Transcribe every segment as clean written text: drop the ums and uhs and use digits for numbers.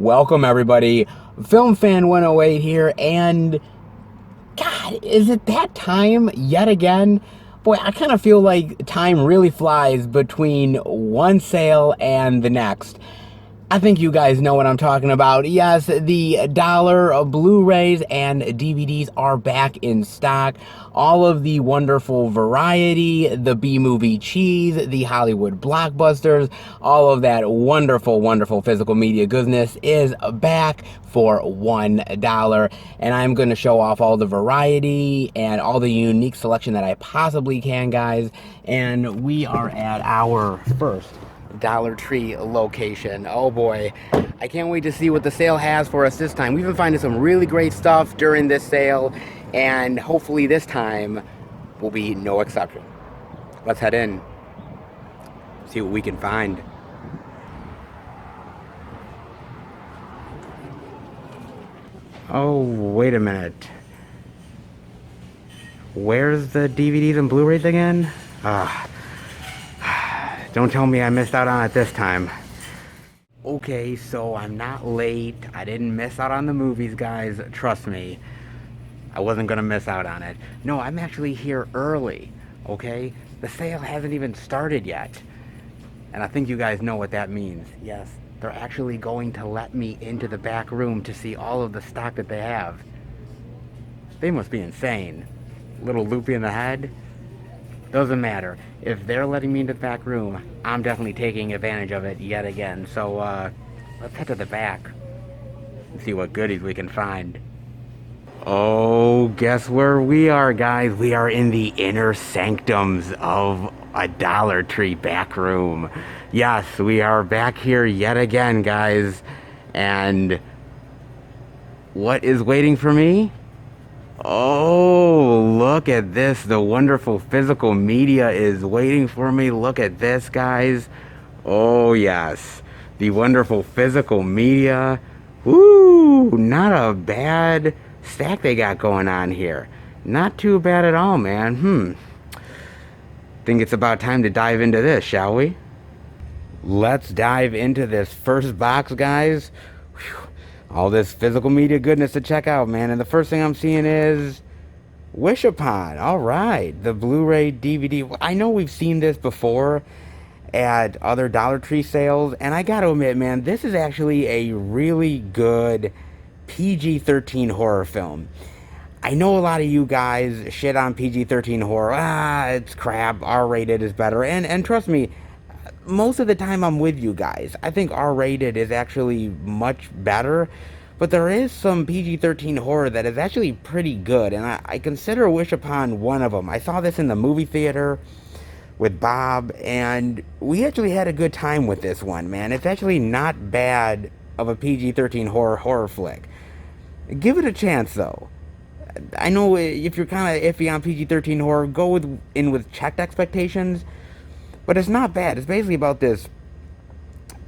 Welcome everybody, Film Fan 108 here, and God, is it that time yet again? Boy, I kind of feel like time really flies between one sale and the next. I think you guys know what I'm talking about. Yes, the dollar Blu-rays and DVDs are back in stock. All of the wonderful variety, the B-movie cheese, the Hollywood blockbusters, all of that wonderful, wonderful physical media goodness is back for $1. And I'm going to show off all the variety and all the unique selection that I possibly can, guys. And we are at our first Dollar Tree location. Oh boy, I can't wait to see what the sale has for us this time. We've been finding some really great stuff during this sale, and hopefully this time will be no exception. Let's head in, see what we can find. Oh, wait a minute. Where's the DVDs and Blu-rays again? Don't tell me I missed out on it this time. Okay, so I'm not late. I didn't miss out on the movies, guys. Trust me. I wasn't gonna miss out on it. No, I'm actually here early, okay? The sale hasn't even started yet. And I think you guys know what that means. Yes, they're actually going to let me into the back room to see all of the stock that they have. They must be insane. Little loopy in the head. Doesn't matter. If they're letting me into the back room, I'm definitely taking advantage of it yet again. So, let's head to the back and see what goodies we can find. Oh, guess where we are, guys? We are in the inner sanctums of a Dollar Tree back room. Yes, we are back here yet again, guys. And what is waiting for me? Oh, look at this. The wonderful physical media is waiting for me. Look at this, guys. Oh, yes. The wonderful physical media. Woo! Not a bad stack they got going on here. Not too bad at all, man. Think it's about time to dive into this, shall we? Let's dive into this first box, guys. Whew. All this physical media goodness to check out, man. And the first thing I'm seeing is Wish Upon. All right, the Blu-ray DVD. I know we've seen this before at other Dollar Tree sales, and I gotta admit, man, this is actually a really good PG-13 horror film. I know a lot of you guys shit on PG-13 horror. It's crap. R-rated is better. And trust me, most of the time I'm with you guys. I think R-rated is actually much better, but there is some PG-13 horror that is actually pretty good, and I consider Wish Upon one of them. I saw this in the movie theater with Bob, and we actually had a good time with this one, man. It's actually not bad of a PG-13 horror flick. Give it a chance, though. I know if you're kind of iffy on PG-13 horror, go in with checked expectations. But it's not bad. It's basically about this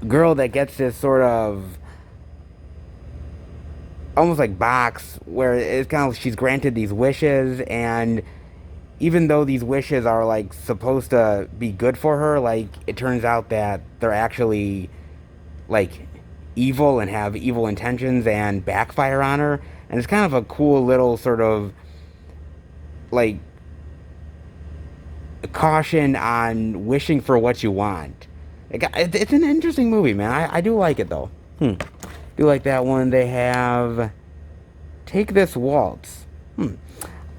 girl that gets this sort of almost like box where it's kind of she's granted these wishes, and even though these wishes are like supposed to be good for her, like it turns out that they're actually like evil and have evil intentions and backfire on her. And it's kind of a cool little sort of like caution on wishing for what you want. It's an interesting movie, man. I do like it, though. Do like that one. They have Take This Waltz.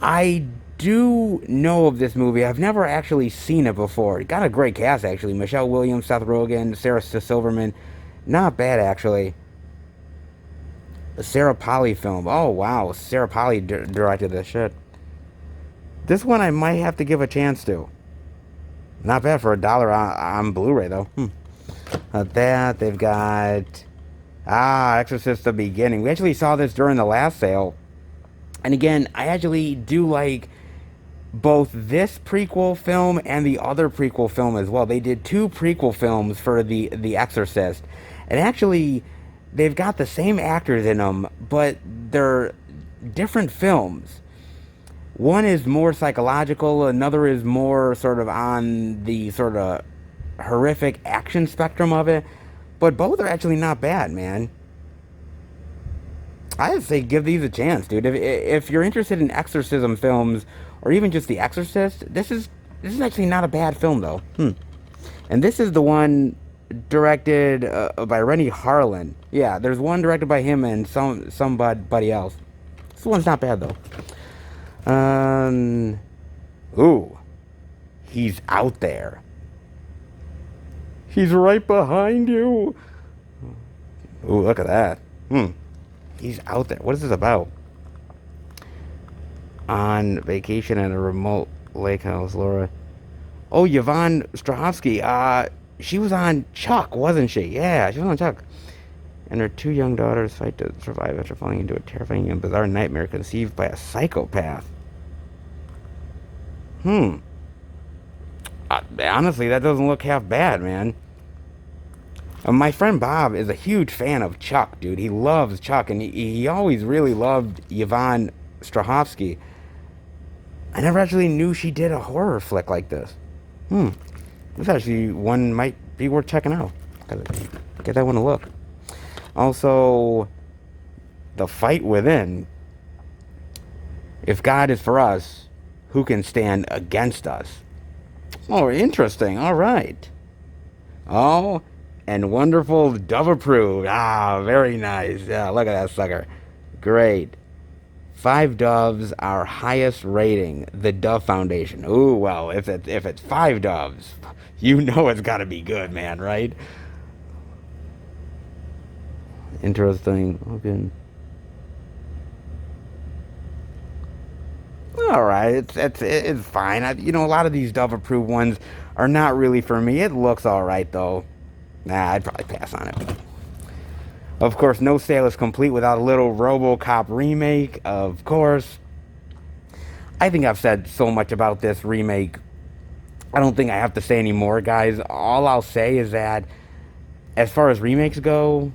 I do know of this movie. I've never actually seen it before. It got a great cast, actually. Michelle Williams, Seth Rogen, Sarah Silverman. Not bad, actually. A Sarah Polley film. Oh, wow. Sarah Polley directed this shit. This one I might have to give a chance to. Not bad for $1 on Blu-ray, though. That, they've got Exorcist the Beginning. We actually saw this during the last sale. And again, I actually do like both this prequel film and the other prequel film as well. They did 2 prequel films for the Exorcist. And actually, they've got the same actors in them, but they're different films. One is more psychological, another is more sort of on the sort of horrific action spectrum of it. But both are actually not bad, man. I'd say give these a chance, dude. If you're interested in exorcism films or even just The Exorcist, this is actually not a bad film though. And this is the one directed by Rennie Harlan. Yeah, there's one directed by him and somebody else. This one's not bad though. Ooh, he's out there. He's right behind you. Ooh, look at that. He's out there. What is this about? On vacation in a remote lake house, Laura. Oh, Yvonne Strahovski. She was on Chuck, wasn't she? Yeah, she was on Chuck. And her 2 young daughters fight to survive after falling into a terrifying and bizarre nightmare conceived by a psychopath. Honestly, that doesn't look half bad, man. My friend Bob is a huge fan of Chuck, dude. He loves Chuck, and he always really loved Yvonne Strahovski. I never actually knew she did a horror flick like this. This actually one might be worth checking out. Gotta get that one a look. Also, The Fight Within. If God is for us, who can stand against us? Oh, interesting. All right. Oh, and wonderful Dove approved. Ah, very nice. Yeah, look at that sucker. Great. 5 doves, our highest rating. The Dove Foundation. Ooh, well, if it's 5 doves, you know it's got to be good, man, right? Interesting. Okay. All right, it's fine. A lot of these Dove approved ones are not really for me. It looks all right though. Nah, I'd probably pass on it. Of course, no sale is complete without a little RoboCop remake. Of course, I think I've said so much about this remake. I don't think I have to say any more, guys. All I'll say is that, as far as remakes go,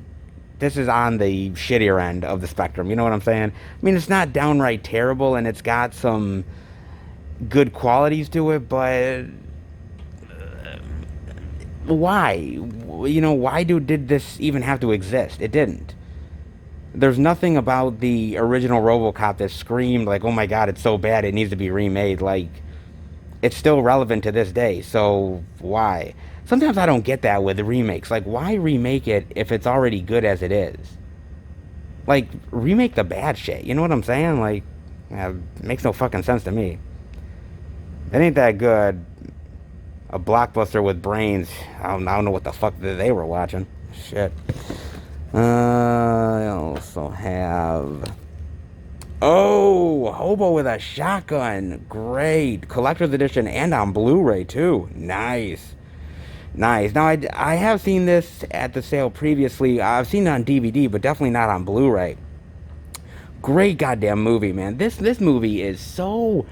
this is on the shittier end of the spectrum. You know what I'm saying? I mean, it's not downright terrible, and it's got some good qualities to it, but why? Why did this even have to exist? It didn't. There's nothing about the original RoboCop that screamed like, oh my god, it's so bad, it needs to be remade. Like, it's still relevant to this day, so why? Sometimes I don't get that with the remakes. Like, why remake it if it's already good as it is? Like, remake the bad shit. You know what I'm saying? Like, it makes no fucking sense to me. It ain't that good. A blockbuster with brains. I don't know what the fuck they were watching. Shit. I also have... Oh, Hobo with a Shotgun. Great. Collector's edition and on Blu-ray, too. Nice. Nice. Now, I have seen this at the sale previously. I've seen it on DVD, but definitely not on Blu-ray. Great goddamn movie, man. This movie is so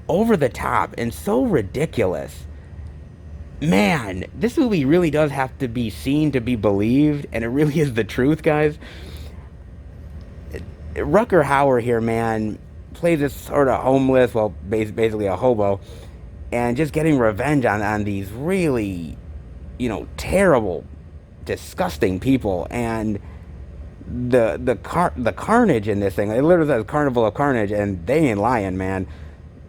over the top and so ridiculous. Man, this movie really does have to be seen to be believed, and it really is the truth, guys. Rutger Hauer here, man, plays this sort of homeless, well, basically a hobo, and just getting revenge on these really, terrible, disgusting people. And the carnage in this thing, it literally says Carnival of Carnage, and they ain't lying, man.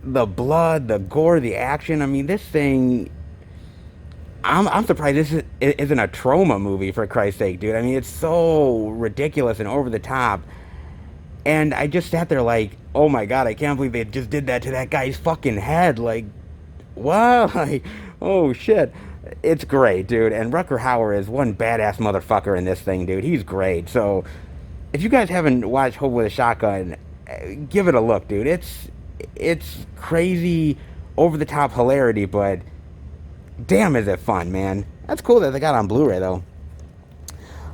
The blood, the gore, the action. I mean, this thing, I'm surprised this isn't a trauma movie, for Christ's sake, dude. I mean, it's so ridiculous and over the top. And I just sat there like, oh my god, I can't believe they just did that to that guy's fucking head. Like, what? Like, oh shit. It's great, dude. And Rutger Hauer is one badass motherfucker in this thing, dude. He's great. So, if you guys haven't watched Hope with a Shotgun, give it a look, dude. It's crazy, over the top hilarity, but damn is it fun, man. That's cool that they got on Blu-ray, though.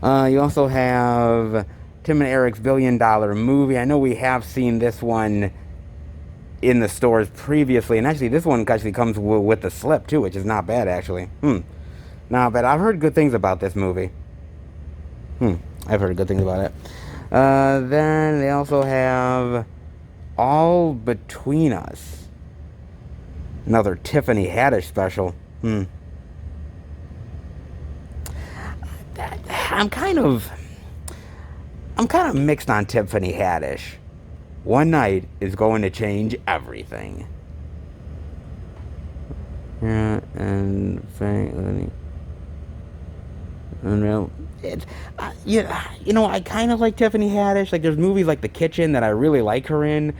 You also have Tim and Eric's $1 billion movie. I know we have seen this one in the stores previously, and actually this one actually comes with the slip too, which is not bad, actually. Not bad. I've heard good things about this movie. I've heard good things about it. Then they also have All Between Us, another Tiffany Haddish special. I'm kind of I'm kind of mixed on Tiffany Haddish. One night is going to change everything. Yeah, and unreal. I kind of like Tiffany Haddish. Like, there's movies like The Kitchen that I really like her in,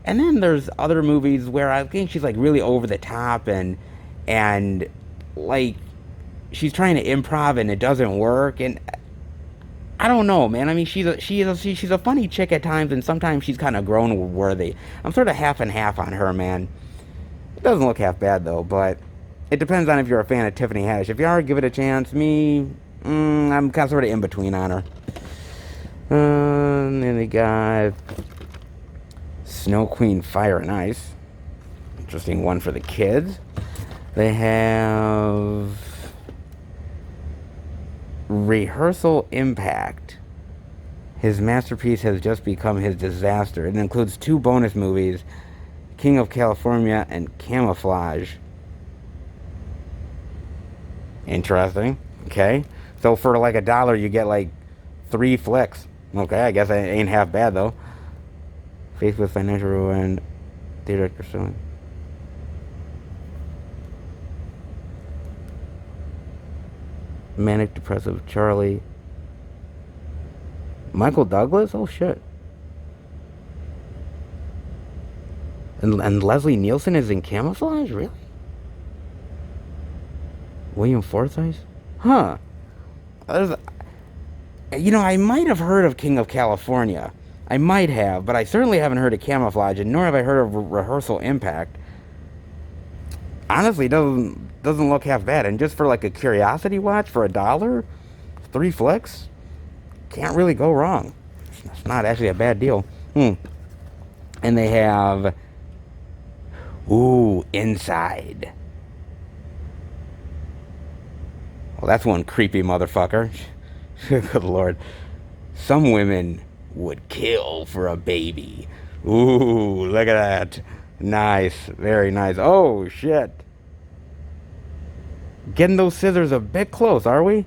and then there's other movies where I think she's like really over the top and like she's trying to improv and it doesn't work. And I don't know, man. I mean, she's a funny chick at times, and sometimes she's kind of grown worthy. I'm sort of half and half on her, man. It doesn't look half bad though, but it depends on if you're a fan of Tiffany Haddish. If you are, give it a chance. Me, I'm kind of sort of in between on her. And then they got Snow Queen Fire and Ice. Interesting one for the kids. They have Rehearsal Impact. His masterpiece has just become his disaster. It includes 2 bonus movies, King of California and Camouflage. Interesting. Okay. So for like $1, you get like 3 flicks. Okay, I guess that ain't half bad though. Faced with financial ruin, theater director suing. Manic Depressive Charlie. Michael Douglas? Oh shit. And Leslie Nielsen is in Camouflage? Really? William Forsythe? Huh. I might have heard of King of California. I might have, but I certainly haven't heard of Camouflage, and nor have I heard of Rehearsal Impact. Honestly, doesn't look half bad. And just for like a curiosity watch for $1, 3 flicks, can't really go wrong. It's not actually a bad deal. And they have Inside. Well, that's one creepy motherfucker. Good Lord. Some women would kill for a baby. Ooh, look at that. Nice. Very nice. Oh, shit. Getting those scissors a bit close, are we?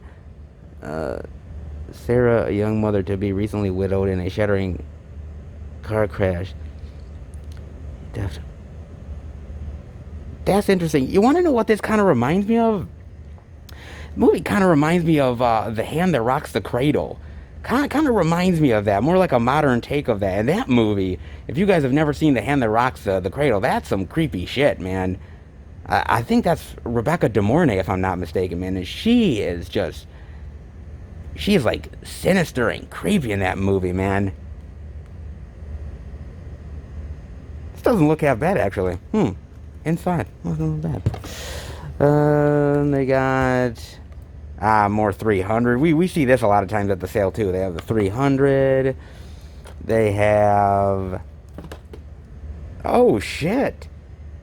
Sarah, a young mother-to-be, recently widowed in a shattering car crash. That's interesting. You want to know what this kind of reminds me of? The movie kind of reminds me of The Hand That Rocks the Cradle. Kind of reminds me of that. More like a modern take of that. And that movie, if you guys have never seen The Hand That Rocks the Cradle, that's some creepy shit, man. I think that's Rebecca De Mornay, if I'm not mistaken, man. And she is like sinister and creepy in that movie, man. This doesn't look half bad, actually. Inside. Doesn't look bad. They got more 300. We see this a lot of times at the sale too. They have the 300. They have, oh shit,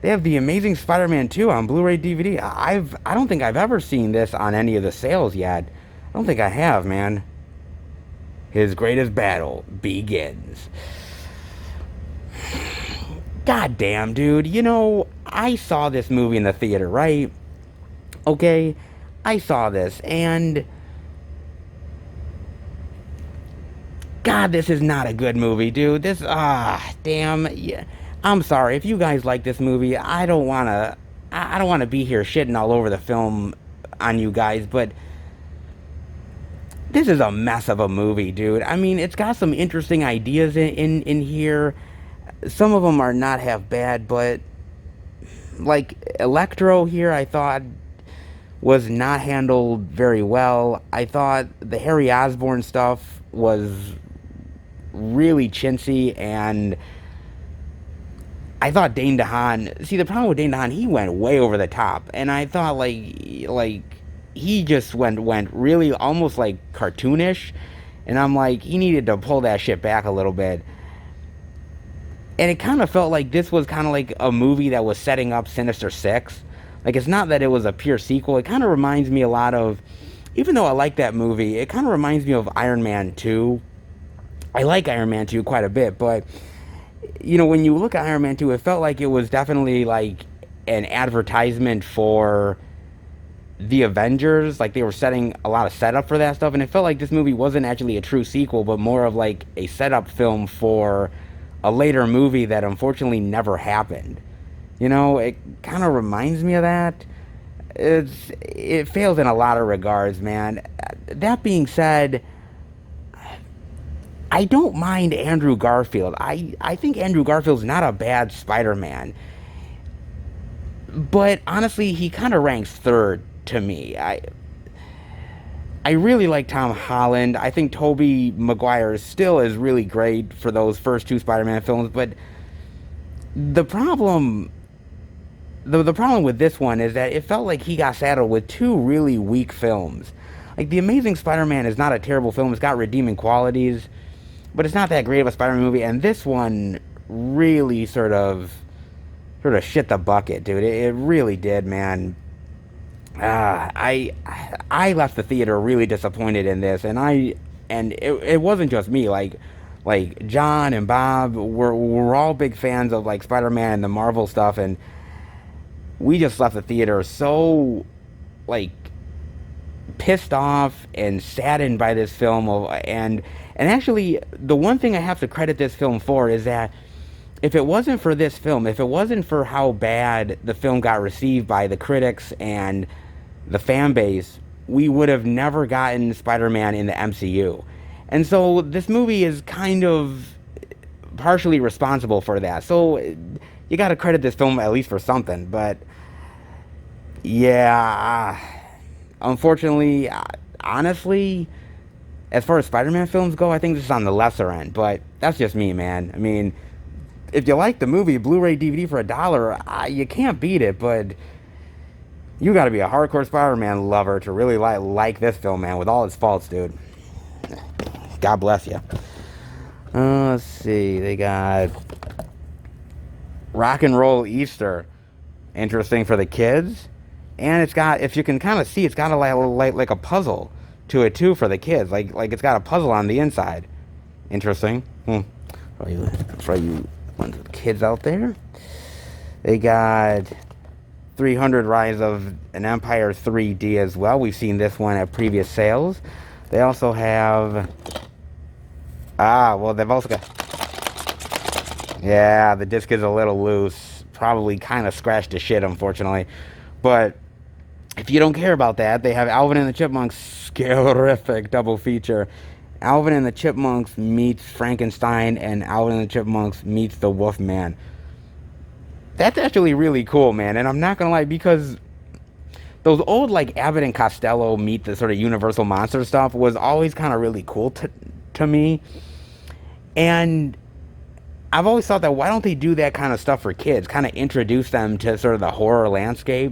they have the Amazing Spider-Man 2 on Blu-ray DVD. I don't think I've ever seen this on any of the sales yet. I don't think I have, man. His greatest battle begins. God damn, dude. I saw this movie in the theater, right? Okay, I saw this, and God, this is not a good movie, dude. This, damn. Yeah, I'm sorry if you guys like this movie. I don't wanna be here shitting all over the film on you guys, but this is a mess of a movie, dude. I mean, it's got some interesting ideas in here. Some of them are not half bad, but like Electro here, I thought was not handled very well. I thought the Harry Osborn stuff was really chintzy, and I thought Dane DeHaan, see, the problem with Dane DeHaan, he went way over the top, and I thought like he just went really almost like cartoonish, and I'm like, he needed to pull that shit back a little bit. And it kind of felt like this was kind of like a movie that was setting up Sinister Six. Like, it's not that it was a pure sequel. It kind of reminds me a lot of, even though I like that movie, it kind of reminds me of Iron Man 2. I like Iron Man 2 quite a bit, but, when you look at Iron Man 2, it felt like it was definitely like an advertisement for the Avengers, like they were setting a lot of setup for that stuff, and it felt like this movie wasn't actually a true sequel, but more of like a setup film for a later movie that unfortunately never happened. You know, it kind of reminds me of that. It fails in a lot of regards, man. That being said, I don't mind Andrew Garfield. I think Andrew Garfield's not a bad Spider-Man. But honestly, he kind of ranks third to me. I really like Tom Holland. I think Tobey Maguire still is really great for those first two Spider-Man films, but the problem the problem with this one is that it felt like he got saddled with two really weak films. Like The Amazing Spider-Man is not a terrible film. It's got redeeming qualities, but it's not that great of a Spider-Man movie, and this one really sort of shit the bucket, dude. It really did, man. I left the theater really disappointed in this, and it wasn't just me. Like John and Bob were all big fans of like Spider-Man and the Marvel stuff, and we just left the theater so like pissed off and saddened by this film. And actually, the one thing I have to credit this film for is that if it wasn't for this film, if it wasn't for how bad the film got received by the critics and the fan base, we would have never gotten Spider-Man in the MCU. And so this movie is kind of partially responsible for that. So you got to credit this film at least for something. But yeah, unfortunately, honestly, as far as Spider-Man films go, I think this is on the lesser end. But that's just me, man. I mean, if you like the movie, Blu-ray DVD for $1, you can't beat it, but you gotta be a hardcore Spider-Man lover to really like this film, man, with all its faults, dude. God bless you. Let's see, they got Rock and Roll Easter. Interesting for the kids. And it's got, if you can kind of see, it's got a like a puzzle to it, too, for the kids. Like it's got a puzzle on the inside. Interesting. For you kids out there. They got 300 Rise of an Empire 3D as well. We've seen this one at previous sales. They also have they've also got, yeah, the disc is a little loose, probably kind of scratched to shit, unfortunately. But if you don't care about that, they have Alvin and the Chipmunks scarific double feature. Alvin and the Chipmunks meets Frankenstein, and Alvin and the Chipmunks meets the Wolfman. That's actually really cool, man. And I'm not gonna lie, because those old like Abbott and Costello meet the sort of Universal monster stuff was always kind of really cool to me. And I've always thought that why don't they do that kind of stuff for kids? Kind of introduce them to sort of the horror landscape.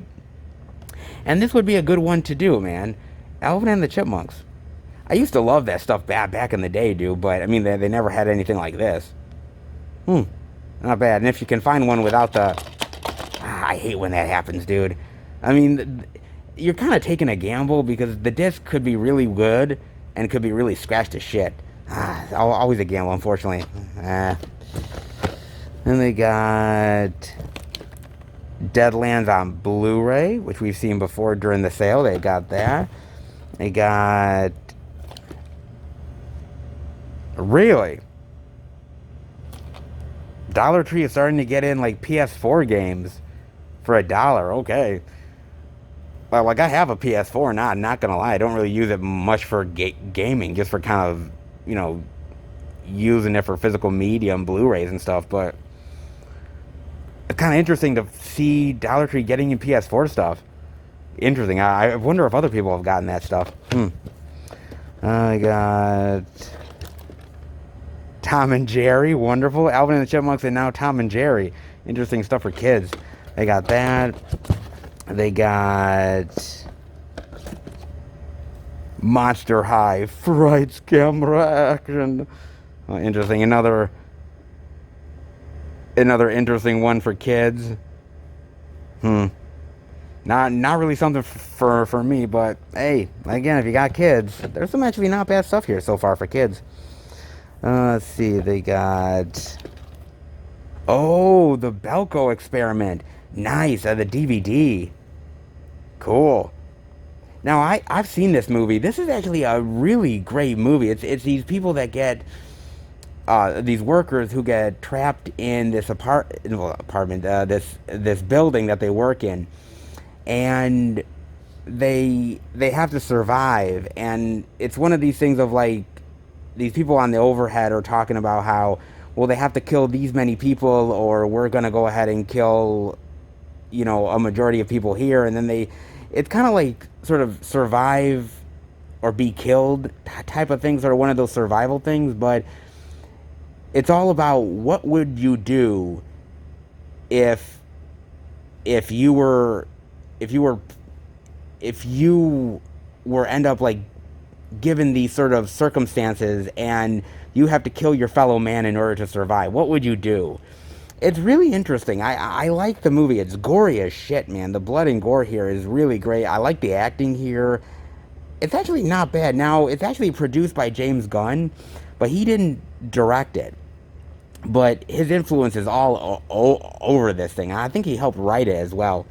And this would be a good one to do, man. Alvin and the Chipmunks. I used to love that stuff back in the day, dude, but I mean, they never had anything like this. Not bad. And if you can find one without the... I hate when that happens, dude. I mean, you're kind of taking a gamble because the disc could be really good and could be really scratched to shit. Always a gamble, unfortunately. Then they got Deadlands on Blu-ray, which we've seen before during the sale. They got that. They got... Really? Dollar Tree is starting to get in like PS4 games for $1. Okay. Well, like I have a PS4 now, I'm not gonna lie. I don't really use it much for gaming, just for kind of, you know, using it for physical media and Blu-rays and stuff. But it's kind of interesting to see Dollar Tree getting in PS4 stuff. Interesting. I wonder if other people have gotten that stuff. I got Tom and Jerry, wonderful. Alvin and the Chipmunks, and now Tom and Jerry. Interesting stuff for kids. They got that. They got Monster High, Frights, Camera Action. Interesting. Another interesting one for kids. Not really something for me, but hey, again, if you got kids, there's some actually not bad stuff here so far for kids. Let's see, they got... Oh, the Belko Experiment. Nice, the DVD. Cool. Now, I've seen this movie. This is actually a really great movie. It's these people that get these workers who get trapped in this apartment, this building that they work in, and they have to survive. And it's one of these things of like these people on the overhead are talking about how, well, they have to kill these many people, or we're gonna go ahead and kill, a majority of people here, and then it's kind of like sort of survive or be killed type of things, or one of those survival things. But it's all about what would you do if if you were if you were if you were end up like given these sort of circumstances and you have to kill your fellow man in order to survive. What would you do? It's really interesting. I like the movie. It's gory as shit, man. The blood and gore here is really great. I like the acting here. It's actually not bad. Now, it's actually produced by James Gunn, but he didn't direct it. But his influence is all over this thing. I think he helped write it as well.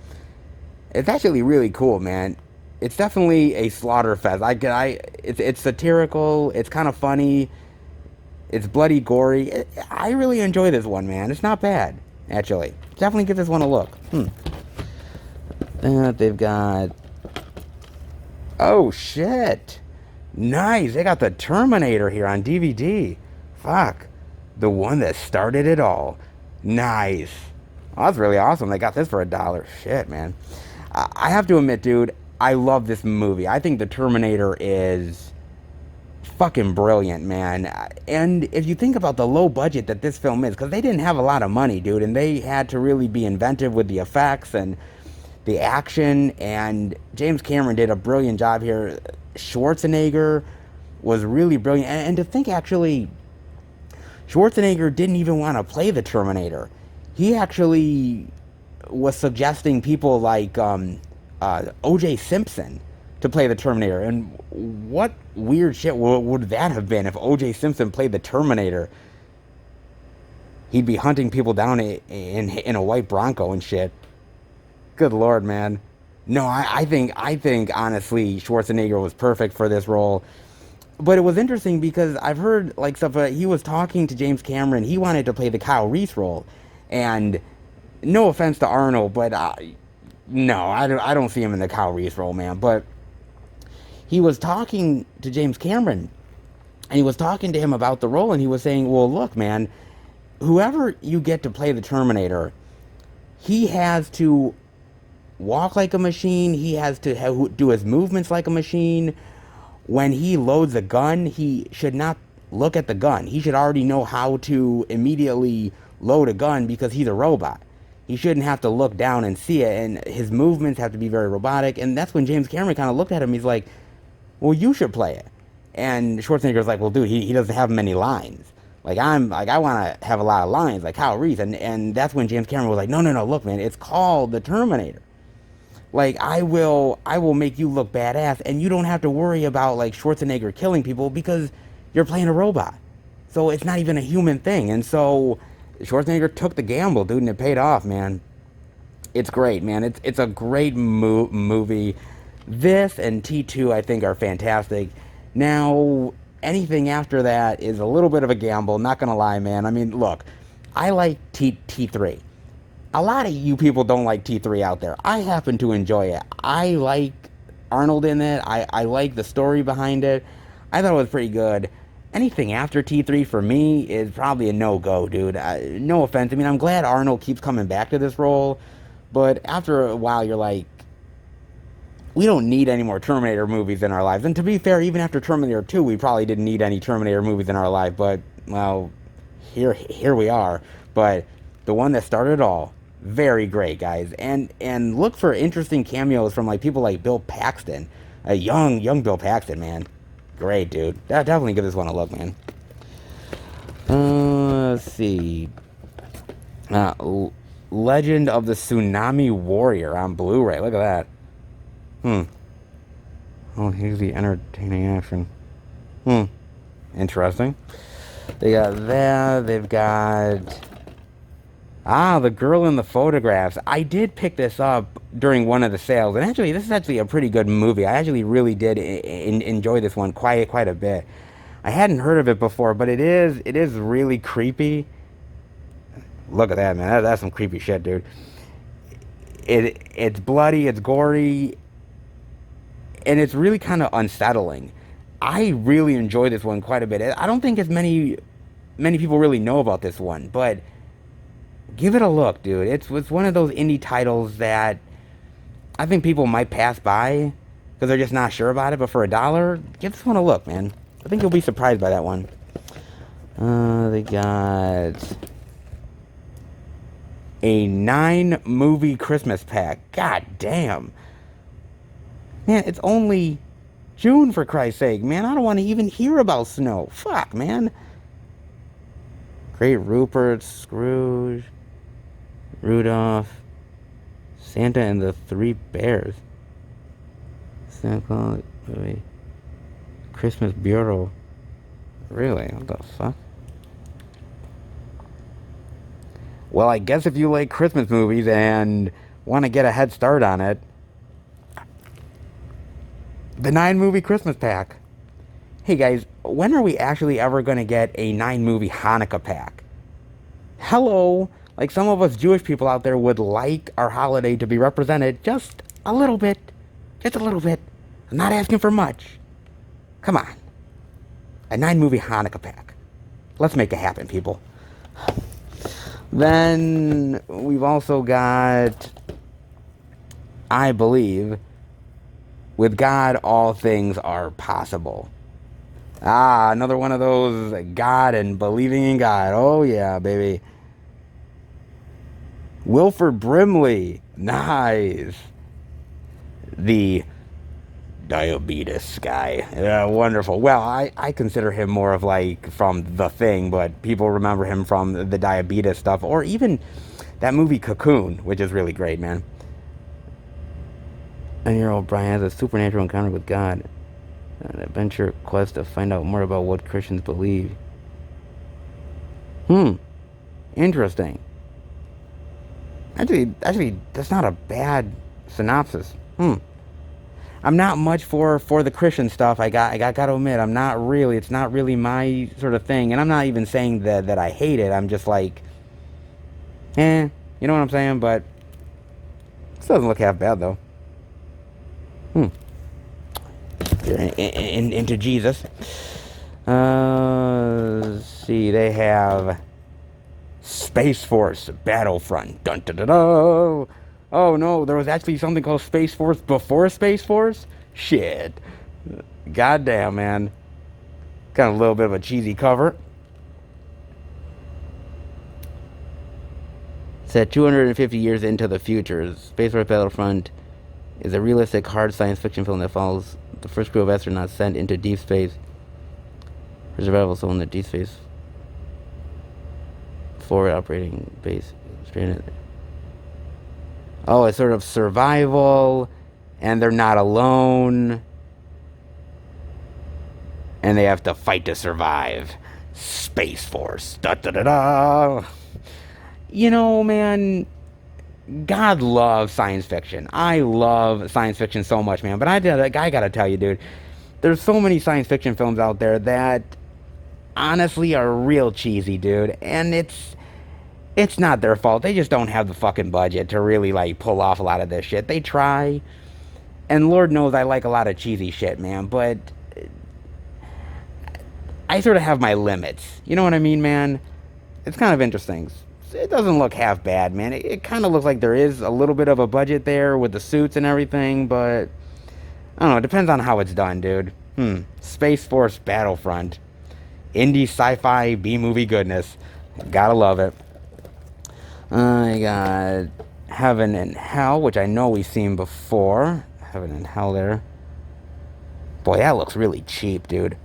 It's actually really cool, man. It's definitely a slaughter fest. It's satirical. It's kind of funny. It's bloody gory. I really enjoy this one, man. It's not bad, actually. Definitely give this one a look. They've got... Oh, shit. Nice. They got the Terminator here on DVD. Fuck. The one that started it all. Nice. Oh, that's really awesome. They got this for $1. Shit, man. I have to admit, dude, I love this movie. I think the Terminator is fucking brilliant, man. And if you think about the low budget that this film is, because they didn't have a lot of money, dude, and they had to really be inventive with the effects and the action, and James Cameron did a brilliant job here. Schwarzenegger was really brilliant. And to think, actually, Schwarzenegger didn't even want to play the Terminator. He actually was suggesting people like O.J. Simpson to play the Terminator. And what weird shit would that have been if O.J. Simpson played the Terminator? He'd be hunting people down in a white Bronco and shit. Good lord, man. No, I think honestly Schwarzenegger was perfect for this role. But it was interesting because I've heard like stuff. He was talking to James Cameron. He wanted to play the Kyle Reese role, and no offense to Arnold, but no, I don't see him in the Kyle Reese role, man. But he was talking to James Cameron, and he was talking to him about the role, and he was saying, well, look, man, whoever you get to play the Terminator, he has to walk like a machine. He has to do his movements like a machine. When he loads a gun, he should not look at the gun. He should already know how to immediately load a gun because he's a robot. He shouldn't have to look down and see it, and his movements have to be very robotic. And that's when James Cameron kind of looked at him. He's like, well, you should play it. And Schwarzenegger's like, well, dude, he doesn't have many lines. I want to have a lot of lines, like Kyle Reese. And that's when James Cameron was like, no, look, man, it's called the Terminator. Like, I will make you look badass, and you don't have to worry about, like, Schwarzenegger killing people because you're playing a robot. So it's not even a human thing. And so Schwarzenegger took the gamble, dude, and it paid off, man. It's great, man. It's a great movie. This and T2, I think, are fantastic. Now, anything after that is a little bit of a gamble, not gonna lie, man. I mean, look, I like T3. A lot of you people don't like T3 out there. I happen to enjoy it. I like Arnold in it. I like the story behind it. I thought it was pretty good. Anything after T3 for me is probably a no-go, dude. No offense. I mean, I'm glad Arnold keeps coming back to this role, but after a while, you're like, we don't need any more Terminator movies in our lives. And to be fair, even after Terminator 2, we probably didn't need any Terminator movies in our life. But, well, here we are. But the one that started it all, very great, guys. And look for interesting cameos from like people like Bill Paxton, a young Bill Paxton, man. Great, dude. Definitely give this one a look, man. Let's see. Legend of the Tsunami Warrior on Blu-ray. Look at that. Oh, here's the entertaining action. Interesting. They got that. They've got... Ah, The Girl in the Photographs. I did pick this up during one of the sales, and actually, this is actually a pretty good movie. I actually really did enjoy this one quite a bit. I hadn't heard of it before, but it is really creepy. Look at that, man. That's some creepy shit, dude. It's bloody, it's gory, and it's really kind of unsettling. I really enjoy this one quite a bit. I don't think as many people really know about this one, but give it a look, dude. It's one of those indie titles that I think people might pass by because they're just not sure about it. But for $1, give this one a look, man. I think you'll be surprised by that one. They got a 9-movie Christmas pack. God damn. Man, it's only June, for Christ's sake, man. I don't want to even hear about snow. Fuck, man. Great Rupert, Scrooge, Rudolph, Santa and the Three Bears, Santa Claus, wait, Christmas Bureau. Really? What the fuck? Well, I guess if you like Christmas movies and want to get a head start on it, the 9-movie Christmas pack. Hey guys, when are we actually ever going to get a 9-movie Hanukkah pack? Hello, like some of us Jewish people out there would like our holiday to be represented just a little bit. Just a little bit. I'm not asking for much. Come on. A 9-movie Hanukkah pack. Let's make it happen, people. Then we've also got, I believe, with God all things are possible. Ah, another one of those God and believing in God. Oh yeah, baby. Wilford Brimley. Nice. The diabetes guy. Yeah, wonderful. Well, I consider him more of like from The Thing, but people remember him from the diabetes stuff, or even that movie Cocoon, which is really great, man. 9-year-old Brian has a supernatural encounter with God. An adventure quest to find out more about what Christians believe. Interesting. Actually, that's not a bad synopsis. I'm not much for the Christian stuff. I got to admit, I'm not really. It's not really my sort of thing. And I'm not even saying that I hate it. I'm just like, you know what I'm saying? But this doesn't look half bad though. Into Jesus. Let's see. They have Space Force Battlefront. Dun dun dun dun. Oh no, there was actually something called Space Force before Space Force? Shit. Goddamn, man. Kind of a little bit of a cheesy cover. Set 250 years into the future, Space Force Battlefront is a realistic, hard science fiction film that follows the first crew of astronauts sent into deep space for survival. So in the deep space forward operating base, stranded. Oh, it's sort of survival, and they're not alone, and they have to fight to survive. Space Force. Da da da da. You know, man, God loves science fiction. I love science fiction so much, man. But I gotta tell you, dude, there's so many science fiction films out there that honestly are real cheesy, dude. And it's not their fault. They just don't have the fucking budget to really, like, pull off a lot of this shit. They try. And Lord knows I like a lot of cheesy shit, man. But I sort of have my limits. You know what I mean, man? It's kind of interesting. It doesn't look half bad, man. It kind of looks like there is a little bit of a budget there with the suits and everything, but I don't know. It depends on how it's done, dude. Space Force Battlefront. Indie sci-fi B-movie goodness. Gotta love it. I got Heaven and Hell, which I know we've seen before. Heaven and Hell there. Boy, that looks really cheap, dude.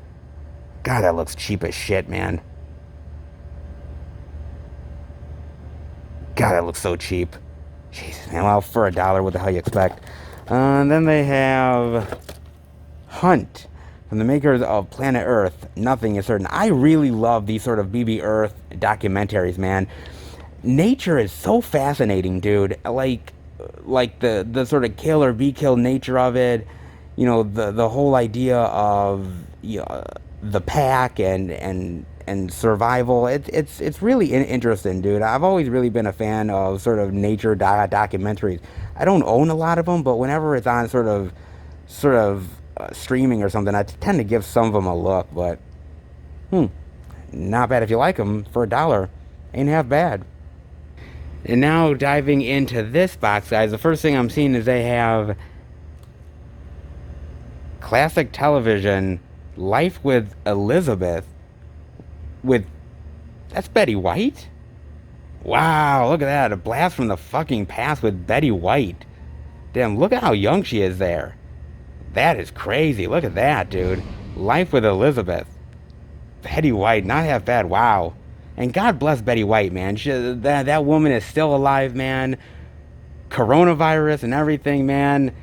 God, that looks cheap as shit, man. God, that looks so cheap. Jesus, man. Well, for $1, what the hell you expect? And then they have Hunt, from the makers of Planet Earth. Nothing is certain. I really love these sort of BB Earth documentaries, man. nature is so fascinating, dude. Like the sort of kill or be killed nature of it. You know, the whole idea of, you know, the pack and survival. It's really interesting, dude. I've always really been a fan of sort of nature documentaries. I don't own a lot of them, but whenever it's on sort of streaming or something, I tend to give some of them a look. But not bad if you like them. For $1, ain't half bad. And now diving into this box, guys, the first thing I'm seeing is they have classic television, Life with Elizabeth, with, that's Betty White? Wow, look at that, a blast from the fucking past with Betty White. Damn, look at how young she is there. That is crazy, look at that, dude. Life with Elizabeth. Betty White, not half bad, wow. And God bless Betty White, man. That woman is still alive, man. Coronavirus and everything, man.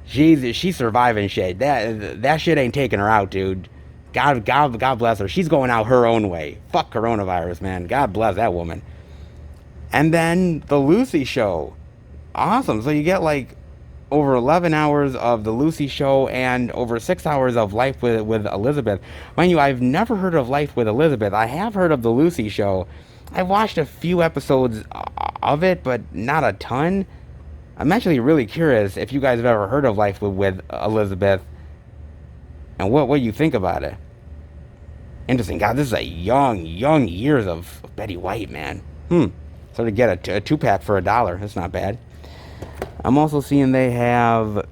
She's surviving shit. That shit ain't taking her out, dude. God bless her. She's going out her own way. Fuck coronavirus, man. God bless that woman. And then the Lucy show. Awesome. So you get like over 11 hours of the Lucy show and over 6 hours of Life with Elizabeth. Mind you, I've never heard of Life with Elizabeth. I have heard of the Lucy show. I've watched a few episodes of it, but not a ton. I'm actually really curious if you guys have ever heard of Life with Elizabeth and what you think about it. Interesting. God, this is a young years of Betty White, man. So to get a 2-pack for $1, that's not bad. I'm also seeing they have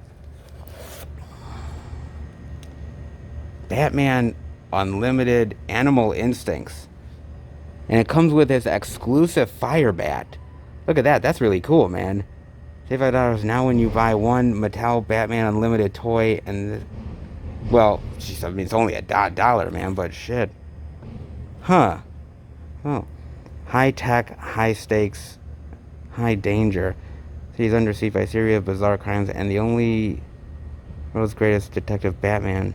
Batman Unlimited Animal Instincts. And it comes with this exclusive fire bat. Look at that. That's really cool, man. Save $5 now when you buy one Mattel Batman Unlimited toy. And, well, geez, I mean, it's only $1, man, but shit. Huh. Oh. High tech, high stakes, high danger. He's under siege by a series of bizarre crimes, and the only world's greatest detective, Batman,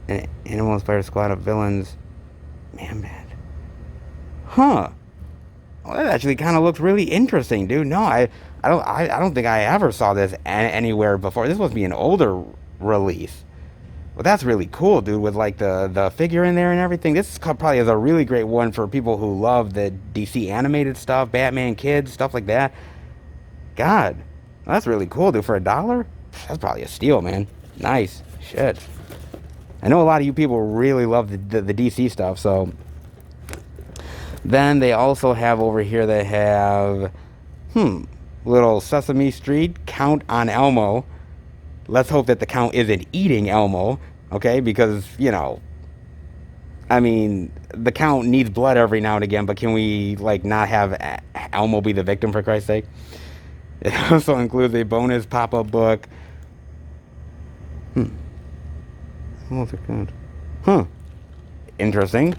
an animal-inspired squad of villains. Man. Huh. Well, that actually kind of looks really interesting, dude. No, I don't think I ever saw this anywhere before. This must be an older release. Well, that's really cool, dude, with like the figure in there and everything. This probably is a really great one for people who love the DC animated stuff, Batman Kids, stuff like that. God, that's really cool, dude. For $1, that's probably a steal, man. Nice. Shit. I know a lot of you people really love the DC stuff, so. Then they also have over here, they have, little Sesame Street, Count on Elmo. Let's hope that the Count isn't eating Elmo, okay? Because, you know, I mean, the Count needs blood every now and again, but can we, like, not have Elmo be the victim, for Christ's sake? It also includes a bonus pop-up book. Interesting.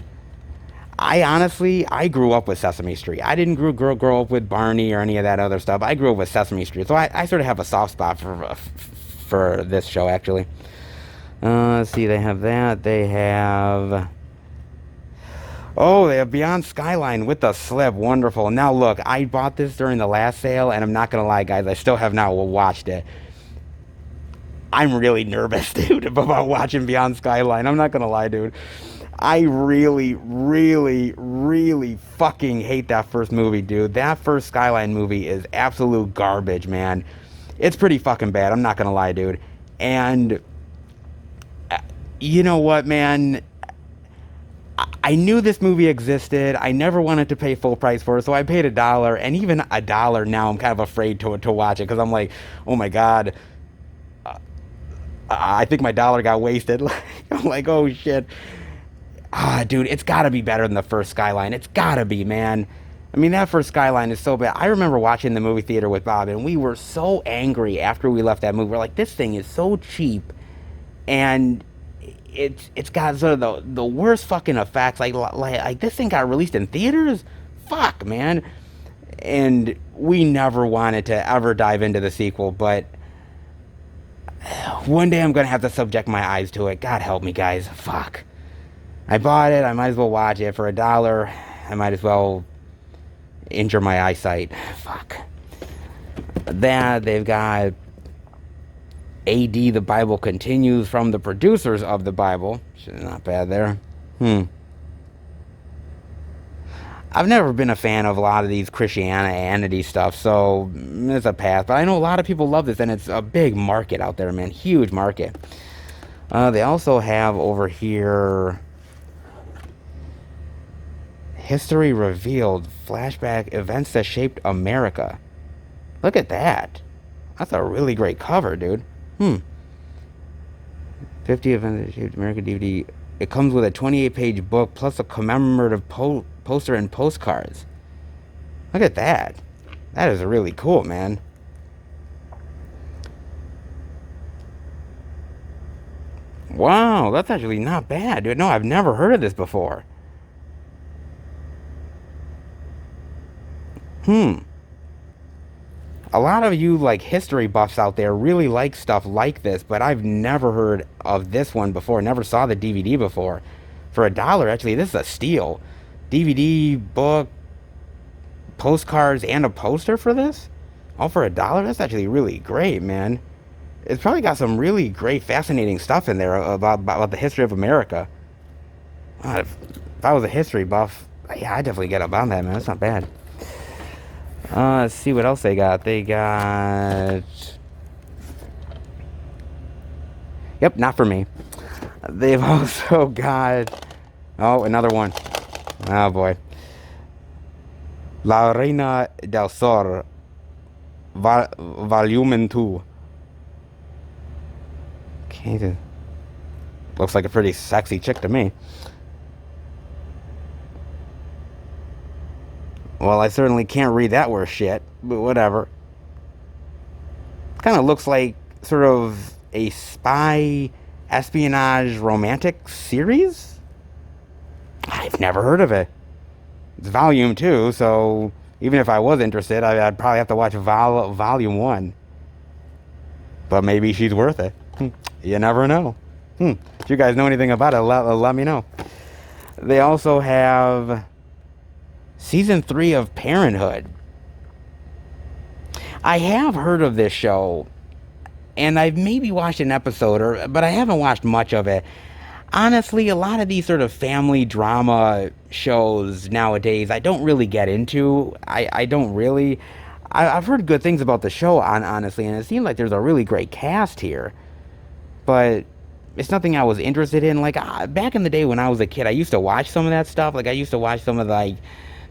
I grew up with Sesame Street. I didn't grow up with Barney or any of that other stuff. I grew up with Sesame Street, so I sort of have a soft spot for this show, actually. Let's see, they have that. They have Beyond Skyline with the slip. Wonderful. Now, look, I bought this during the last sale, and I'm not going to lie, guys, I still have not watched it. I'm really nervous, dude, about watching Beyond Skyline. I'm not going to lie, dude. I really, really, really fucking hate that first movie, dude. That first Skyline movie is absolute garbage, man. It's pretty fucking bad. I'm not gonna lie, dude. And you know what, man? I knew this movie existed. I never wanted to pay full price for it, so I paid $1. And even $1 now, I'm kind of afraid to watch it because I'm like, oh my god, I think my dollar got wasted. I'm like, oh shit. Dude, it's got to be better than the first Skyline. It's got to be, man. I mean, that first Skyline is so bad. I remember watching the movie theater with Bob, and we were so angry after we left that movie. We're like, this thing is so cheap, and it's got sort of the worst fucking effects. Like this thing got released in theaters? Fuck, man. And we never wanted to ever dive into the sequel, but one day I'm going to have to subject my eyes to it. God help me, guys. Fuck. I bought it. I might as well watch it for $1. I might as well injure my eyesight. Fuck. That, they've got A.D. The Bible Continues from the producers of the Bible. Not bad there. I've never been a fan of a lot of these Christianity stuff, so it's a pass. But I know a lot of people love this, and it's a big market out there, man. Huge market. They also have over here History Revealed, flashback events that shaped America. Look at that. That's a really great cover, dude. 50 events that shaped America DVD. It comes with a 28-page book plus a commemorative poster and postcards. Look at that. That is really cool, man. Wow, that's actually not bad, dude. No, I've never heard of this before. A lot of you, like, history buffs out there really like stuff like this, but I've never heard of this one before. Never saw the DVD before. For $1, actually, this is a steal. DVD, book, postcards, and a poster for this? All for $1? That's actually really great, man. It's probably got some really great, fascinating stuff in there about the history of America. If I was a history buff, yeah, I'd definitely get up on that, man. That's not bad. Let's see what else they got. They got... Yep, not for me. They've also got... Oh, another one. Oh, boy. La Reina del Sur, Volume 2. Okay, looks like a pretty sexy chick to me. Well, I certainly can't read that word shit, but whatever. Kind of looks like sort of a spy espionage romantic series? I've never heard of it. It's volume 2, so even if I was interested, I'd probably have to watch volume 1. But maybe she's worth it. You never know. If you guys know anything about it, let me know. They also have Season 3 of Parenthood. I have heard of this show, and I've maybe watched an episode, but I haven't watched much of it. Honestly, a lot of these sort of family drama shows nowadays, I don't really get into. I don't really. I've heard good things about the show, honestly, and it seems like there's a really great cast here. But it's nothing I was interested in. Like, back in the day when I was a kid, I used to watch some of that stuff. Like, I used to watch some of, like,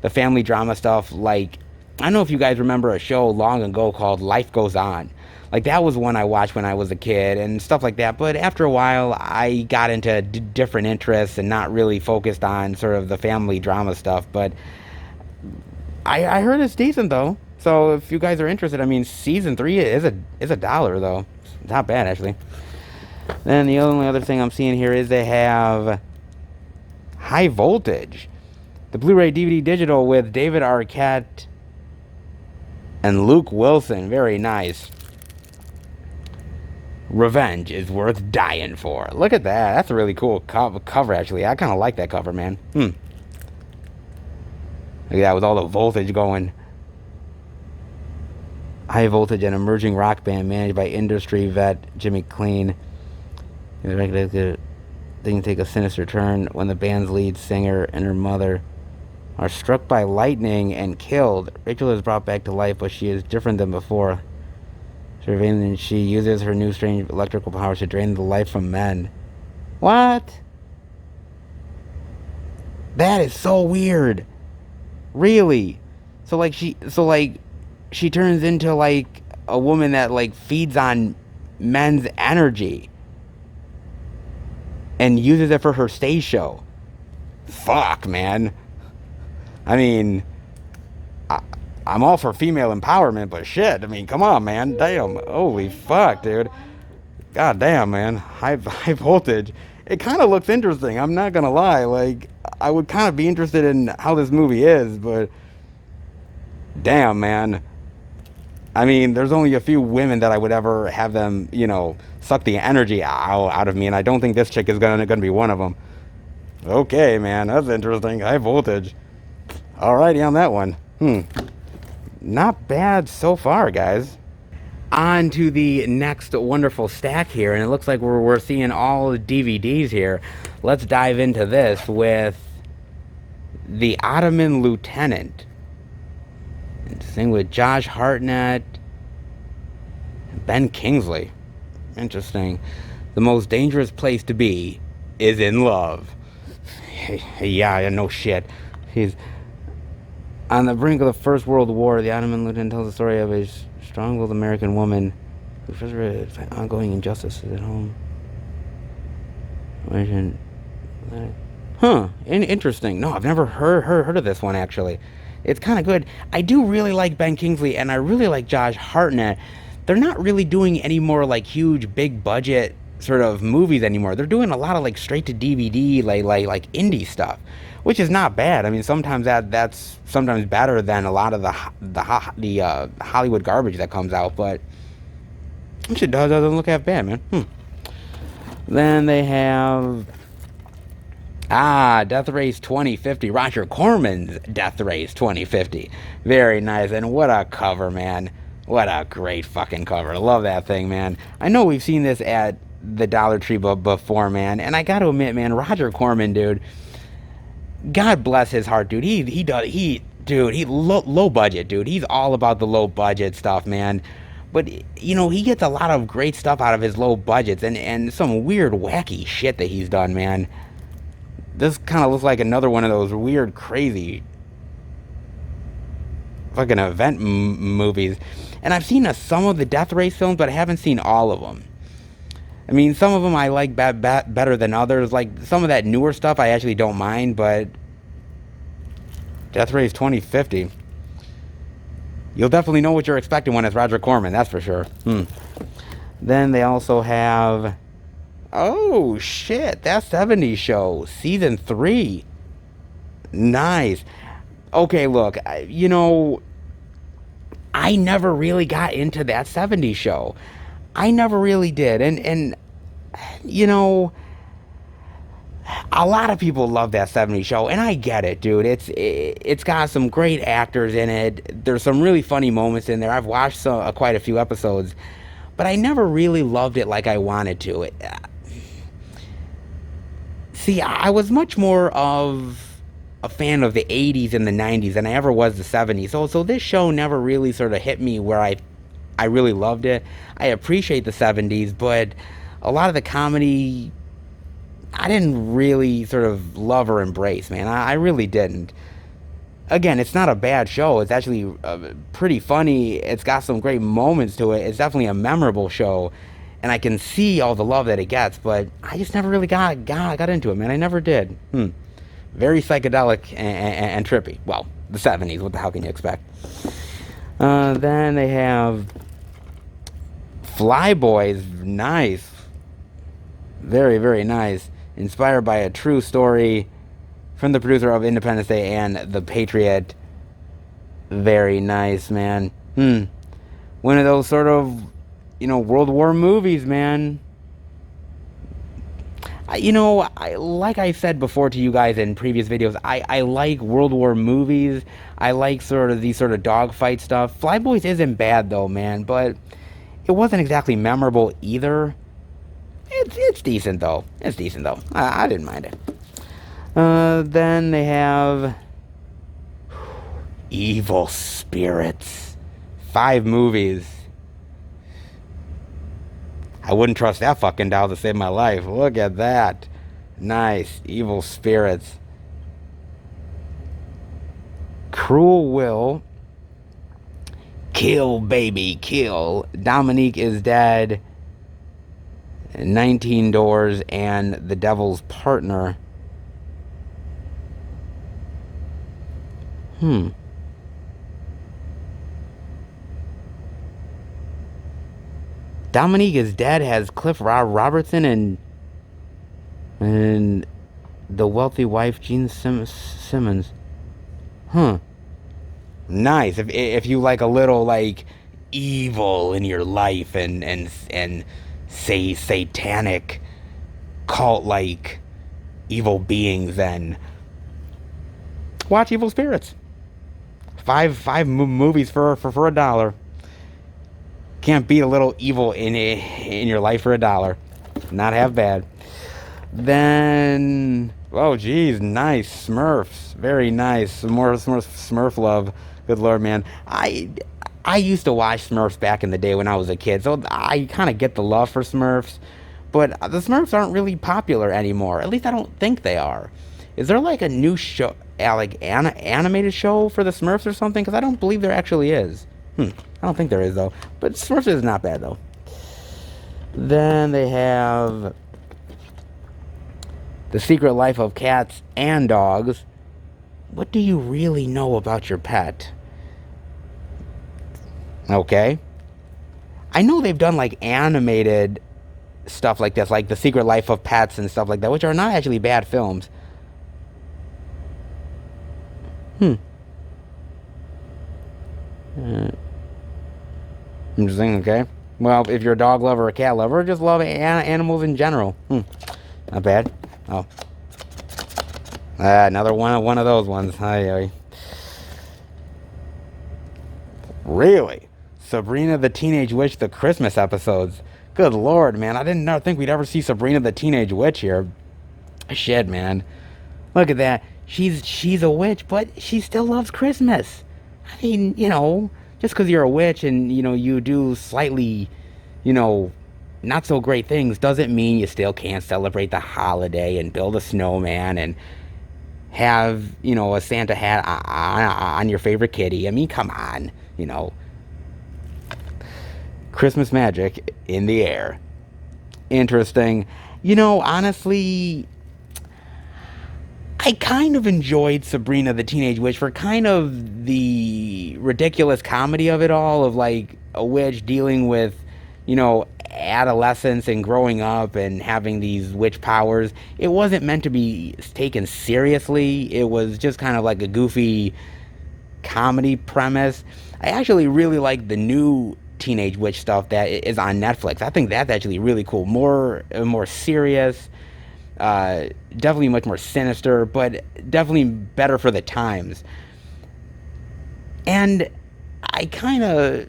the family drama stuff. Like, I don't know if you guys remember a show long ago called Life Goes On. Like, that was one I watched when I was a kid and stuff like that. But after a while, I got into different interests and not really focused on sort of the family drama stuff. But I heard it's decent, though. So if you guys are interested, I mean, Season 3 is $1, though. It's not bad, actually. Then the only other thing I'm seeing here is they have High Voltage, the Blu-ray DVD digital with David Arquette and Luke Wilson. Very nice. Revenge is worth dying for. Look at that. That's a really cool cover, actually. I kind of like that cover, man. Look at that with all the voltage going. High Voltage, an emerging rock band managed by industry vet Jimmy Clean. They can take a sinister turn when the band's lead singer and her mother are struck by lightning and killed. Rachel is brought back to life, but she is different than before. She uses her new strange electrical powers to drain the life from men. What? That is so weird. Really? So she turns into like a woman that like feeds on men's energy and uses it for her stage show. Fuck, man. I mean, I'm all for female empowerment, but shit, I mean, come on, man. Damn. Holy fuck, dude. God damn, man. High Voltage. It kind of looks interesting. I'm not going to lie. Like, I would kind of be interested in how this movie is, but damn, man. I mean, there's only a few women that I would ever have them, you know, suck the energy out of me, and I don't think this chick is gonna be one of them. Okay, man, that's interesting. High Voltage. Alrighty on that one. Not bad so far, guys. On to the next wonderful stack here, and it looks like we're seeing all the DVDs here. Let's dive into this with the Ottoman Lieutenant. Interesting, with Josh Hartnett, Ben Kingsley. Interesting. The most dangerous place to be is in love. Yeah, no shit. He's on the brink of the First World War. The Ottoman Lieutenant tells the story of a strong-willed American woman who frustrated by ongoing injustices at home. Interesting. No, I've never heard of this one, actually. It's kind of good. I do really like Ben Kingsley, and I really like Josh Hartnett. They're not really doing any more, like, huge, big-budget sort of movies anymore. They're doing a lot of, like, straight-to-DVD, like indie stuff, which is not bad. I mean, sometimes that's sometimes better than a lot of the Hollywood garbage that comes out, but it doesn't look half bad, man. Then they have Death Race 2050, Roger Corman's Death Race 2050. Very nice, and what a cover, man. What a great fucking cover. I love that thing, man. I know we've seen this at the Dollar Tree before, man, and I gotta admit, man, Roger Corman, dude, God bless his heart, dude. He low budget, dude. He's all about the low budget stuff, man. But, you know, he gets a lot of great stuff out of his low budgets and some weird, wacky shit that he's done, man. This kind of looks like another one of those weird, crazy fucking event movies. And I've seen some of the Death Race films, but I haven't seen all of them. I mean, some of them I like better than others. Like, some of that newer stuff I actually don't mind, but Death Race 2050. You'll definitely know what you're expecting when it's Roger Corman, that's for sure. Then they also have... Oh, shit, That 70s Show, Season 3. Nice. Okay, look, you know, I never really got into That 70s Show. I never really did. And you know, a lot of people love That 70s Show, and I get it, dude. It's got some great actors in it. There's some really funny moments in there. I've watched quite a few episodes, but I never really loved it like I wanted to. See, I was much more of a fan of the 80s and the 90s than I ever was the 70s. So this show never really sort of hit me where I really loved it. I appreciate the 70s, but a lot of the comedy I didn't really sort of love or embrace, man. I really didn't. Again, it's not a bad show. It's actually pretty funny. It's got some great moments to it. It's definitely a memorable show, and I can see all the love that it gets, but I just never really got into it, man. I never did. Very psychedelic and trippy. Well, the 70s. What the hell can you expect? Then they have Flyboys. Nice. Very, very nice. Inspired by a true story from the producer of Independence Day and The Patriot. Very nice, man. One of those sort of, you know, World War movies, man. You know, like I said before to you guys in previous videos, I like World War movies. I like sort of these sort of dogfight stuff. Flyboys isn't bad, though, man, but it wasn't exactly memorable either. It's decent, though. It's decent, though. I didn't mind it. Then they have Evil Spirits. 5 movies. I wouldn't trust that fucking doll to save my life. Look at that. Nice. Evil Spirits. Cruel Will. Kill, baby, kill. Dominique is dead. 19 Doors and The Devil's Partner. Dominique is Dead has Cliff Robertson and the wealthy wife Gene Simmons. Nice. If you like a little like evil in your life and say satanic cult like evil beings, then watch Evil Spirits. Five movies for a dollar. Can't beat a little evil in your life for a dollar. Not half bad. Then, oh geez, nice Smurfs, very nice. Some more Smurf love. Good lord, man. I used to watch Smurfs back in the day when I was a kid, so I kind of get the love for Smurfs. But the Smurfs aren't really popular anymore. At least I don't think they are. Is there like a new show, like animated show for the Smurfs or something? Because I don't believe there actually is. I don't think there is though. But Smurfs is not bad though. Then they have The Secret Life of Cats and Dogs. What do you really know about your pet? Okay. I know they've done like animated stuff like this, like The Secret Life of Pets and stuff like that, which are not actually bad films. Interesting, okay. Well, if you're a dog lover or a cat lover, or just love animals in general. Not bad. Oh. Another one of those ones. Hi. Really? Sabrina the Teenage Witch, the Christmas episodes. Good lord, man. I didn't think we'd ever see Sabrina the Teenage Witch here. Shit, man. Look at that. She's a witch, but she still loves Christmas. I mean, just because you're a witch and, you do slightly, not so great things doesn't mean you still can't celebrate the holiday and build a snowman and have, a Santa hat on your favorite kitty. I mean, come on, Christmas magic in the air. Interesting. Honestly, I kind of enjoyed Sabrina the Teenage Witch for kind of the ridiculous comedy of it all, of like a witch dealing with, adolescence and growing up and having these witch powers. It wasn't meant to be taken seriously. It was just kind of like a goofy comedy premise. I actually really like the new Teenage Witch stuff that is on Netflix. I think that's actually really cool. More serious. Definitely much more sinister, but definitely better for the times. And I kind of,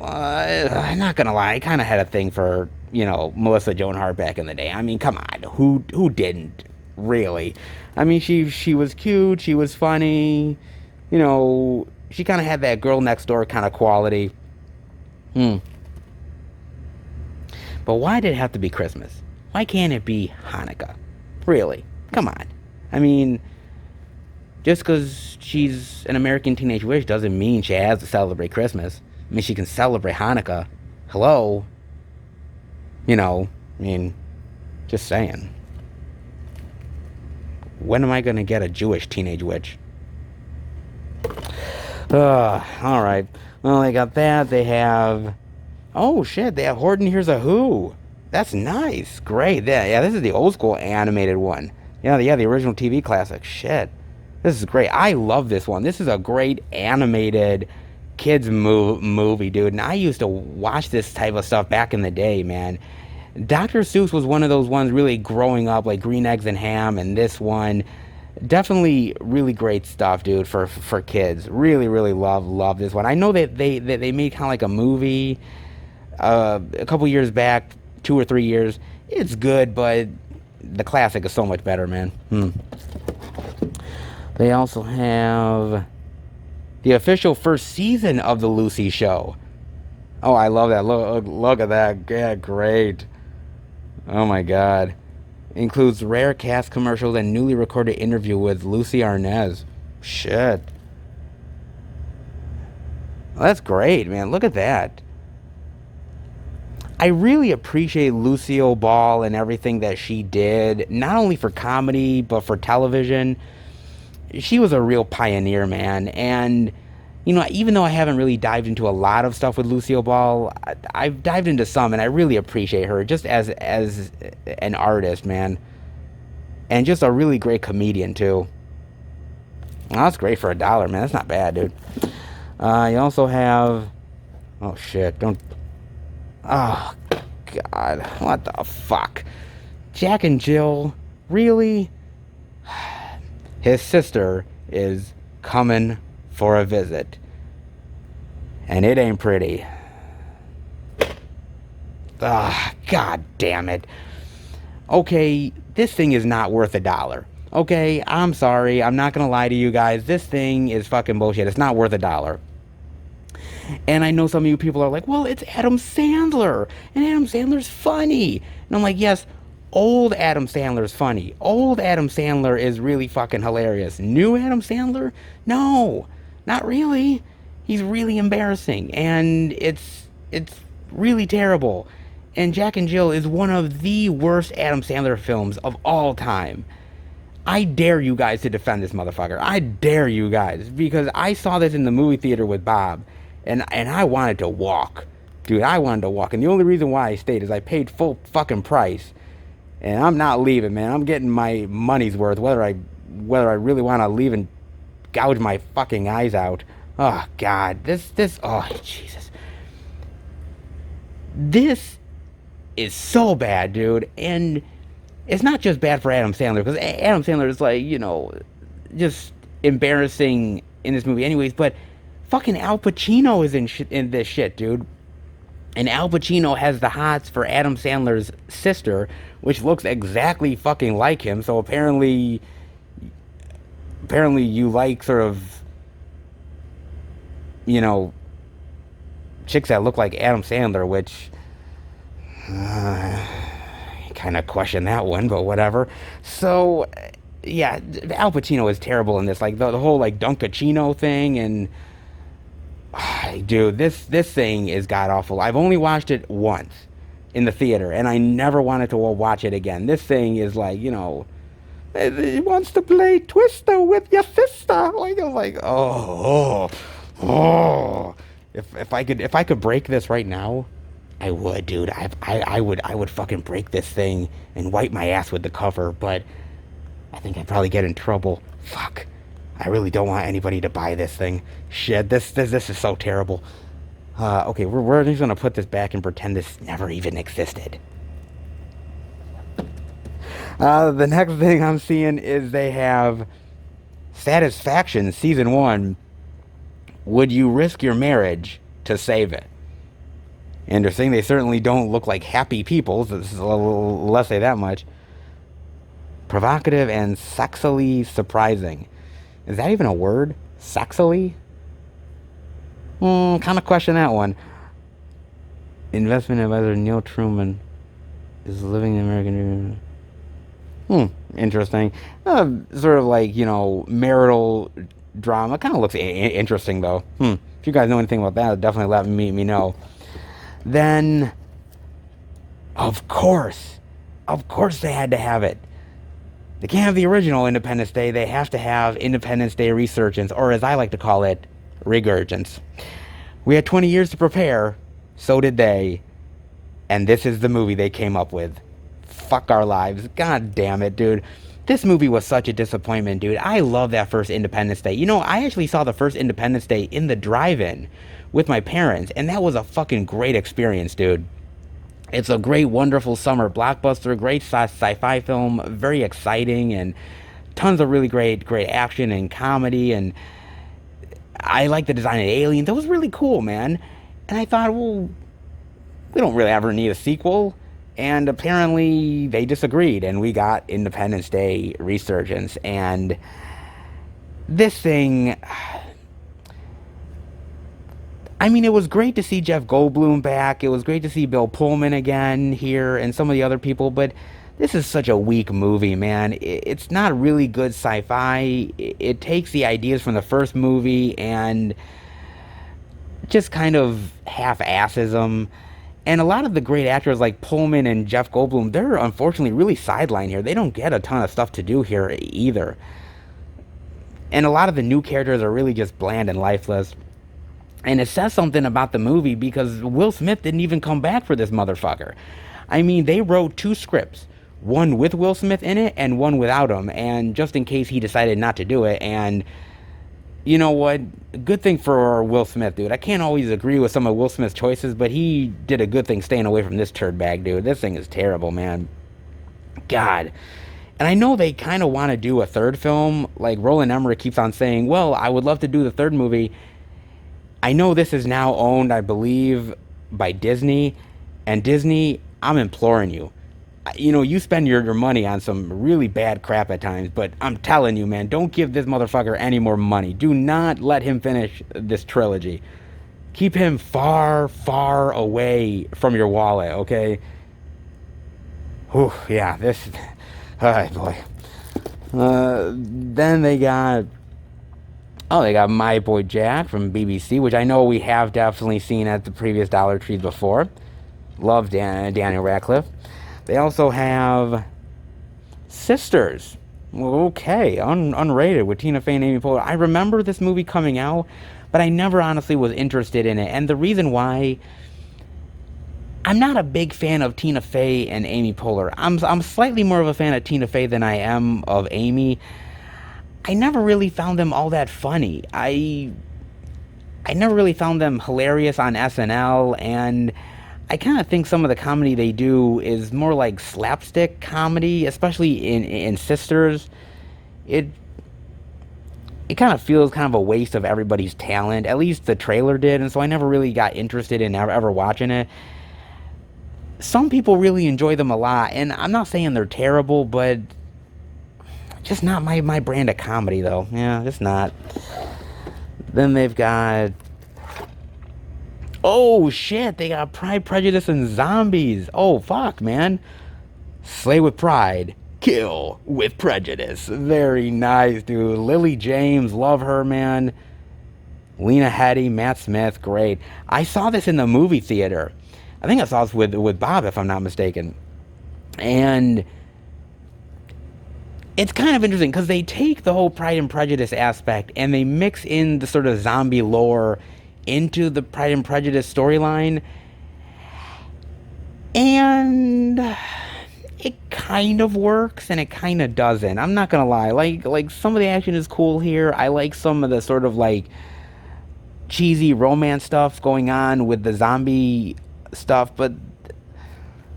I'm not gonna lie, I kind of had a thing for, Melissa Joan Hart back in the day. I mean, come on, who didn't, really? I mean, she was cute, she was funny, she kind of had that girl next door kind of quality. But why did it have to be Christmas? Why can't it be Hanukkah? Really? Come on. I mean, just because she's an American Teenage Witch doesn't mean she has to celebrate Christmas. I mean, she can celebrate Hanukkah. Hello? Just saying. When am I going to get a Jewish Teenage Witch? Alright. Well, they got that. They have... Oh, shit. They have Horton Hears a Who. That's nice. Great. Yeah, this is the old school animated one. Yeah, the original TV classic. Shit. This is great. I love this one. This is a great animated kids movie, dude. And I used to watch this type of stuff back in the day, man. Dr. Seuss was one of those ones really growing up, like Green Eggs and Ham, and this one. Definitely really great stuff, dude, for kids. Really, really love this one. I know that they made kind of like a movie a couple years back, 2 or 3 years. It's good, but the classic is so much better, man. They also have the official first season of the Lucy Show. Oh, I love that. Look at that. Yeah, great. Oh my god. Includes rare cast commercials and newly recorded interview with Lucy Arnaz. Shit. Well, that's great, man. Look at that. I really appreciate Lucille Ball and everything that she did, not only for comedy, but for television. She was a real pioneer, man. And, even though I haven't really dived into a lot of stuff with Lucille Ball, I've dived into some, and I really appreciate her just as an artist, man. And just a really great comedian, too. Well, that's great for $1, man. That's not bad, dude. You also have... Oh, shit. Don't... Oh, God. What the fuck? Jack and Jill? Really? His sister is coming for a visit. And it ain't pretty. Ah, god damn it. Okay, this thing is not worth $1. Okay, I'm sorry. I'm not gonna lie to you guys. This thing is fucking bullshit. It's not worth $1. And I know some of you people are like, well, it's Adam Sandler. And Adam Sandler's funny. And I'm like, yes, old Adam Sandler's funny. Old Adam Sandler is really fucking hilarious. New Adam Sandler? No, not really. He's really embarrassing. And it's really terrible. And Jack and Jill is one of the worst Adam Sandler films of all time. I dare you guys to defend this motherfucker. I dare you guys. Because I saw this in the movie theater with Bob. And I wanted to walk. Dude, I wanted to walk. And the only reason why I stayed is I paid full fucking price. And I'm not leaving, man. I'm getting my money's worth. Whether I really want to leave and gouge my fucking eyes out. Oh, God. Oh, Jesus. This is so bad, dude. And it's not just bad for Adam Sandler. Because Adam Sandler is like, you know, just embarrassing in this movie anyways. But fucking Al Pacino is in this shit, dude. And Al Pacino has the hots for Adam Sandler's sister, which looks exactly fucking like him. So apparently you like sort of, you know, chicks that look like Adam Sandler, which kind of question that one, but whatever. So yeah, Al Pacino is terrible in this. Like the whole like Dunkachino thing, and dude, this thing is god awful. I've only watched it once in the theater, and I never wanted to watch it again. This thing is like, you know, he wants to play Twister with your sister. Like, I was like, oh. If I could break this right now, I would, dude. I would fucking break this thing and wipe my ass with the cover. But I think I'd probably get in trouble. Fuck. I really don't want anybody to buy this thing. Shit, this is so terrible. Okay, we're just gonna put this back and pretend this never even existed. The next thing I'm seeing is they have Satisfaction Season 1. Would you risk your marriage to save it? And they're saying they certainly don't look like happy people. So this is let's say that much. Provocative and sexily surprising. Is that even a word? Sexily? Kind of question that one. Investment advisor Neil Truman is living in American dream. Interesting. Sort of like, you know, marital drama. Kind of looks interesting, though. If you guys know anything about that, definitely let me know. Then, of course they had to have it. They can't have the original Independence Day. They have to have Independence Day Resurgence, or as I like to call it, Regurgence. We had 20 years to prepare. So did they. And this is the movie they came up with. Fuck our lives. God damn it, dude. This movie was such a disappointment, dude. I love that first Independence Day. You know, I actually saw the first Independence Day in the drive-in with my parents, and that was a fucking great experience, dude. It's a great, wonderful summer blockbuster, great sci-fi film, very exciting, and tons of really great action and comedy, and I like the design of the aliens. That was really cool, man. And I thought, well, we don't really ever need a sequel. And apparently they disagreed, and we got Independence Day Resurgence. And this thing, I mean, it was great to see Jeff Goldblum back. It was great to see Bill Pullman again here and some of the other people, but this is such a weak movie, man. It's not really good sci-fi. It takes the ideas from the first movie and just kind of half-asses them. And a lot of the great actors like Pullman and Jeff Goldblum, they're unfortunately really sidelined here. They don't get a ton of stuff to do here either. And a lot of the new characters are really just bland and lifeless. And it says something about the movie because Will Smith didn't even come back for this motherfucker. I mean, they wrote 2 scripts. One with Will Smith in it and one without him. And just in case he decided not to do it. And you know what? Good thing for Will Smith, dude. I can't always agree with some of Will Smith's choices, but he did a good thing staying away from this turd bag, dude. This thing is terrible, man. God. And I know they kind of want to do a third film. Like Roland Emmerich keeps on saying, well, I would love to do the third movie. I know this is now owned, I believe, by Disney. And Disney, I'm imploring you. You know, you spend your money on some really bad crap at times, but I'm telling you, man, don't give this motherfucker any more money. Do not let him finish this trilogy. Keep him far, far away from your wallet, okay? Whew, yeah, this... Oh, boy. Then they got... Oh, they got My Boy Jack from BBC, which I know we have definitely seen at the previous Dollar Trees before. Love Daniel Radcliffe. They also have Sisters. Well, okay, unrated with Tina Fey and Amy Poehler. I remember this movie coming out, but I never honestly was interested in it. And the reason why... I'm not a big fan of Tina Fey and Amy Poehler. I'm slightly more of a fan of Tina Fey than I am of Amy. I never really found them all that funny. I never really found them hilarious on SNL, and I kind of think some of the comedy they do is more like slapstick comedy, especially in Sisters. It kind of feels kind of a waste of everybody's talent. At least the trailer did, and so I never really got interested in ever watching it. Some people really enjoy them a lot, and I'm not saying they're terrible, but just not my brand of comedy, though. Yeah, just not. Then they've got... Oh, shit, they got Pride, Prejudice, and Zombies. Oh, fuck, man. Slay with pride, kill with prejudice. Very nice, dude. Lily James, love her, man. Lena Headey, Matt Smith, great. I saw this in the movie theater. I think I saw this with Bob, if I'm not mistaken. And it's kind of interesting because they take the whole Pride and Prejudice aspect and they mix in the sort of zombie lore into the Pride and Prejudice storyline. And it kind of works and it kind of doesn't. I'm not going to lie. Like some of the action is cool here. I like some of the sort of like cheesy romance stuff going on with the zombie stuff, but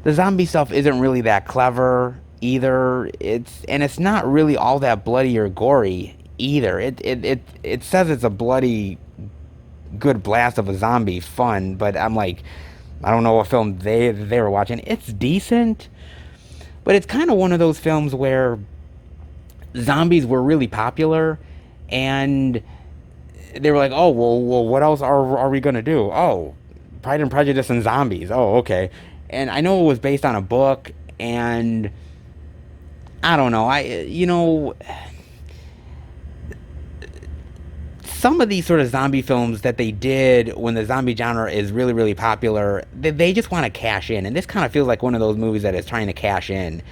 the zombie stuff isn't really that clever either. It's not really all that bloody or gory either. It says it's a bloody good blast of a zombie fun, but I'm like, I don't know what film they were watching. It's decent, but it's kind of one of those films where zombies were really popular and they were like, oh, well what else are we gonna do? Oh, Pride and Prejudice and Zombies. Oh, okay. And I know it was based on a book, and I don't know. Some of these sort of zombie films that they did when the zombie genre is really, really popular, they just want to cash in. And this kind of feels like one of those movies that is trying to cash in.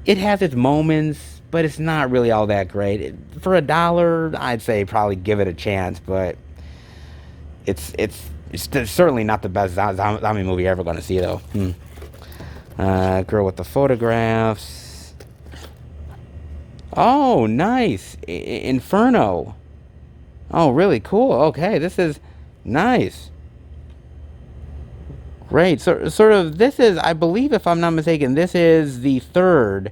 It has its moments, but it's not really all that great. For $1, I'd say probably give it a chance, but it's certainly not the best zombie movie you're ever going to see, though. Girl with the Photographs. Oh, nice. Inferno. Oh, really cool. Okay, this is nice. Great. So, sort of, this is, I believe, if I'm not mistaken, this is the third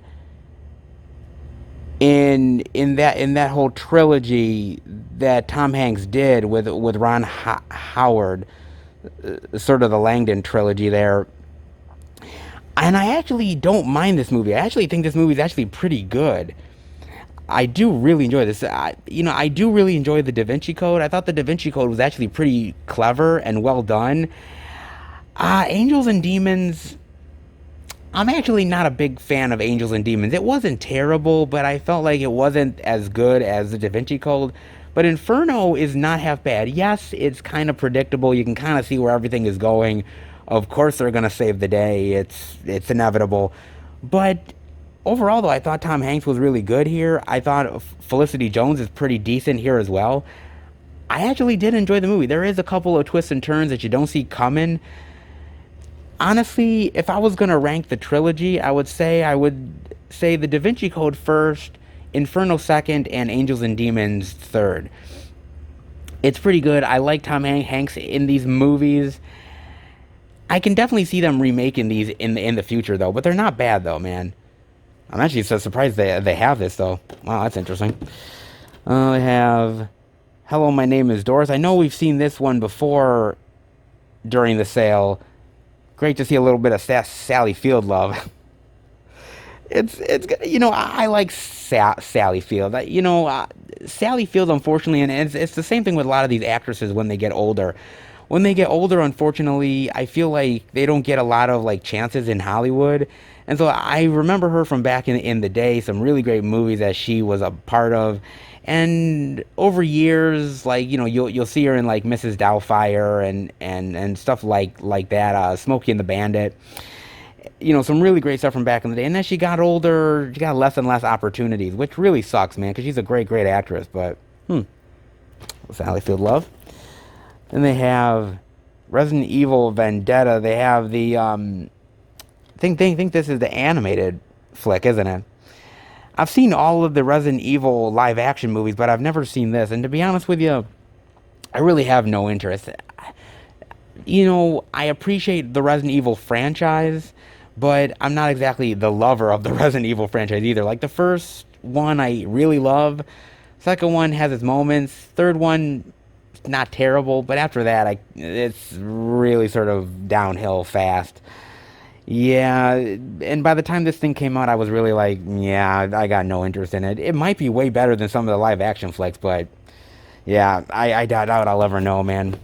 in that whole trilogy that Tom Hanks did with Ron Howard, sort of the Langdon trilogy there. And I actually don't mind this movie. I actually think this movie is actually pretty good. I do really enjoy this. I do really enjoy the Da Vinci Code. I thought the Da Vinci Code was actually pretty clever and well done. Angels and Demons, I'm actually not a big fan of Angels and Demons. It wasn't terrible, but I felt like it wasn't as good as the Da Vinci Code. But Inferno is not half bad. Yes, it's kind of predictable. You can kind of see where everything is going. Of course they're going to save the day. It's inevitable. But overall, though, I thought Tom Hanks was really good here. I thought Felicity Jones is pretty decent here as well. I actually did enjoy the movie. There is a couple of twists and turns that you don't see coming. Honestly, if I was going to rank the trilogy, I would say the Da Vinci Code first, Inferno second, and Angels and Demons third. It's pretty good. I like Tom Hanks in these movies. I can definitely see them remaking these in the future, though. But they're not bad, though, man. I'm actually so surprised they have this, though. Wow, that's interesting. They have Hello, My Name is Doris. I know we've seen this one before during the sale. Great to see a little bit of Sally Field love. It's you know, I like Sally Field. You know, Sally Field, unfortunately, and it's the same thing with a lot of these actresses when they get older. When they get older, unfortunately, I feel like they don't get a lot of like chances in Hollywood. And so I remember her from back in the day, some really great movies that she was a part of. And over years, like, you know, you'll see her in like Mrs. Doubtfire and stuff like that, Smokey and the Bandit. You know, some really great stuff from back in the day. And as she got older, she got less and less opportunities, which really sucks, man, because she's a great actress. But, Sally Field love. Then they have Resident Evil Vendetta. They have the, think this is the animated flick, isn't it? I've seen all of the Resident Evil live action movies, but I've never seen this. And to be honest with you, I really have no interest. You know, I appreciate the Resident Evil franchise, but I'm not exactly the lover of the Resident Evil franchise either. Like, the first one I really love. Second one has its moments. Third one, not terrible. But after that, it's really sort of downhill fast. Yeah, and by the time this thing came out, I was really like, yeah, I got no interest in it. It might be way better than some of the live action flicks, but yeah, I doubt I'll ever know, man.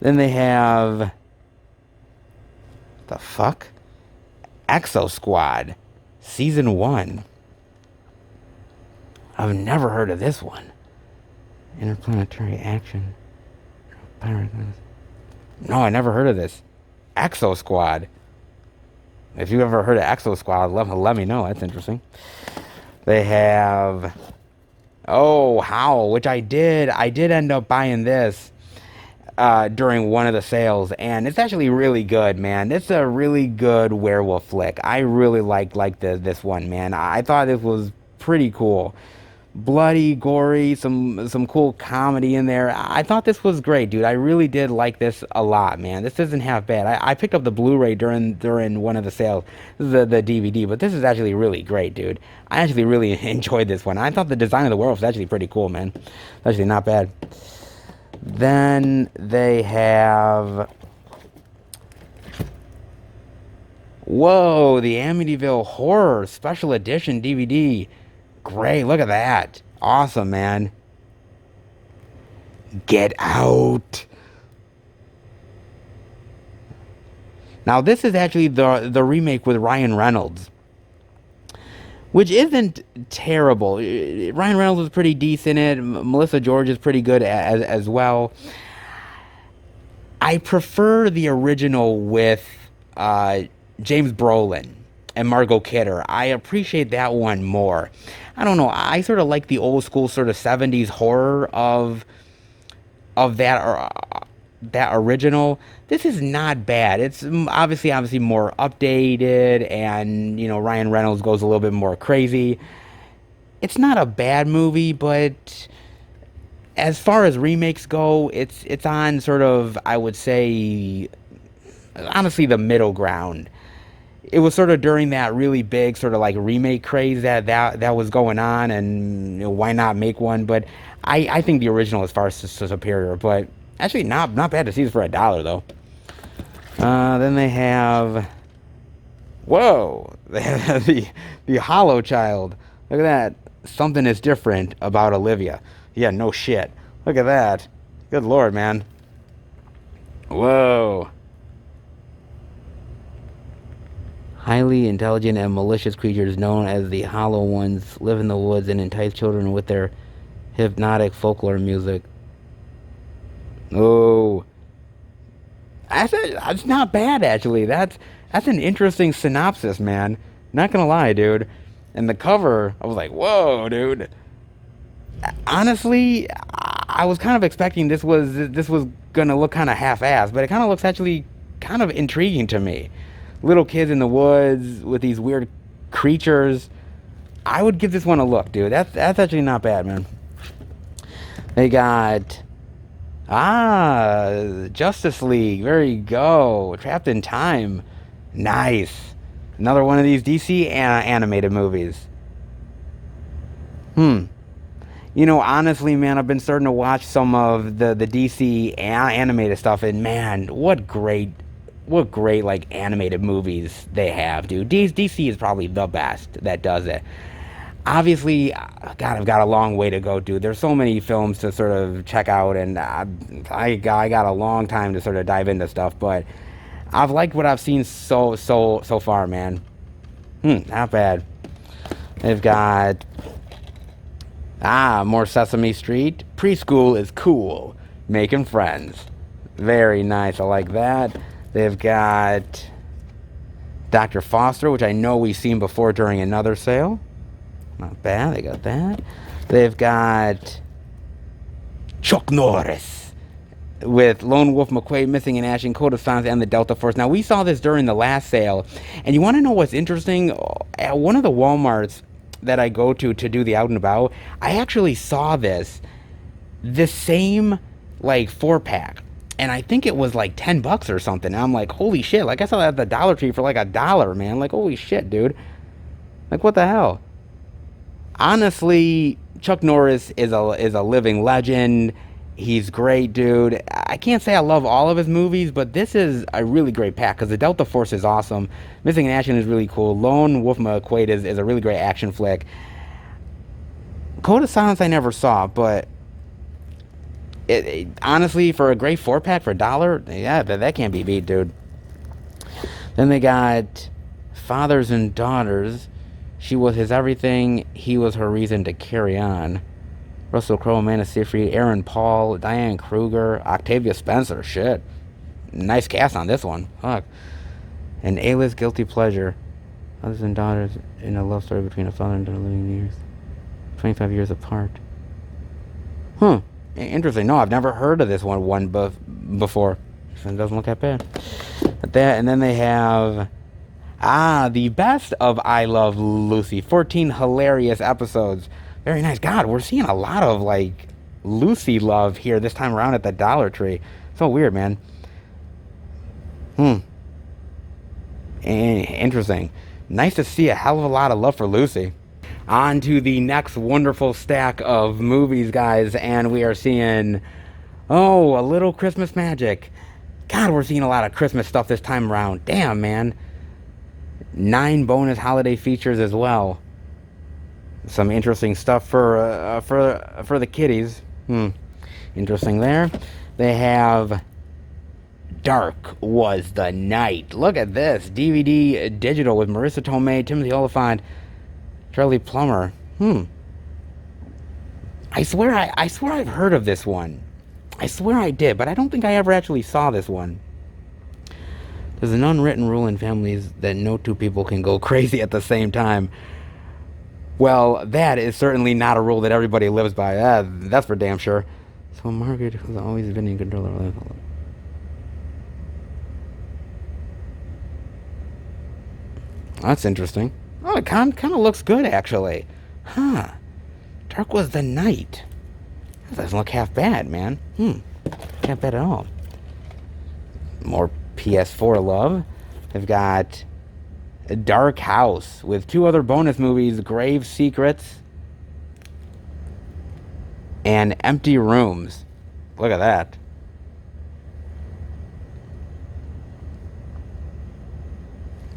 Then they have the fuck? Exo Squad Season 1. I've never heard of this one. Interplanetary action. No, I never heard of this. Exo Squad. If you ever heard of Exo Squad, let me know. That's interesting. They have Howl, which I did end up buying this during one of the sales, and it's actually really good, man. It's a really good werewolf flick. I really liked this one, man. I thought this was pretty cool. Bloody, gory, some cool comedy in there. I thought this was great, dude. I really did like this a lot, man. This isn't half bad. I picked up the Blu-ray during one of the sales, the DVD, but this is actually really great, dude. I actually really enjoyed this one. I thought the design of the werewolf was actually pretty cool, man. Actually not bad. Then they have... Whoa, the Amityville Horror Special Edition DVD. Great, look at that. Awesome, man. Get Out. Now, this is actually the remake with Ryan Reynolds, which isn't terrible. Ryan Reynolds was pretty decent in it. Melissa George is pretty good as well. I prefer the original with James Brolin and Margot Kidder. I appreciate that one more. I don't know. I sort of like the old school sort of 70s horror of that original. This is not bad. It's obviously more updated, and you know, Ryan Reynolds goes a little bit more crazy. It's not a bad movie, but as far as remakes go, it's on sort of, I would say, honestly, the middle ground. It was sort of during that really big sort of like remake craze that was going on, and you know, why not make one? But I think the original is far superior. But actually, not bad to see this for $1 though. Then they have, they have the Hollow Child. Look at that. Something is different about Olivia. Yeah, no shit. Look at that. Good lord, man. Whoa. Highly intelligent and malicious creatures known as the Hollow Ones live in the woods and entice children with their hypnotic folklore music. Oh. That's not bad, actually. That's an interesting synopsis, man. Not gonna lie, dude. And the cover, I was like, whoa, dude. Honestly, I was kind of expecting this was gonna look kind of half-assed, but it kind of looks actually kind of intriguing to me. Little kids in the woods with these weird creatures. I would give this one a look, dude. That's actually not bad, man. They got Justice League. There you go. Trapped in Time. Nice. Another one of these DC animated movies. You know, honestly, man, I've been starting to watch some of the DC animated stuff, and man, what great like animated movies they have, dude. DC is probably the best that does it. Obviously, God, I've got a long way to go, dude. There's so many films to sort of check out, and I got a long time to sort of dive into stuff, but I've liked what I've seen so far, man. Not bad. They've got more Sesame Street. Preschool is cool. Making friends. Very nice. I like that. They've got Dr. Foster, which I know we've seen before during another sale. Not bad. They got that. They've got Chuck Norris with Lone Wolf McQuade, Missing in Action, Code of Silence, and the Delta Force. Now, we saw this during the last sale, and you want to know what's interesting? At one of the Walmarts that I go to do the out and about, I actually saw the same like 4-pack, and I think it was like $10 or something. And I'm like, holy shit! Like I saw that at the Dollar Tree for like $1, man. Like holy shit, dude! Like what the hell? Honestly, Chuck Norris is a living legend. He's great, dude. I can't say I love all of his movies, but this is a really great pack because the Delta Force is awesome. Missing in Action is really cool. Lone Wolf McQuade is a really great action flick. Code of Silence I never saw, but honestly, for a great 4-pack for $1, yeah, that can't be beat, dude. Then they got Fathers and Daughters. She was his everything. He was her reason to carry on. Russell Crowe, Amanda Seyfried, Aaron Paul, Diane Kruger, Octavia Spencer. Shit. Nice cast on this one. Fuck. An A-list guilty pleasure. Fathers and Daughters in a love story between a father and daughter living years. 25 years apart. Interesting. No, I've never heard of this one before. It doesn't look that bad. And then they have the best of I Love Lucy. 14 hilarious episodes. Very nice. God, we're seeing a lot of like Lucy love here this time around at the Dollar Tree. So weird, man. Interesting. Nice to see a hell of a lot of love for Lucy. On to the next wonderful stack of movies, guys, and we are seeing A Little Christmas Magic. God, we're seeing a lot of Christmas stuff this time around. Damn, man. 9 bonus holiday features as well. Some interesting stuff for the kiddies. Interesting there. They have Dark Was the Night. Look at this. DVD digital with Marissa Tomei, Timothy Olyphant, Charlie Plummer. I swear I've heard of this one. I swear I did, but I don't think I ever actually saw this one. There's an unwritten rule in families that no two people can go crazy at the same time. Well, that is certainly not a rule that everybody lives by. That's for damn sure. So Margaret has always been in control of her life. That's interesting. Oh, it kind of looks good, actually. Dark Was the Night. That doesn't look half bad, man. Can't bad at all. More PS4 love. They've got a Dark House with 2 other bonus movies, Grave Secrets and Empty Rooms. Look at that.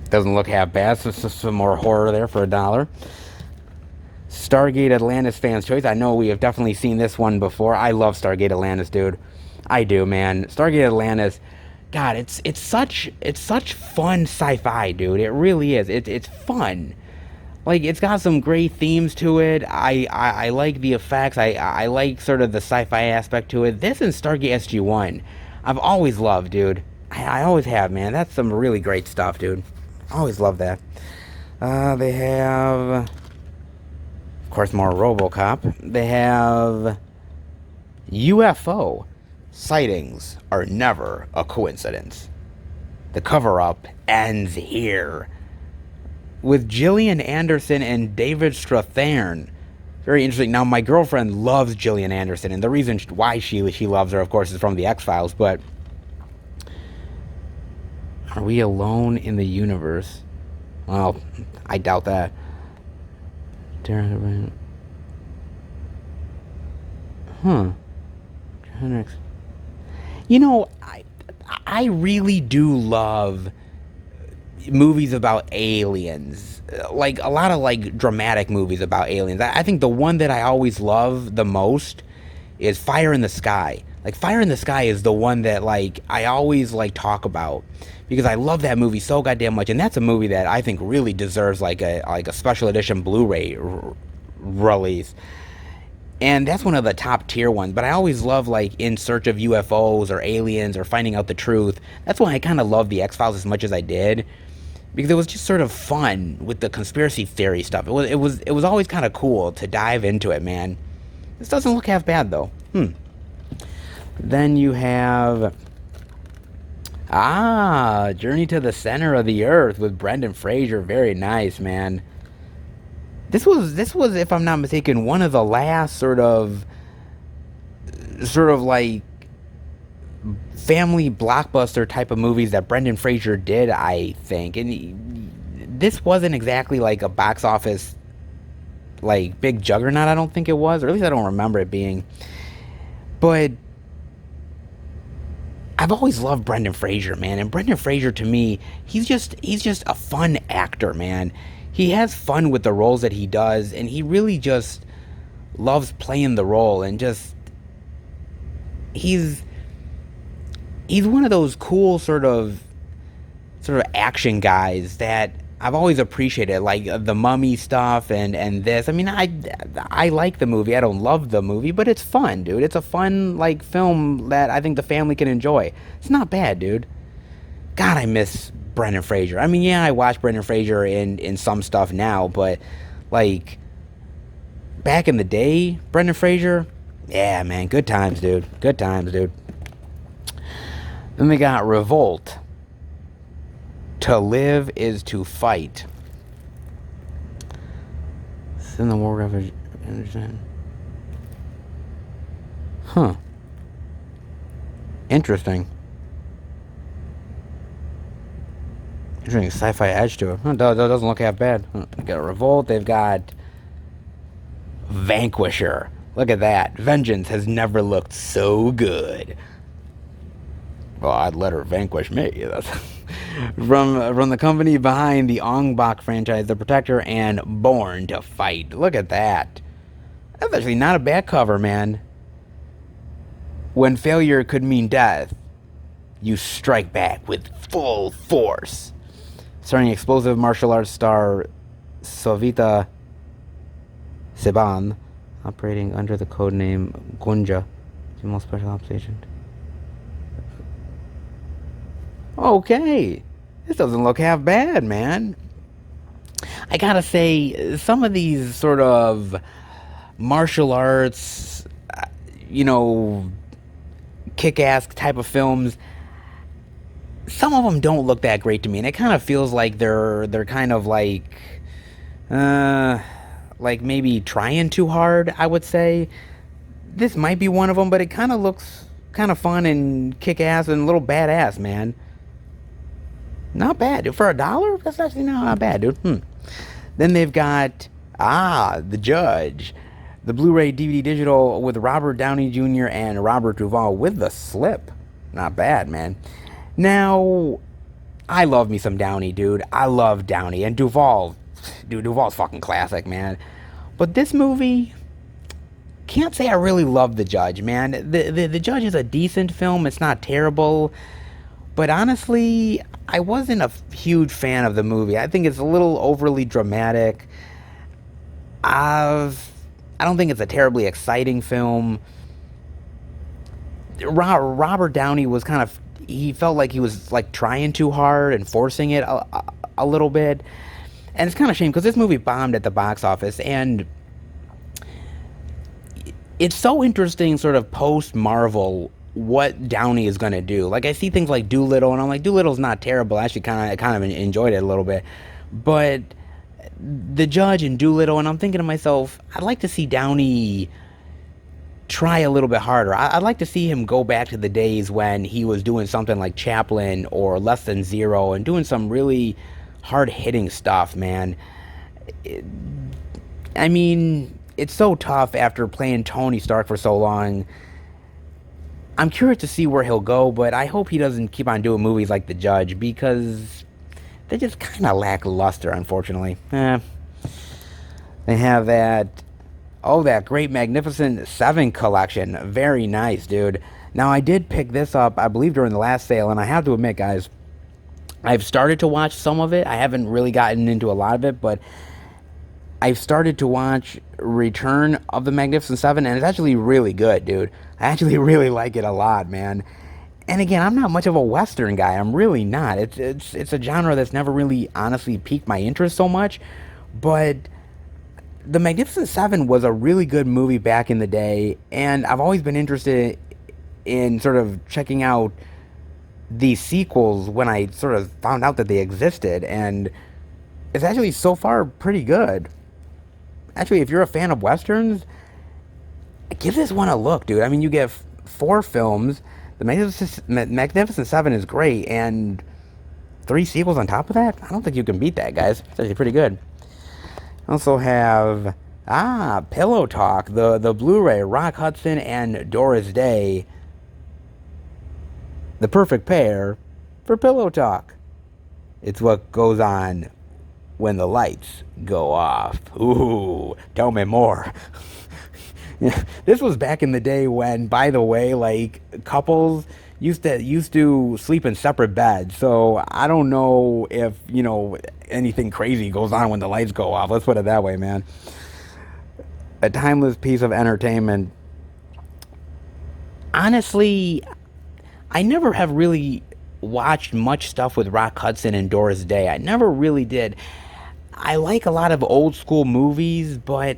Doesn't look half bad. So some more horror there for $1. Stargate Atlantis fans' choice. I know we have definitely seen this one before. I love Stargate Atlantis, dude. I do, man. Stargate Atlantis. God, it's such fun sci-fi, dude. It really is. It's fun. Like, it's got some great themes to it. I like the effects. I like sort of the sci-fi aspect to it. This and Stargate SG-1, I've always loved, dude. I always have, man. That's some really great stuff, dude. Always love that. They have, of course, more RoboCop. They have UFO. Sightings are never a coincidence. The cover-up ends here. With Gillian Anderson and David Strathairn. Very interesting. Now, my girlfriend loves Gillian Anderson, and the reason why she loves her, of course, is from the X-Files, but are we alone in the universe? Well, I doubt that. Huh. You know, I really do love movies about aliens. Like, a lot of, like, dramatic movies about aliens. I think the one that I always love the most is Fire in the Sky. Like, Fire in the Sky is the one that, like, I always, like, talk about. Because I love that movie so goddamn much. And that's a movie that I think really deserves, like a special edition Blu-ray release. And that's one of the top tier ones. But I always love, like, In Search of UFOs or Aliens or Finding Out the Truth. That's why I kind of love the X-Files as much as I did. Because it was just sort of fun with the conspiracy theory stuff. It was always kind of cool to dive into it, man. This doesn't look half bad, though. Then you have... Journey to the Center of the Earth with Brendan Fraser. Very nice, man. This was, if I'm not mistaken, one of the last sort of like family blockbuster type of movies that Brendan Fraser did, I think. And this wasn't exactly like a box office like big juggernaut, I don't think it was, or at least I don't remember it being. But I've always loved Brendan Fraser, man. And Brendan Fraser, to me, he's just a fun actor, man. He has fun with the roles that he does, and he really just loves playing the role, and just he's one of those cool sort of action guys that I've always appreciated, like the Mummy stuff and this. I mean, I like the movie. I don't love the movie, but it's fun, dude. It's a fun, like, film that I think the family can enjoy. It's not bad, dude. God, I miss Brendan Fraser. I mean, yeah, I watch Brendan Fraser in some stuff now, but, like, back in the day, Brendan Fraser, yeah, man, good times, dude. Good times, dude. Then we got Revolt. To Live is to Fight. It's in the war revolution. Huh. Interesting. Interesting sci-fi edge to it. Huh, that doesn't look half bad. They've got Revolt. They've got Vanquisher. Look at that. Vengeance has never looked so good. Well, I'd let her vanquish me. That's from the company behind the Ong Bak franchise, The Protector, and Born to Fight. Look at that. That's actually not a bad cover, man. When failure could mean death, you strike back with full force. Starring explosive martial arts star Savita Seban, operating under the codename Gunja, female special ops agent. Okay, this doesn't look half bad, man. I gotta say, some of these sort of martial arts, kick-ass type of films, some of them don't look that great to me, and it kind of feels like they're kind of like maybe trying too hard, I would say. This might be one of them, but it kind of looks kind of fun and kick-ass and a little badass, man. Not bad, dude. For $1? That's actually not bad, dude. Then they've got, The Judge. The Blu-ray DVD digital with Robert Downey Jr. and Robert Duvall with the slip. Not bad, man. Now, I love me some Downey, dude. I love Downey. And Duvall. Dude, Duvall's fucking classic, man. But this movie, can't say I really love The Judge, man. The Judge is a decent film. It's not terrible. But honestly, I wasn't a huge fan of the movie. I think it's a little overly dramatic. I don't think it's a terribly exciting film. Robert Downey was kind of... He felt like he was like trying too hard and forcing it a little bit. And it's kind of a shame because this movie bombed at the box office. And it's so interesting sort of post-Marvel what Downey is going to do. Like, I see things like Doolittle, and I'm like, Doolittle's not terrible. I actually kind of enjoyed it a little bit. But The Judge and Doolittle, and I'm thinking to myself, I'd like to see Downey try a little bit harder. I'd like to see him go back to the days when he was doing something like Chaplin or Less Than Zero and doing some really hard-hitting stuff, man. I mean, it's so tough after playing Tony Stark for so long. I'm curious to see where he'll go, but I hope he doesn't keep on doing movies like The Judge, because they're just kind of lackluster, unfortunately. They have that, oh, that great Magnificent Seven collection. Very nice, dude. Now, I did pick this up, I believe, during the last sale, and I have to admit, guys, I've started to watch some of it. I haven't really gotten into a lot of it, but I've started to watch Return of the Magnificent Seven, and it's actually really good, dude. I actually really like it a lot, man. And again, I'm not much of a Western guy. I'm really not. It's a genre that's never really honestly piqued my interest so much. But The Magnificent Seven was a really good movie back in the day, and I've always been interested in sort of checking out these sequels when I sort of found out that they existed, and it's actually so far pretty good. Actually, if you're a fan of Westerns, give this one a look, dude. I mean, you get 4 films. The Magnificent Seven is great, and 3 sequels on top of that? I don't think you can beat that, guys. It's actually pretty good. Also have, Pillow Talk, the Blu-ray, Rock Hudson and Doris Day. The perfect pair for Pillow Talk. It's what goes on when the lights go off. Ooh, tell me more. This was back in the day when, by the way, like, couples used to sleep in separate beds. So I don't know if, anything crazy goes on when the lights go off. Let's put it that way, man. A timeless piece of entertainment. Honestly, I never have really watched much stuff with Rock Hudson and Doris Day. I never really did. I like a lot of old school movies, but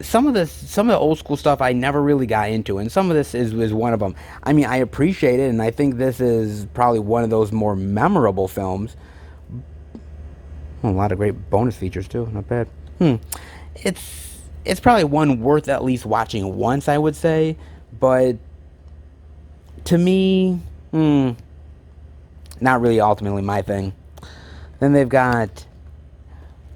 some of the old school stuff I never really got into, and some of this is one of them. I mean, I appreciate it, and I think this is probably one of those more memorable films. Oh, a lot of great bonus features too. Not bad. It's probably one worth at least watching once, I would say, but to me, not really ultimately my thing. Then they've got,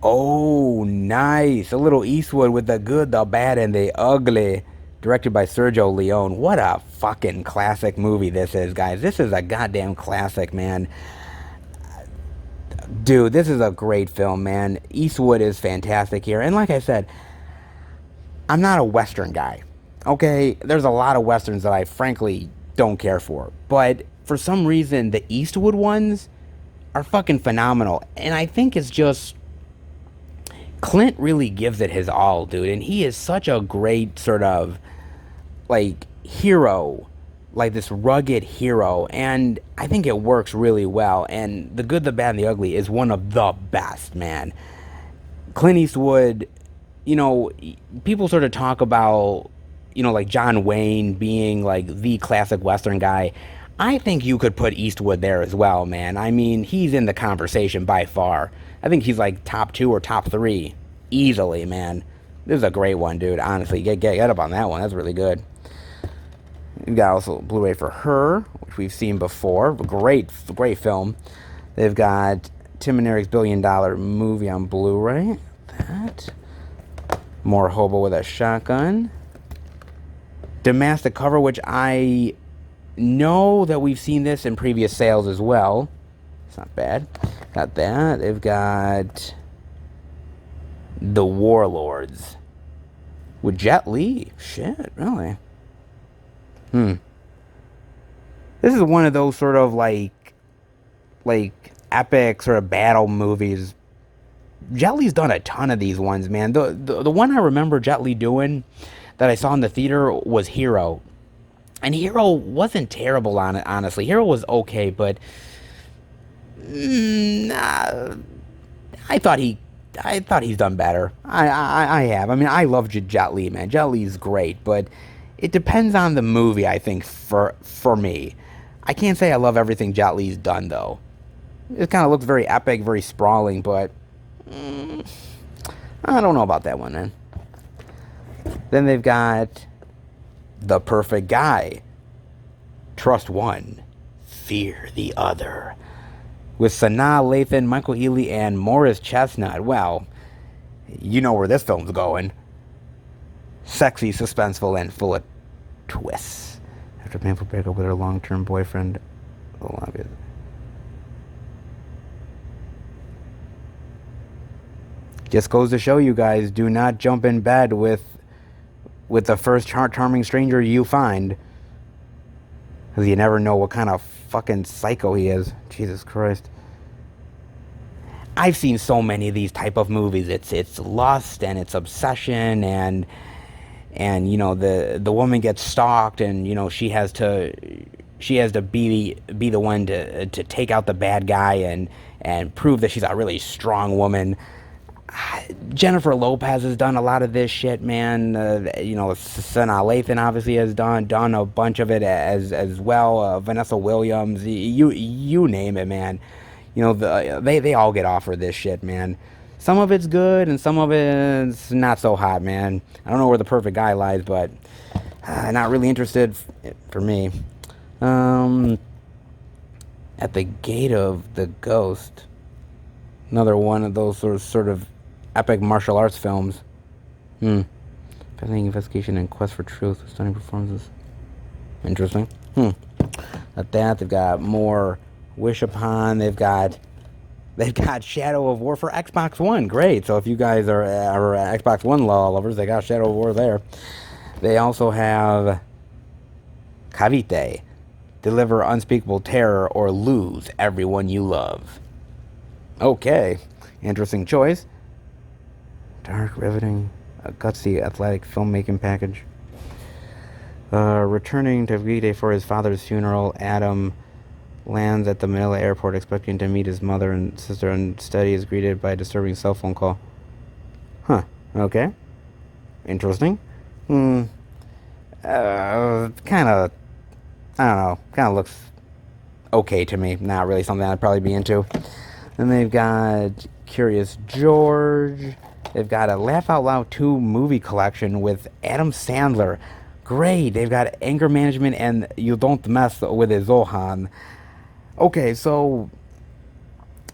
oh, nice, a little Eastwood with the good, the bad, and the ugly, directed by Sergio Leone. What a fucking classic movie this is, guys. This is a goddamn classic, man. Dude, this is a great film, man. Eastwood is fantastic here. And like I said, I'm not a Western guy, okay? There's a lot of Westerns that I frankly don't care for. But for some reason, the Eastwood ones are fucking phenomenal. And I think it's just, Clint really gives it his all, dude. And he is such a great sort of, like, hero. Like, this rugged hero. And I think it works really well. And The Good, the Bad, and the Ugly is one of the best, man. Clint Eastwood, people sort of talk about, like John Wayne being, like, the classic Western guy. I think you could put Eastwood there as well, man. I mean, he's in the conversation by far. I think he's like top 2 or top 3 easily, man. This is a great one, dude. Honestly, get up on that one. That's really good. We've got also Blu-ray for Her, which we've seen before. Great film. They've got Tim and Eric's $1 billion movie on Blu-ray. That. More Hobo with a Shotgun. Domestic Cover, which I know that we've seen this in previous sales as well. It's not bad. Got that. They've got The Warlords with Jet Li. Shit, really? This is one of those sort of like epic sort of battle movies. Jet Li's done a ton of these ones, man. The one I remember Jet Li doing that I saw in the theater was Hero. And Hero wasn't terrible on it, honestly. Hero was okay, but I thought he's done better. I have. I mean, I love Jet Li, man. Jet Li's great, but it depends on the movie, I think, for me. I can't say I love everything Jet Li's done, though. It kind of looks very epic, very sprawling, but I don't know about that one, man. Then they've got The Perfect Guy. Trust one, fear the other. with Sanaa Lathan, Michael Ealy, and Morris Chestnut. Well, you know where this film's going. Sexy, suspenseful, and full of twists. After a painful breakup with her long-term boyfriend, just goes to show you guys, do not jump in bed with the first charming stranger you find, because you never know what kind of fucking psycho he is. Jesus Christ. I've seen so many of these type of movies. It's lust and it's obsession, and you know, the woman gets stalked, and you know, she has to be the one to take out the bad guy and prove that she's a really strong woman. Jennifer Lopez has done a lot of this shit, man. You know, Sanaa Lathan obviously has done a bunch of it as well. Vanessa Williams, you name it, man. You know, they all get offered this shit, man. Some of it's good and some of it's not so hot, man. I don't know where the perfect guy lies, but not really interested for me. At the Gate of the Ghost, another one of those sort of epic martial arts films. Fascinating investigation and quest for truth with stunning performances. Interesting. At that, they've got more Wish Upon. They've got Shadow of War for Xbox One. Great. So if you guys are Xbox One lovers, they got Shadow of War there. They also have Cavite, Deliver Unspeakable Terror or Lose Everyone You Love. Okay. Interesting choice. Dark, riveting, a gutsy, athletic filmmaking package. Returning to Cavite for his father's funeral, Adam lands at the Manila airport expecting to meet his mother and sister, and instead he is greeted by a disturbing cell phone call. Okay. Interesting. Kind of, I don't know, kind of looks okay to me. Not really something I'd probably be into. Then they've got Curious George. They've got a Laugh Out Loud 2 movie collection with Adam Sandler. Great. They've got Anger Management and You Don't Mess with It, Zohan. Okay, so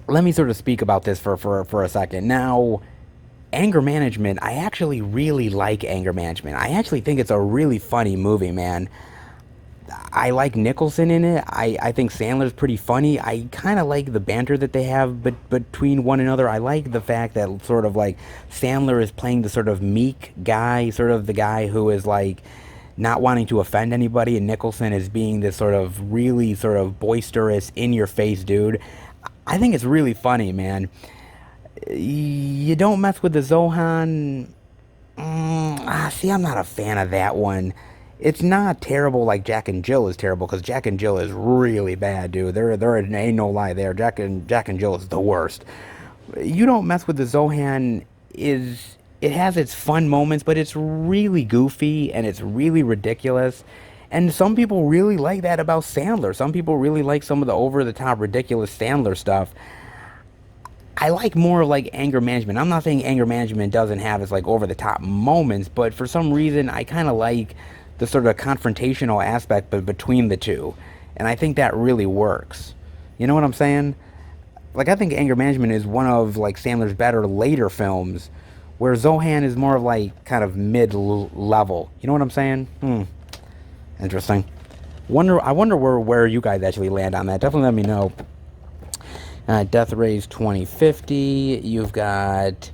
let me sort of speak about this for a second. Now, Anger Management, I actually really like Anger Management. I actually think it's a really funny movie, man. I like Nicholson in it. I think Sandler's pretty funny. I kind of like the banter that they have between one another. I like the fact that sort of like Sandler is playing the sort of meek guy, sort of the guy who is like not wanting to offend anybody, and Nicholson is being this sort of really sort of boisterous, in-your-face dude. I think it's really funny, man. You Don't Mess with the Zohan. See, I'm not a fan of that one. It's not terrible like Jack and Jill is terrible, because Jack and Jill is really bad, dude. There ain't no lie there. Jack and Jill is the worst. You Don't Mess with the Zohan it has its fun moments, but it's really goofy and it's really ridiculous. And some people really like that about Sandler. Some people really like some of the over-the-top ridiculous Sandler stuff. I like more like Anger Management. I'm not saying Anger Management doesn't have its like over-the-top moments, but for some reason I kind of like the sort of confrontational aspect between the two. And I think that really works. You know what I'm saying? Like, I think Anger Management is one of like Sandler's better later films, where Zohan is more of like kind of mid-level. You know what I'm saying? Interesting. I wonder where you guys actually land on that. Definitely let me know. Death Race 2050. You've got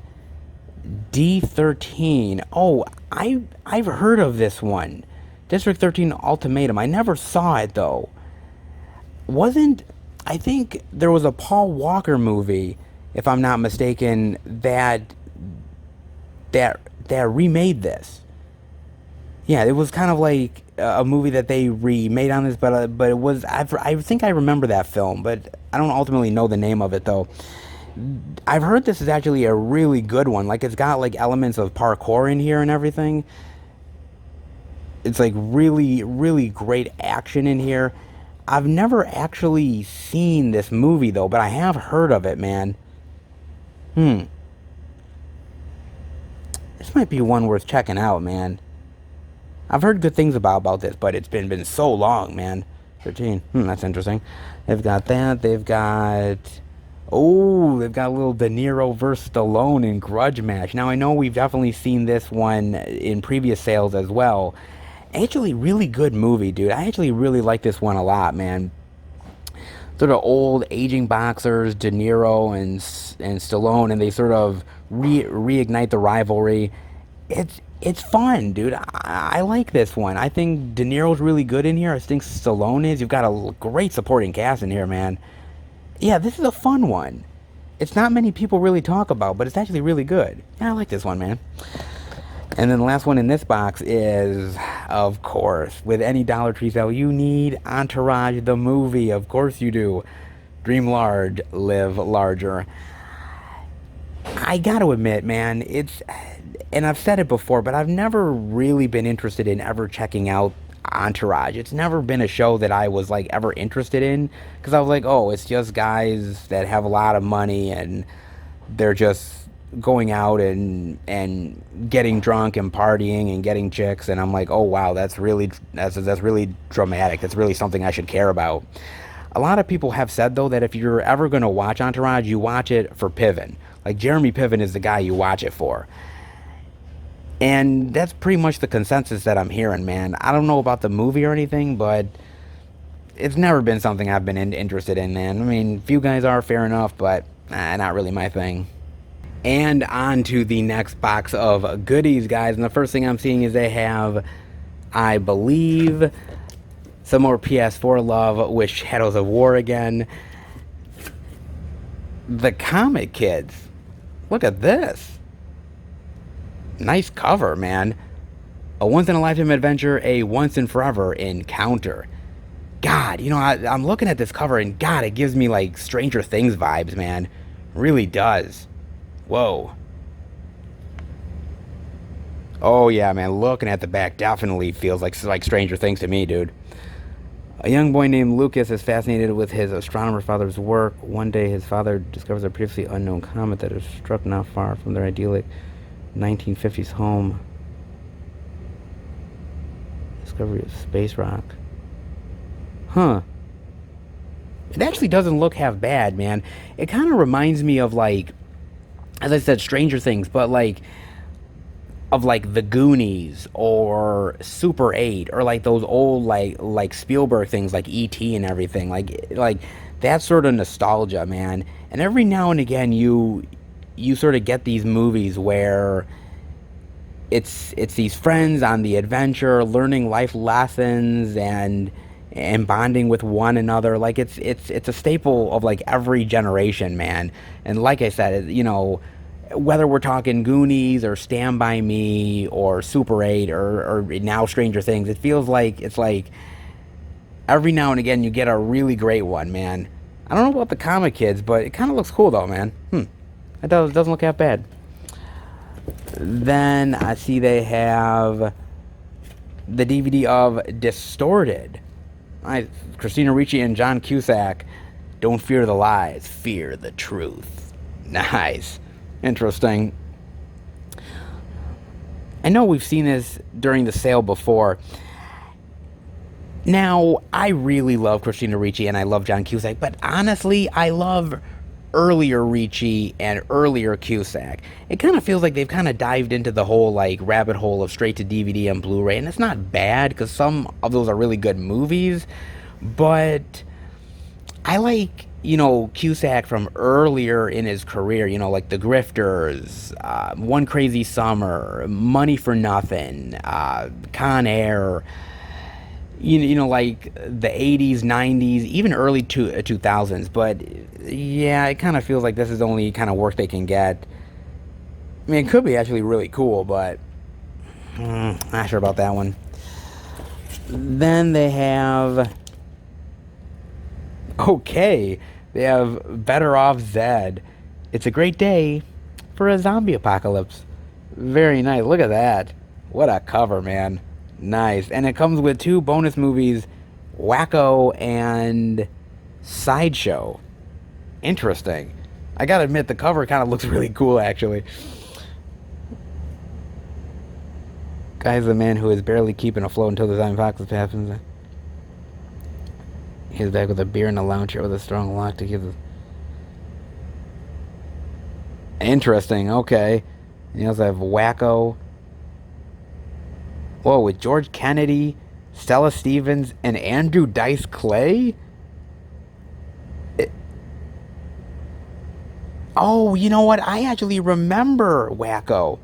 D13. Oh, I've heard of this one. District 13 Ultimatum. I never saw it though. I think there was a Paul Walker movie, if I'm not mistaken, that remade this. Yeah, it was kind of like a movie that they remade on this, but it was, I think I remember that film, but I don't ultimately know the name of it though. I've heard this is actually a really good one. Like, it's got like elements of parkour in here and everything. It's like really, really great action in here. I've never actually seen this movie though, but I have heard of it, man. This might be one worth checking out, man. I've heard good things about this, but it's been so long, man. 13. That's interesting. They've got that. They've got... Oh, they've got a little De Niro versus Stallone in Grudge Match. Now, I know we've definitely seen this one in previous sales as well. Actually, really good movie, dude. I actually really like this one a lot, man. Sort of old, aging boxers, De Niro and Stallone, and they sort of reignite the rivalry. It's fun, dude. I like this one. I think De Niro's really good in here. I think Stallone is. You've got a great supporting cast in here, man. Yeah, this is a fun one. It's not many people really talk about, but it's actually really good. Yeah, I like this one, man. And then the last one in this box is, of course, with any Dollar Tree sale, you need Entourage, the movie. Of course you do. Dream large, live larger. I gotta admit, man, and I've said it before, but I've never really been interested in ever checking out Entourage. It's never been a show that I was, like, ever interested in, because I was like, oh, it's just guys that have a lot of money, and they're just going out and getting drunk and partying and getting chicks, and I'm like, oh wow, that's really dramatic. That's really something I should care about. A lot of people have said though that if you're ever going to watch Entourage, you watch it for Piven. Like Jeremy Piven is the guy you watch it for. And that's pretty much the consensus that I'm hearing, man. I don't know about the movie or anything, but it's never been something I've been interested in, man. I mean, few guys are, fair enough, but not really my thing. And on to the next box of goodies, guys. And the first thing I'm seeing is they have, I believe, some more PS4 love with Shadows of War again. The Comic Kids. Look at this. Nice cover, man. A once-in-a-lifetime adventure, a once-and-forever encounter. God, you know, I'm looking at this cover, and God, it gives me, like, Stranger Things vibes, man. Really does. Whoa. Oh yeah, man, looking at the back definitely feels like Stranger Things to me, dude. A young boy named Lucas is fascinated with his astronomer father's work. One day his father discovers a previously unknown comet that has struck not far from their idyllic 1950s home. Discovery of space rock. Huh. It actually doesn't look half bad, man. It kind of reminds me of, like, as I said, Stranger Things, but like of like The Goonies or Super 8 or like those old like Spielberg things like E.T. and everything, like that sort of nostalgia, man. And every now and again you sort of get these movies where it's these friends on the adventure, learning life lessons and bonding with one another. Like it's a staple of like every generation, man. And like I said, you know, whether we're talking Goonies or Stand By Me or Super 8 or now Stranger Things, it feels like it's like every now and again you get a really great one, man. I don't know about the Comic Kids, but it kind of looks cool though, man. It doesn't look half bad. Then I see they have the DVD of Distorted. Christina Ricci and John Cusack. Don't fear the lies, fear the truth. Nice. Interesting. I know we've seen this during the sale before. Now, I really love Christina Ricci and I love John Cusack, but honestly, I love earlier Ricci and earlier Cusack. It kind of feels like they've kind of dived into the whole like rabbit hole of straight to DVD and Blu-ray, and it's not bad because some of those are really good movies, but I like, you know, Cusack from earlier in his career, you know, like The Grifters, One Crazy Summer, Money for Nothing, Con Air, you know, like the 80s, 90s, even early 2000s. But yeah, it kind of feels like this is the only kind of work they can get. I mean, it could be actually really cool, but not sure about that one. Then they have, okay, they have Better Off Zed. It's a great day for a zombie apocalypse. Very nice. Look at that. What a cover, man. Nice. And it comes with 2 bonus movies, Wacko and Sideshow. Interesting. I gotta admit, the cover kind of looks really cool, actually. Guy's the man who is barely keeping afloat until the zombie apocalypse happens. He's back with a beer in the lounge chair with a strong lock to give the... Interesting, okay. And you also have Wacko. Whoa, with George Kennedy, Stella Stevens, and Andrew Dice Clay? Oh, you know what? I actually remember Wacko.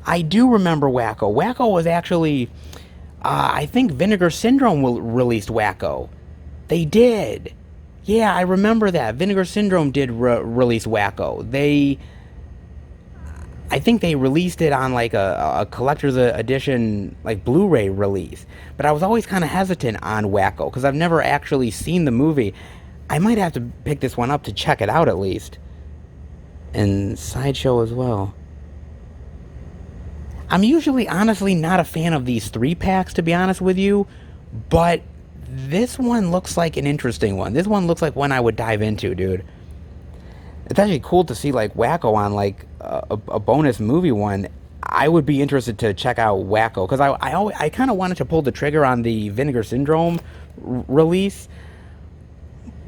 I do remember Wacko. Wacko was actually... I think Vinegar Syndrome released Wacko. They did. Yeah, I remember that. Vinegar Syndrome did release Wacko. I think they released it on like a collector's edition, like Blu-ray release. But I was always kind of hesitant on Wacko because I've never actually seen the movie. I might have to pick this one up to check it out at least. And Sideshow as well. I'm usually honestly not a fan of these 3-packs, to be honest with you. But this one looks like an interesting one. This one looks like one I would dive into, dude. It's actually cool to see like Wacko on like a bonus movie one. I would be interested to check out Wacko because I kind of wanted to pull the trigger on the Vinegar Syndrome release,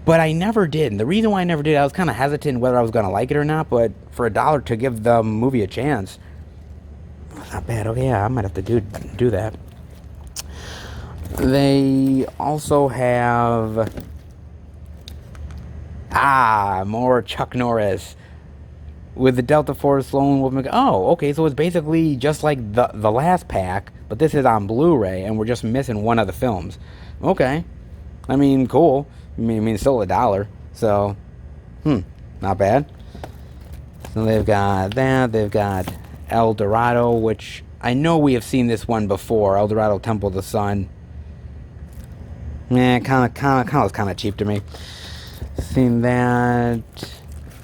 but I never did. And the reason why I never did, I was kind of hesitant whether I was going to like it or not. But for $1 to give the movie a chance, not bad. Okay, yeah, I might have to do that. They also have more Chuck Norris with the Delta Force Lone Wolf. Oh, okay, so it's basically just like the last pack, but this is on Blu-ray, and we're just missing one of the films. Okay, I mean, cool. I mean, still $1, so not bad. So they've got that. They've got El Dorado, which I know we have seen this one before. El Dorado Temple of the Sun. Kind of cheap to me. Seen that.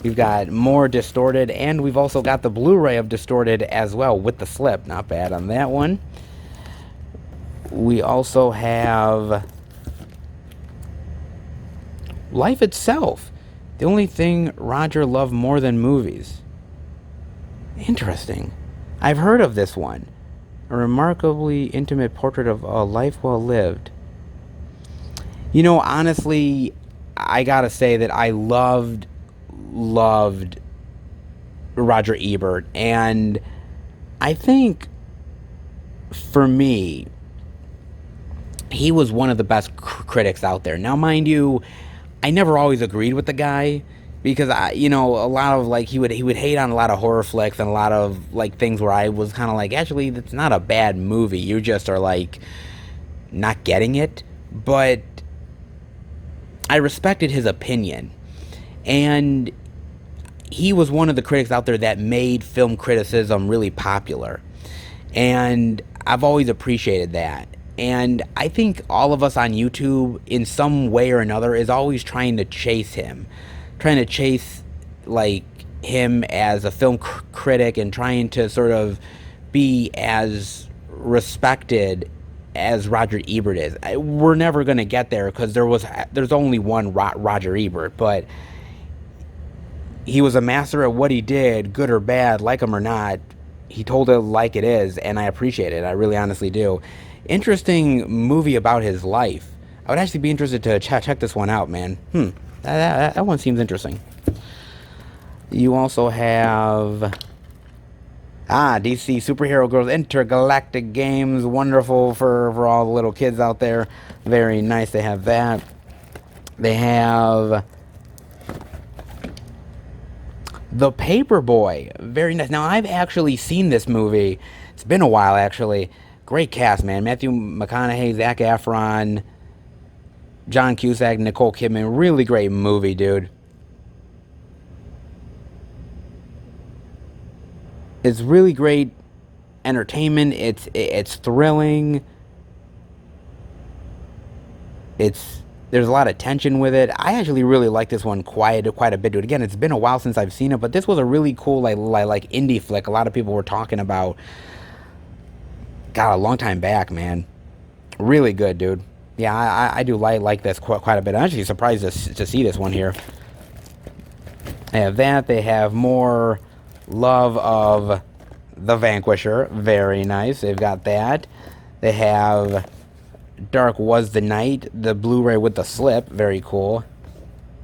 We've got more Distorted, and we've also got the Blu-ray of Distorted as well with the slip. Not bad on that one. We also have Life Itself. The Only Thing Roger Loved More Than Movies. Interesting. I've heard of this one. A remarkably intimate portrait of a life well lived. You know, honestly, I gotta say that I loved Roger Ebert, and I think for me, he was one of the best critics out there. Now, mind you, I never always agreed with the guy because a lot of like he would hate on a lot of horror flicks and a lot of like things where I was kind of like, actually, that's not a bad movie. You just are like not getting it, but I respected his opinion, and he was one of the critics out there that made film criticism really popular, and I've always appreciated that. And I think all of us on YouTube, in some way or another, is always trying to chase him, like him as a film critic, and trying to sort of be as respected as Roger Ebert is. We're never going to get there because there's only one Roger Ebert, but he was a master at what he did, good or bad, like him or not. He told it like it is, and I appreciate it. I really honestly do. Interesting movie about his life. I would actually be interested to check this one out, man. That one seems interesting. You also have DC Superhero Girls Intergalactic Games. Wonderful for all the little kids out there. Very nice to have that. They have The Paperboy. Very nice. Now, I've actually seen this movie. It's been a while, actually. Great cast, man. Matthew McConaughey, Zac Efron, John Cusack, Nicole Kidman. Really great movie, dude. It's really great entertainment. It's thrilling. There's a lot of tension with it. I actually really like this one quite a bit, dude. Again, it's been a while since I've seen it, but this was a really cool like indie flick. A lot of people were talking about. God, a long time back, man. Really good, dude. Yeah, I do like this quite a bit. I'm actually surprised to see this one here. They have that. They have more Love of the Vanquisher. Very nice. They've got that. They have Dark Was the Night, the Blu-ray with the slip, very cool.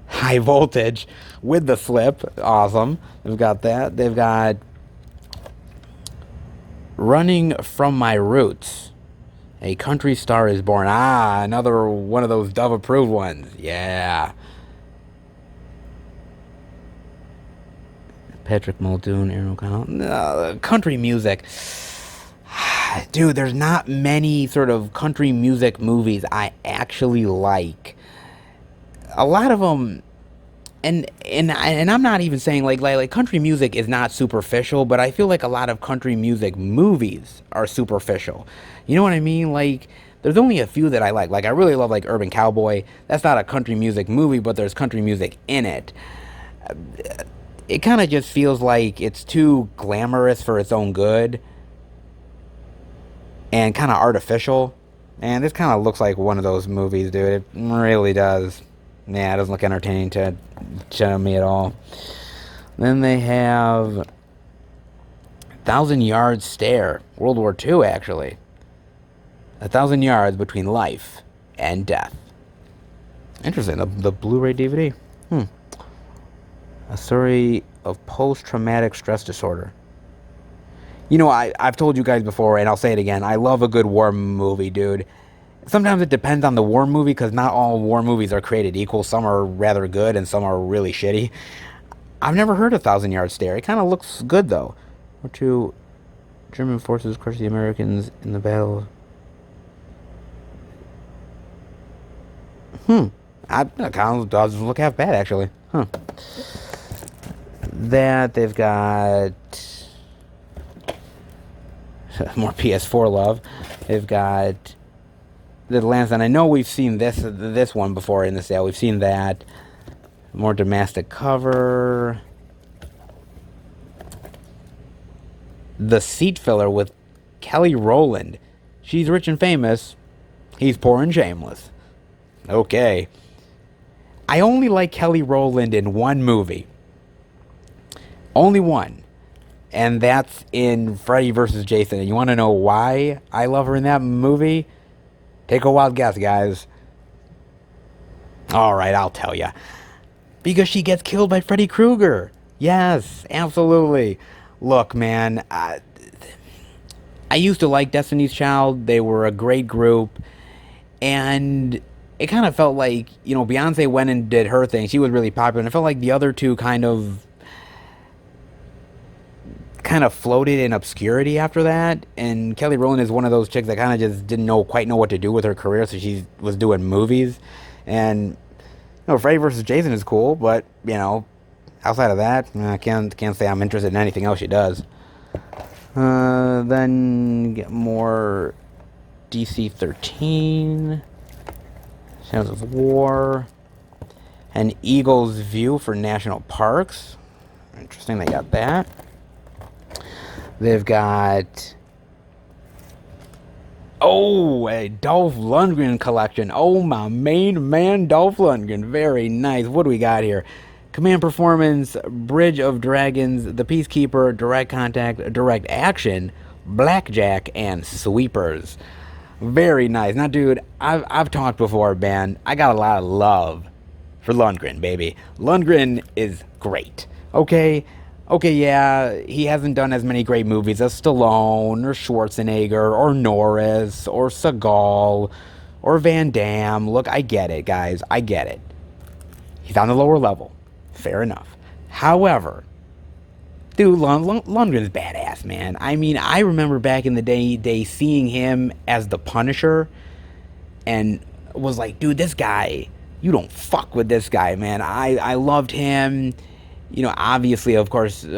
High Voltage with the slip, awesome. They've got that. They've got Running From My Roots, A Country Star Is Born. Ah, another one of those Dove-approved ones. Yeah. Patrick Muldoon, Aaron O'Connell. Country music. Dude, there's not many sort of country music movies I actually like. A lot of them, and I'm not even saying like country music is not superficial, but I feel like a lot of country music movies are superficial. You know what I mean? Like, there's only a few that I like. Like, I really love like Urban Cowboy. That's not a country music movie, but there's country music in it. It kind of just feels like it's too glamorous for its own good and kind of artificial. And this kind of looks like one of those movies, dude. It really does. Yeah, it doesn't look entertaining to me at all. Then they have 1,000-Yard Stare, World War II, actually. 1,000 yards between life and death. Interesting. The Blu-ray DVD. A story of post-traumatic stress disorder. You know, I've told you guys before, and I'll say it again. I love a good war movie, dude. Sometimes it depends on the war movie, because not all war movies are created equal. Some are rather good, and some are really shitty. I've never heard of 1,000-Yard Stare. It kind of looks good, though. Or two German forces crushed the Americans in the battle. That kind of doesn't look half bad, actually. That, they've got more PS4 love. They've got The Lancet. I know we've seen this one before in the sale. We've seen that. More domestic cover. The Seat Filler with Kelly Rowland. She's rich and famous. He's poor and shameless. Okay. I only like Kelly Rowland in one movie. Only one. And that's in Freddy vs. Jason. And you want to know why I love her in that movie? Take a wild guess, guys. Alright, I'll tell you. Because she gets killed by Freddy Krueger. Yes, absolutely. Look, man. I used to like Destiny's Child. They were a great group. And it kind of felt like, you know, Beyonce went and did her thing. She was really popular. And it felt like the other two kind of floated in obscurity after that. And Kelly Rowland is one of those chicks that kind of just didn't quite know what to do with her career, so she was doing movies. And, you know, Freddy vs. Jason is cool, but, you know, outside of that, I can't say I'm interested in anything else she does. Then get more DC-13, Shadows of War, and Eagle's View for National Parks. Interesting, they got that. They've got, a Dolph Lundgren collection. Oh, my main man, Dolph Lundgren. Very nice. What do we got here? Command Performance, Bridge of Dragons, The Peacekeeper, Direct Contact, Direct Action, Blackjack, and Sweepers. Very nice. Now, dude, I've talked before, man. I got a lot of love for Lundgren, baby. Lundgren is great. Okay, yeah, he hasn't done as many great movies as Stallone, or Schwarzenegger, or Norris, or Seagal, or Van Damme. Look, I get it, guys. I get it. He's on the lower level. Fair enough. However, dude, Lundgren's badass, man. I mean, I remember back in the day seeing him as the Punisher, and was like, dude, this guy, you don't fuck with this guy, man. I loved him. You know, obviously, of course, you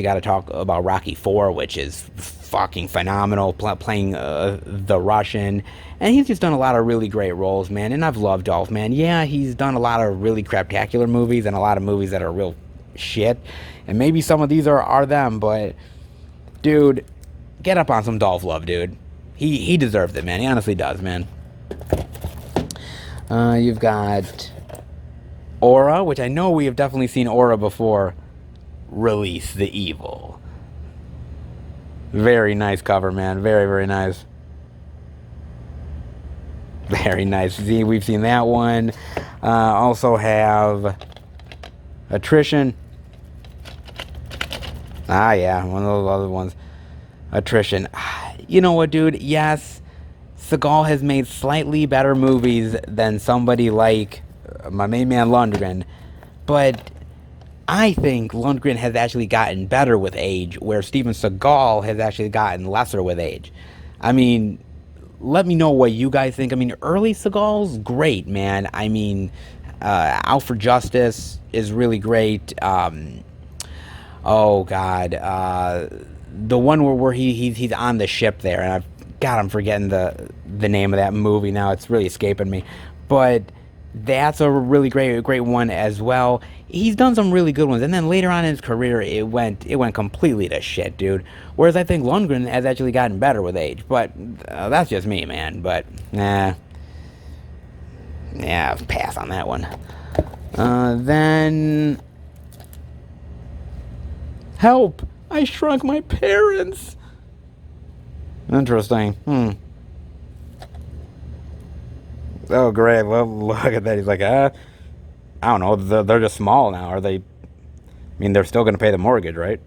got to talk about Rocky IV, which is fucking phenomenal, playing the Russian. And he's just done a lot of really great roles, man. And I've loved Dolph, man. Yeah, he's done a lot of really craptacular movies and a lot of movies that are real shit. And maybe some of these are them, but, dude, get up on some Dolph love, dude. He deserves it, man. He honestly does, man. You've got Aura, which I know we have definitely seen Aura before. Release the Evil. Very nice cover, man. Very, very nice. Very nice. See, we've seen that one. Also have Attrition. Ah, yeah, one of those other ones. Attrition. You know what, dude? Yes, Seagal has made slightly better movies than somebody like my main man Lundgren, but I think Lundgren has actually gotten better with age, where Steven Seagal has actually gotten lesser with age. I mean, let me know what you guys think. I mean, early Seagal's great, man. I mean, Out for Justice is really great. Oh God, the one where he's on the ship there, and I'm forgetting the name of that movie now. It's really escaping me, but that's a really great one as well. He's done some really good ones, and then later on in his career, it went completely to shit, dude. Whereas I think Lundgren has actually gotten better with age, but that's just me, man. But yeah, pass on that one. Then Help! I Shrunk My Parents. Interesting. Oh, great. Well, look at that. He's like, I don't know. They're just small now. Are they? I mean, they're still going to pay the mortgage, right?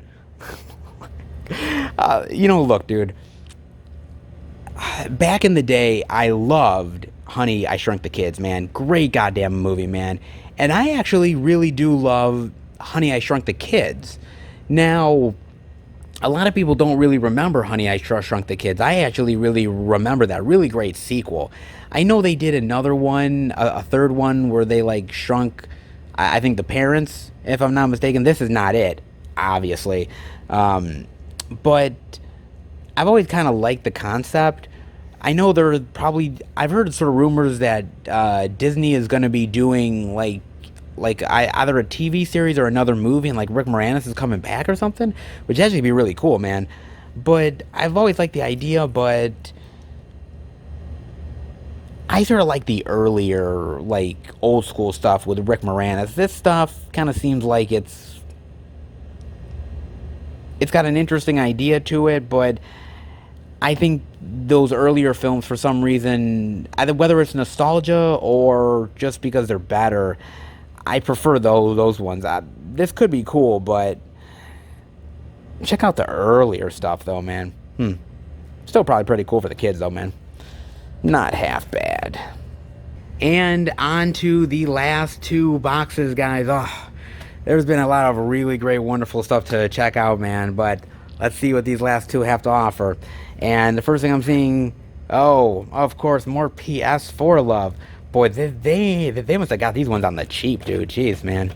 Look, dude. Back in the day, I loved Honey, I Shrunk the Kids, man. Great goddamn movie, man. And I actually really do love Honey, I Shrunk the Kids. Now, a lot of people don't really remember Honey, I Shrunk the Kids. I actually really remember that really great sequel. I know they did another one, a third one, where they, like, shrunk, I think, the parents, if I'm not mistaken. This is not it, obviously. But I've always kind of liked the concept. I know I've heard sort of rumors that Disney is going to be doing, either a TV series or another movie, and like Rick Moranis is coming back or something, which actually be really cool, man. But I've always liked the idea, but I sort of like the earlier, like, old school stuff with Rick Moranis. This stuff kind of seems like it's got an interesting idea to it, but I think those earlier films, for some reason, either whether it's nostalgia or just because they're better, I prefer those ones. This could be cool, but check out the earlier stuff, though, man. Still probably pretty cool for the kids, though, man. Not half bad. And on to the last two boxes, guys. Oh, there's been a lot of really great, wonderful stuff to check out, man. But let's see what these last two have to offer. And the first thing I'm seeing, of course, more PS4 love. Boy, they must have got these ones on the cheap, dude. Jeez, man.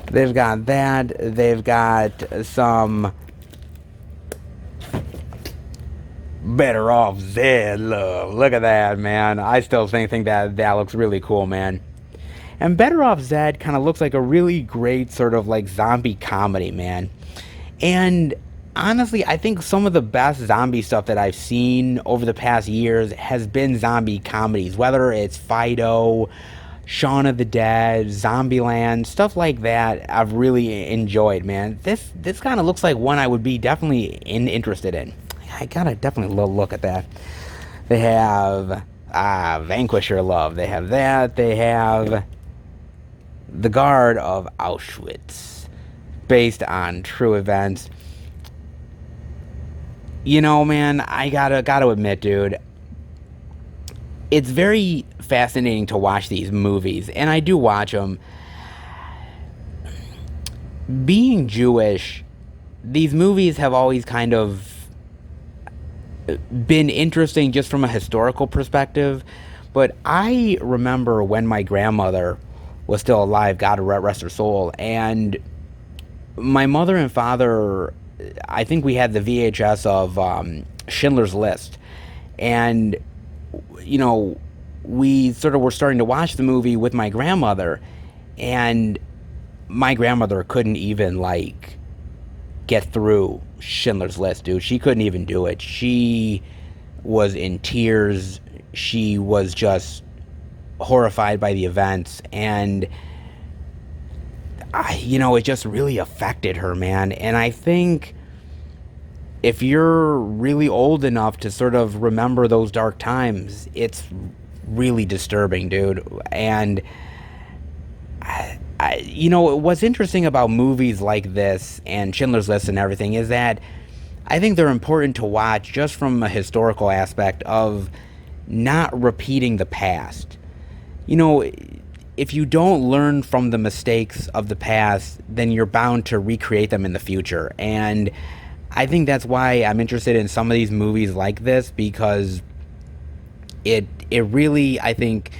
They've got that. They've got some Better Off Zed love. Look at that, man. I still think that looks really cool, man. And Better Off Zed kind of looks like a really great sort of like zombie comedy, man. And honestly, I think some of the best zombie stuff that I've seen over the past years has been zombie comedies, whether it's Fido, Shaun of the Dead, Zombieland, stuff like that. I've really enjoyed, man. This kind of looks like one I would be definitely interested in. I gotta definitely look at that. They have Vanquisher Love. They have that. They have The Guard of Auschwitz, based on true events. You know, man, I gotta admit, dude, it's very fascinating to watch these movies, and I do watch them. Being Jewish, these movies have always kind of been interesting just from a historical perspective, but I remember when my grandmother was still alive, God rest her soul, and my mother and father, I think we had the VHS of Schindler's List, and we sort of were starting to watch the movie with my grandmother, and my grandmother couldn't even get through Schindler's List, dude. She couldn't even do it. She was in tears. She was just horrified by the events, and it just really affected her, man. And I think if you're really old enough to sort of remember those dark times, it's really disturbing, dude. And you know, what's interesting about movies like this and Schindler's List and everything is that I think they're important to watch just from a historical aspect of not repeating the past. You know, if you don't learn from the mistakes of the past, then you're bound to recreate them in the future. And I think that's why I'm interested in some of these movies like this, because it really, I think,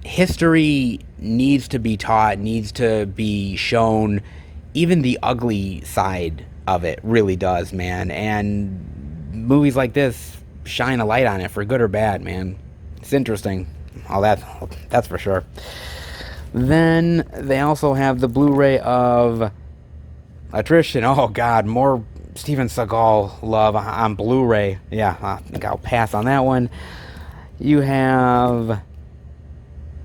history needs to be taught, needs to be shown. Even the ugly side of it really does, man. And movies like this shine a light on it, for good or bad, man. It's interesting. All that's for sure. Then they also have the Blu-ray of Attrition. Oh God, more Steven Seagal love on Blu-ray. Yeah, I think I'll pass on that one. You have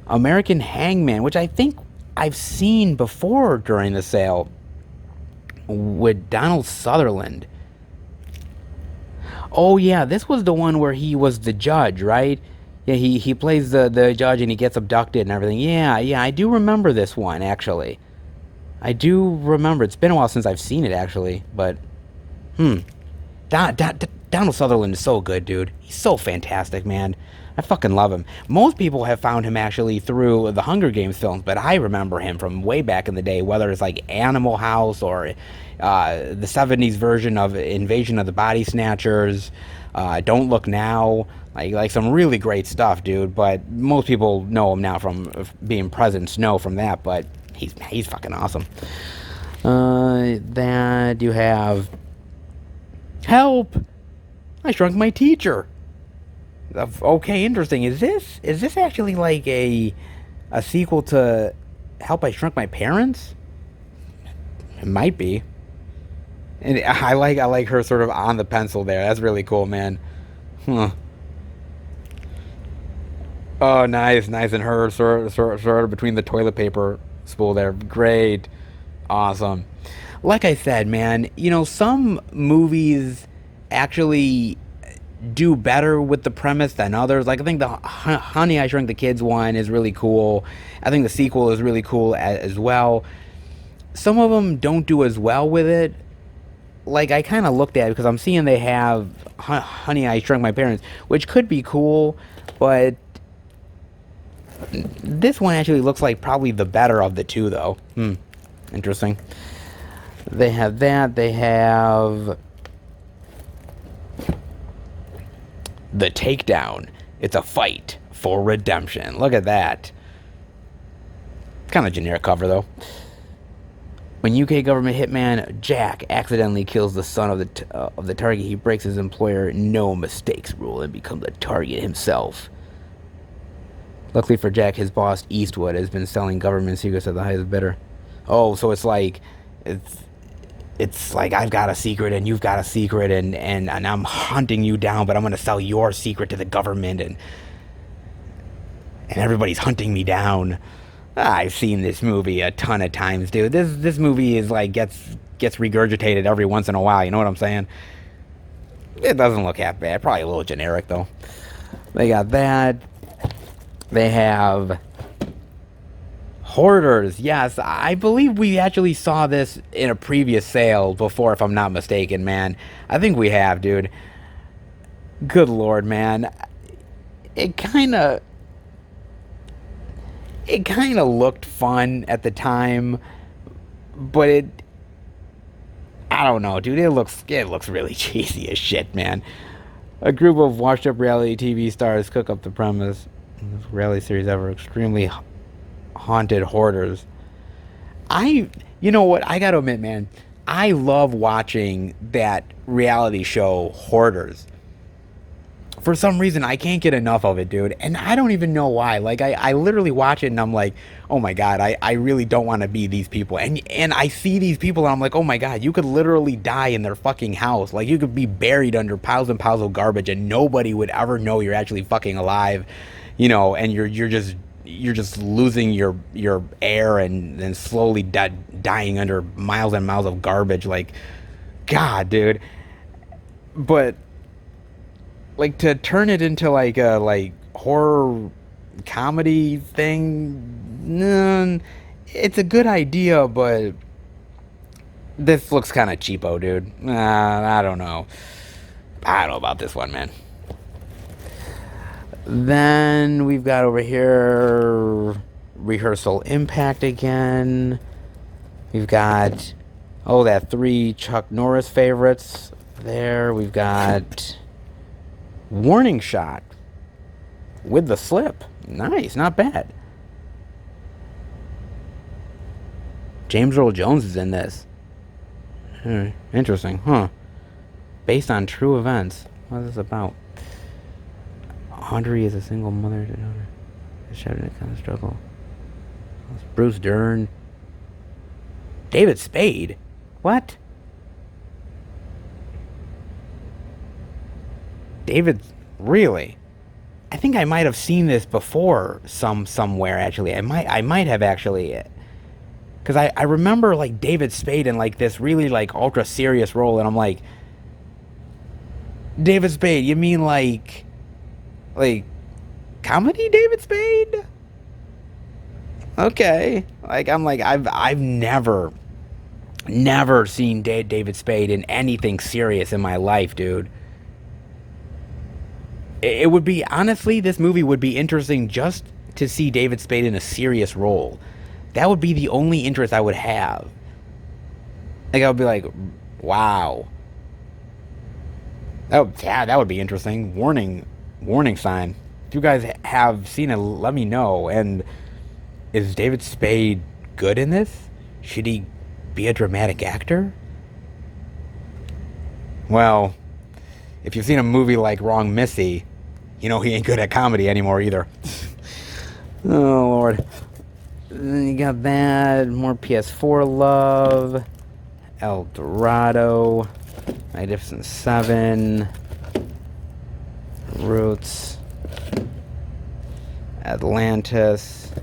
American Hangman, which I think I've seen before during the sale, with Donald Sutherland. Oh yeah, this was the one where he was the judge, right? Yeah, he plays the judge and he gets abducted and everything. Yeah, I do remember this one, actually. I do remember. It's been a while since I've seen it, actually. But, Donald Sutherland is so good, dude. He's so fantastic, man. I fucking love him. Most people have found him, actually, through the Hunger Games films, but I remember him from way back in the day, whether it's like Animal House or the 70s version of Invasion of the Body Snatchers, Don't Look Now. Like some really great stuff, dude. But most people know him now from being President Snow from that. But he's fucking awesome. That you have Help! I Shrunk My Teacher. Okay, interesting. Is this actually like a sequel to Help! I Shrunk My Parents? It might be. And I like her sort of on the pencil there. That's really cool, man. Huh. Oh, nice, and her sort of between the toilet paper spool there. Great, awesome. Like I said, man, you know, some movies actually do better with the premise than others. Like I think the Honey I Shrunk the Kids one is really cool. I think the sequel is really cool as well. Some of them don't do as well with it. Like I kind of looked at it because I'm seeing they have Honey I Shrunk My Parents, which could be cool, but this one actually looks like probably the better of the two, though. Interesting. They have that. They have The Takedown. It's a fight for redemption. Look at that. Kind of generic cover, though. When UK government hitman Jack accidentally kills the son of the target, he breaks his employer no mistakes rule and becomes a target himself. Luckily for Jack, his boss, Eastwood, has been selling government secrets at the highest bidder. Oh, so it's like I've got a secret and you've got a secret and I'm hunting you down, but I'm going to sell your secret to the government and everybody's hunting me down. I've seen this movie a ton of times, dude. This movie is like gets regurgitated every once in a while, you know what I'm saying? It doesn't look that bad. Probably a little generic, though. They got that. They have Hoarders. Yes, I believe we actually saw this in a previous sale before, if I'm not mistaken, man. I think we have, dude. Good Lord, man. It kind of looked fun at the time, but I don't know, dude. It looks really cheesy as shit, man. A group of washed-up reality TV stars cook up the premise. This reality series ever extremely haunted hoarders. You know what? I gotta admit, man, I love watching that reality show Hoarders. For some reason, I can't get enough of it, dude. And I don't even know why. Like, I literally watch it and I'm like, oh my God, I really don't want to be these people. And I see these people and I'm like, oh my God, you could literally die in their fucking house. Like, you could be buried under piles and piles of garbage and nobody would ever know you're actually fucking alive. You know, and you're just losing your air and then slowly dying under miles and miles of garbage. Like, God, dude. But like, to turn it into like a horror comedy thing. It's a good idea, but this looks kind of cheapo, dude. I don't know. I don't know about this one, man. Then we've got over here Rehearsal Impact again. We've got, that 3 Chuck Norris favorites there. We've got Warning Shot with the slip. Nice, not bad. James Earl Jones is in this. Interesting, huh? Based on true events. What is this about? Audrey is a single mother to daughter. Shouting a kind of struggle. Bruce Dern. David Spade? What? David, really? I think I might have seen this before somewhere, actually. I might have actually. Because I remember, like, David Spade in, like, this really, like, ultra serious role, and I'm like, David Spade, you mean, like, comedy David Spade? Okay. Like, I'm like, I've never seen David Spade in anything serious in my life, dude. It would be, honestly, this movie would be interesting just to see David Spade in a serious role. That would be the only interest I would have. Like, I would be like, wow. That would be interesting. Warning sign. If you guys have seen it, let me know. And is David Spade good in this? Should he be a dramatic actor? Well, if you've seen a movie like Wrong Missy, you know he ain't good at comedy anymore either. Oh, Lord. Then you got that. More PS4 love. El Dorado. Magnificent Seven. Roots. Atlantis.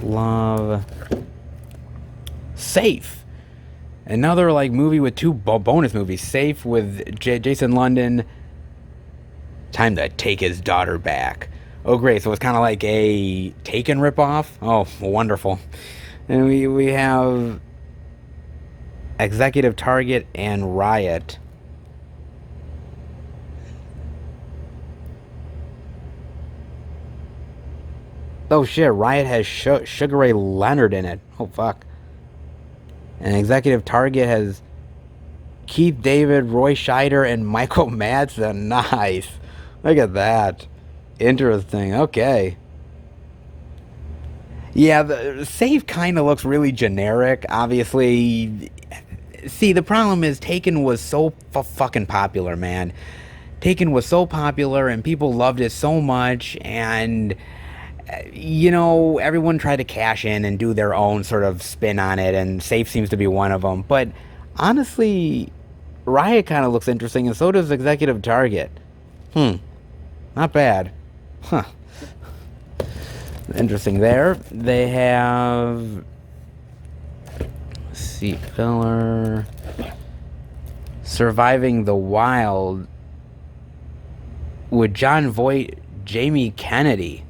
Love. Safe. Another, like, movie with 2 bonus movies. Safe with Jason London. Time to take his daughter back. Oh, great. So it's kind of like a Taken ripoff. Oh, wonderful. And we have Executive Target and Riot. Oh, shit. Riot has Sugar Ray Leonard in it. Oh, fuck. And Executive Target has Keith David, Roy Scheider, and Michael Madsen. Nice. Look at that. Interesting. Okay. Yeah, the Safe kind of looks really generic. Obviously, see, the problem is Taken was so fucking popular, man. Taken was so popular, and people loved it so much, and you know, everyone tried to cash in and do their own sort of spin on it, and Safe seems to be one of them. But honestly, Riot kind of looks interesting, and so does Executive Target. Not bad. Huh. Interesting there. They have Seat Filler. Surviving the Wild with John Voight, Jamie Kennedy.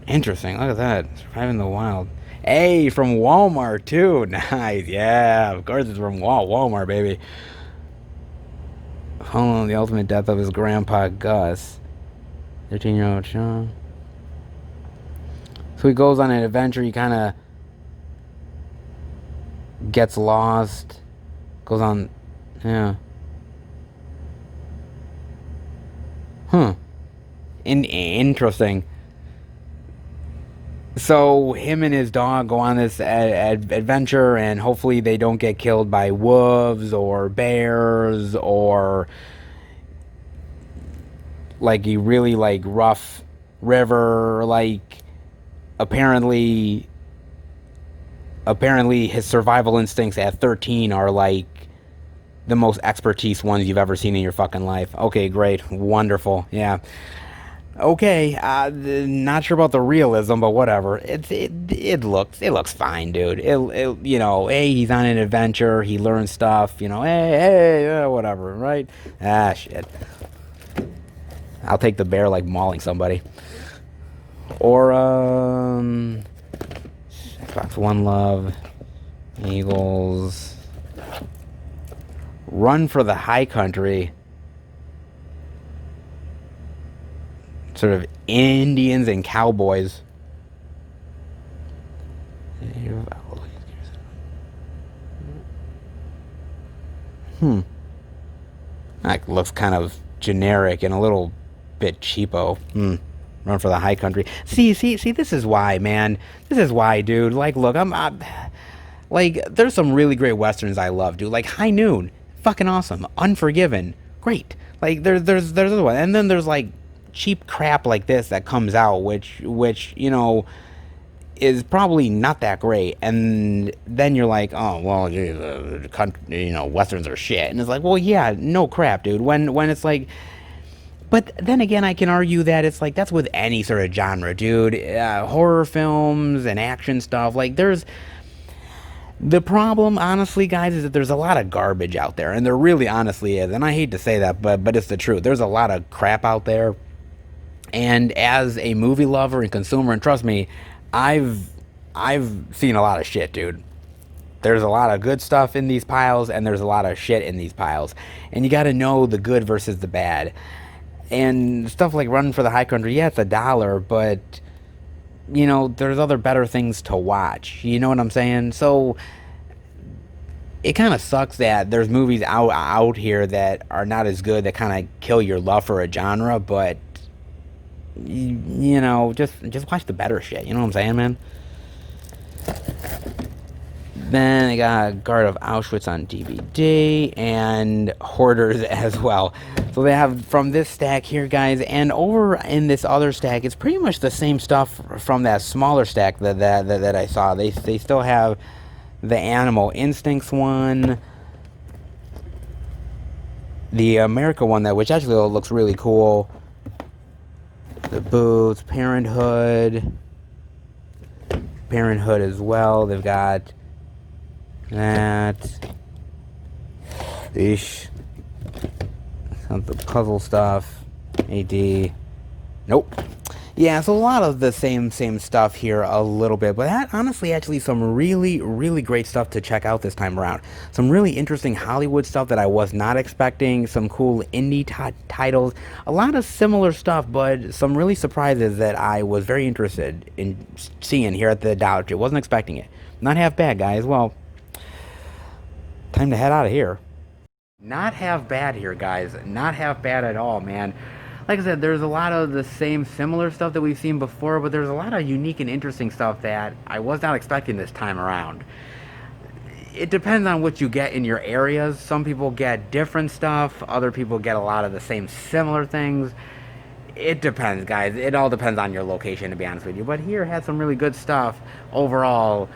Interesting. Look at that. Surviving the Wild. Hey, from Walmart, too. Nice. Yeah, of course it's from Walmart, baby. Following the ultimate death of his grandpa, Gus. 13-year-old Sean. So he goes on an adventure. He kind of gets lost. Goes on... Yeah. Interesting. So him and his dog go on this adventure, and hopefully they don't get killed by wolves or bears or like a really like rough river. Like apparently his survival instincts at 13 are like the most expertise ones you've ever seen in your fucking life. Okay, great, wonderful, yeah. Okay, not sure about the realism, but whatever. It looks fine, dude. You know, hey, he's on an adventure, he learns stuff, you know, hey, whatever, right? Ah, shit. I'll take the bear like mauling somebody. Or Xbox One Love, Eagles, Run for the High Country. Sort of Indians and cowboys. That looks kind of generic and a little bit cheapo. Run for the High Country. See, this is why, man. This is why, dude. Like, look, like, there's some really great westerns I love, dude. Like High Noon, fucking awesome. Unforgiven, great. Like, there's other one, and then there's like cheap crap like this that comes out, which you know, is probably not that great, and then you're like, oh well, geez, you know, westerns are shit, and it's like, well, yeah, no crap, dude. When it's like, but then again, I can argue that it's like that's with any sort of genre, dude. Horror films and action stuff, like there's. The problem, honestly, guys, is that there's a lot of garbage out there, and there really honestly is, and I hate to say that, but it's the truth. There's a lot of crap out there, and as a movie lover and consumer, and trust me, I've seen a lot of shit, dude. There's a lot of good stuff in these piles, and there's a lot of shit in these piles, and you got to know the good versus the bad. And stuff like Run for the High Country, yeah, it's $1, but you know, there's other better things to watch. You know what I'm saying? So it kind of sucks that there's movies out here that are not as good, that kind of kill your love for a genre, but you know, just watch the better shit. You know what I'm saying, man? Then I got Guard of Auschwitz on DVD and Hoarders as well. So they have from this stack here, guys, and over in this other stack, it's pretty much the same stuff from that smaller stack that I saw. They still have the Animal Instincts one, the America one, which actually looks really cool. The Boots, Parenthood as well. They've got that. Ish. Some of the puzzle stuff. AD. Nope. Yeah, so a lot of the same stuff here a little bit, but that honestly actually some really great stuff to check out this time around. Some really interesting Hollywood stuff that I was not expecting, some cool indie titles, a lot of similar stuff, but some really surprises that I was very interested in seeing here at the Dollar Tree. Wasn't expecting it. Not half bad, guys. Well, time to head out of here. Not half bad here, guys. Not half bad at all, man. Like I said, there's a lot of the same similar stuff that we've seen before, but there's a lot of unique and interesting stuff that I was not expecting this time around. It depends on what you get in your areas. Some people get different stuff. Other people get a lot of the same similar things. It depends, guys. It all depends on your location, to be honest with you. But here had some really good stuff overall,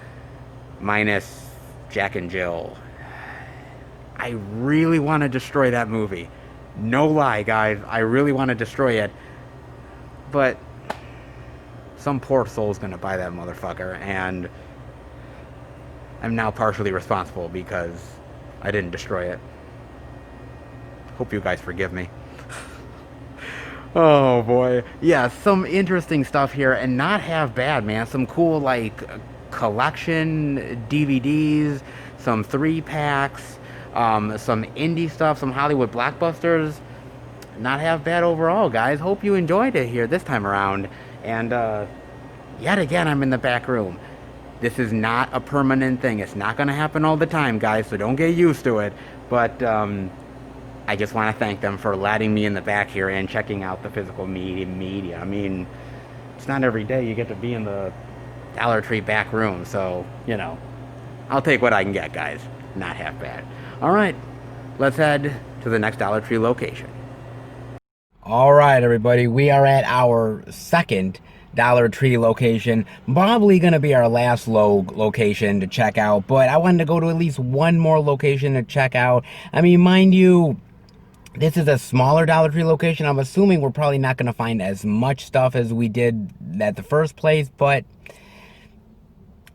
minus Jack and Jill. I really want to destroy that movie. No lie, guys. I really want to destroy it. But some poor soul's going to buy that motherfucker. And I'm now partially responsible because I didn't destroy it. Hope you guys forgive me. Oh, boy. Yeah, some interesting stuff here. And not half bad, man. Some cool, like, collection DVDs. Some 3-packs. Some indie stuff, some Hollywood blockbusters. Not half bad overall, guys. Hope you enjoyed it here this time around. And yet again, I'm in the back room. This is not a permanent thing. It's not going to happen all the time, guys, so don't get used to it. But I just want to thank them for letting me in the back here and checking out the physical media. I mean, it's not every day you get to be in the Dollar Tree back room, so, you know, I'll take what I can get, guys. Not half bad. All right, let's head to the next Dollar Tree location. All right, everybody, we are at our second Dollar Tree location. Probably going to be our last location to check out, but I wanted to go to at least one more location to check out. I mean, mind you, this is a smaller Dollar Tree location. I'm assuming we're probably not going to find as much stuff as we did at the first place, but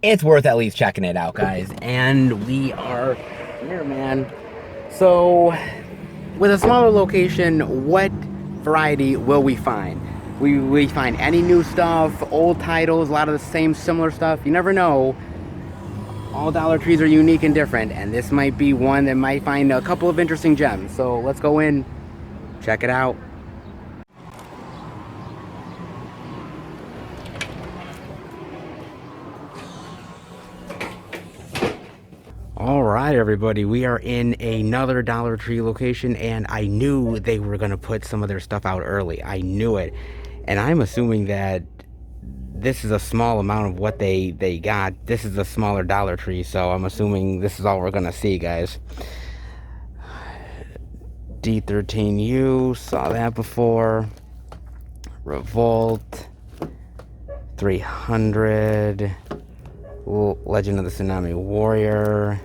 it's worth at least checking it out, guys. And we are here, man. So with a smaller location, what variety will we find? We find any new stuff, old titles, a lot of the same similar stuff. You never know. All Dollar Trees are unique and different, and this might be one that might find a couple of interesting gems. So let's go in, check it out. All right, everybody, we are in another Dollar Tree location, and I knew they were going to put some of their stuff out early. I knew it. And I'm assuming that this is a small amount of what they got. This is a smaller Dollar Tree, so I'm assuming this is all we're gonna see, guys. D13U, saw that before. Revolt, 300. Legend of the Tsunami Warrior.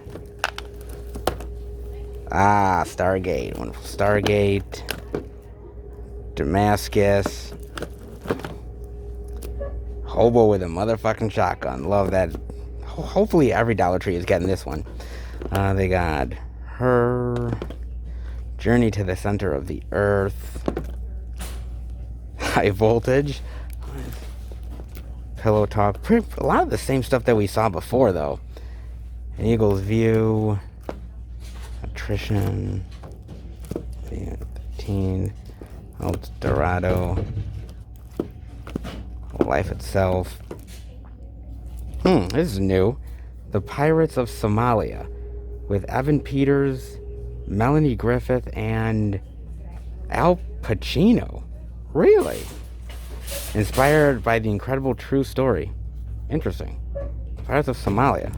Ah, Stargate, wonderful Stargate. Damascus. Hobo with a motherfucking shotgun. Love that. Hopefully every Dollar Tree is getting this one. They got Her. Journey to the Center of the Earth. High Voltage. Pillow Talk. A lot of the same stuff that we saw before, though. An Eagle's View. Attrition. 13. El Dorado. Life Itself. This is new. The Pirates of Somalia with Evan Peters, Melanie Griffith, and Al Pacino. Really? Inspired by the incredible true story. Interesting. Pirates of Somalia.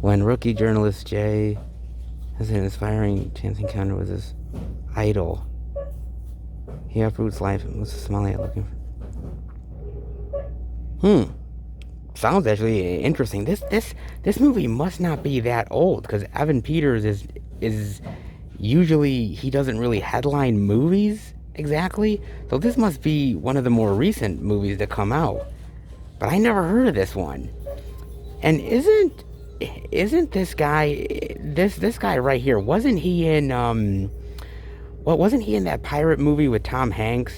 When rookie journalist Jay has an inspiring chance encounter with his idol, he uproots life and moves to Somalia looking for... Sounds actually interesting. This movie must not be that old, because Evan Peters is usually, he doesn't really headline movies exactly. So this must be one of the more recent movies that come out. But I never heard of this one. And isn't this guy, this guy right here, wasn't he in wasn't he in that pirate movie with Tom Hanks?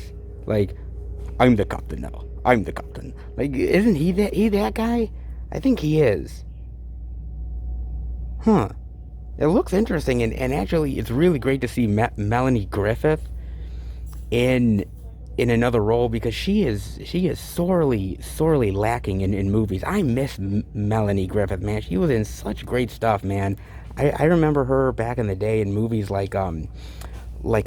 Like, I'm the captain now. I'm the captain. Like, isn't he that guy? I think he is. It looks interesting, and actually, it's really great to see Melanie Griffith in another role, because she is sorely lacking in movies. I miss Melanie Griffith, man. She was in such great stuff, man. I remember her back in the day in movies like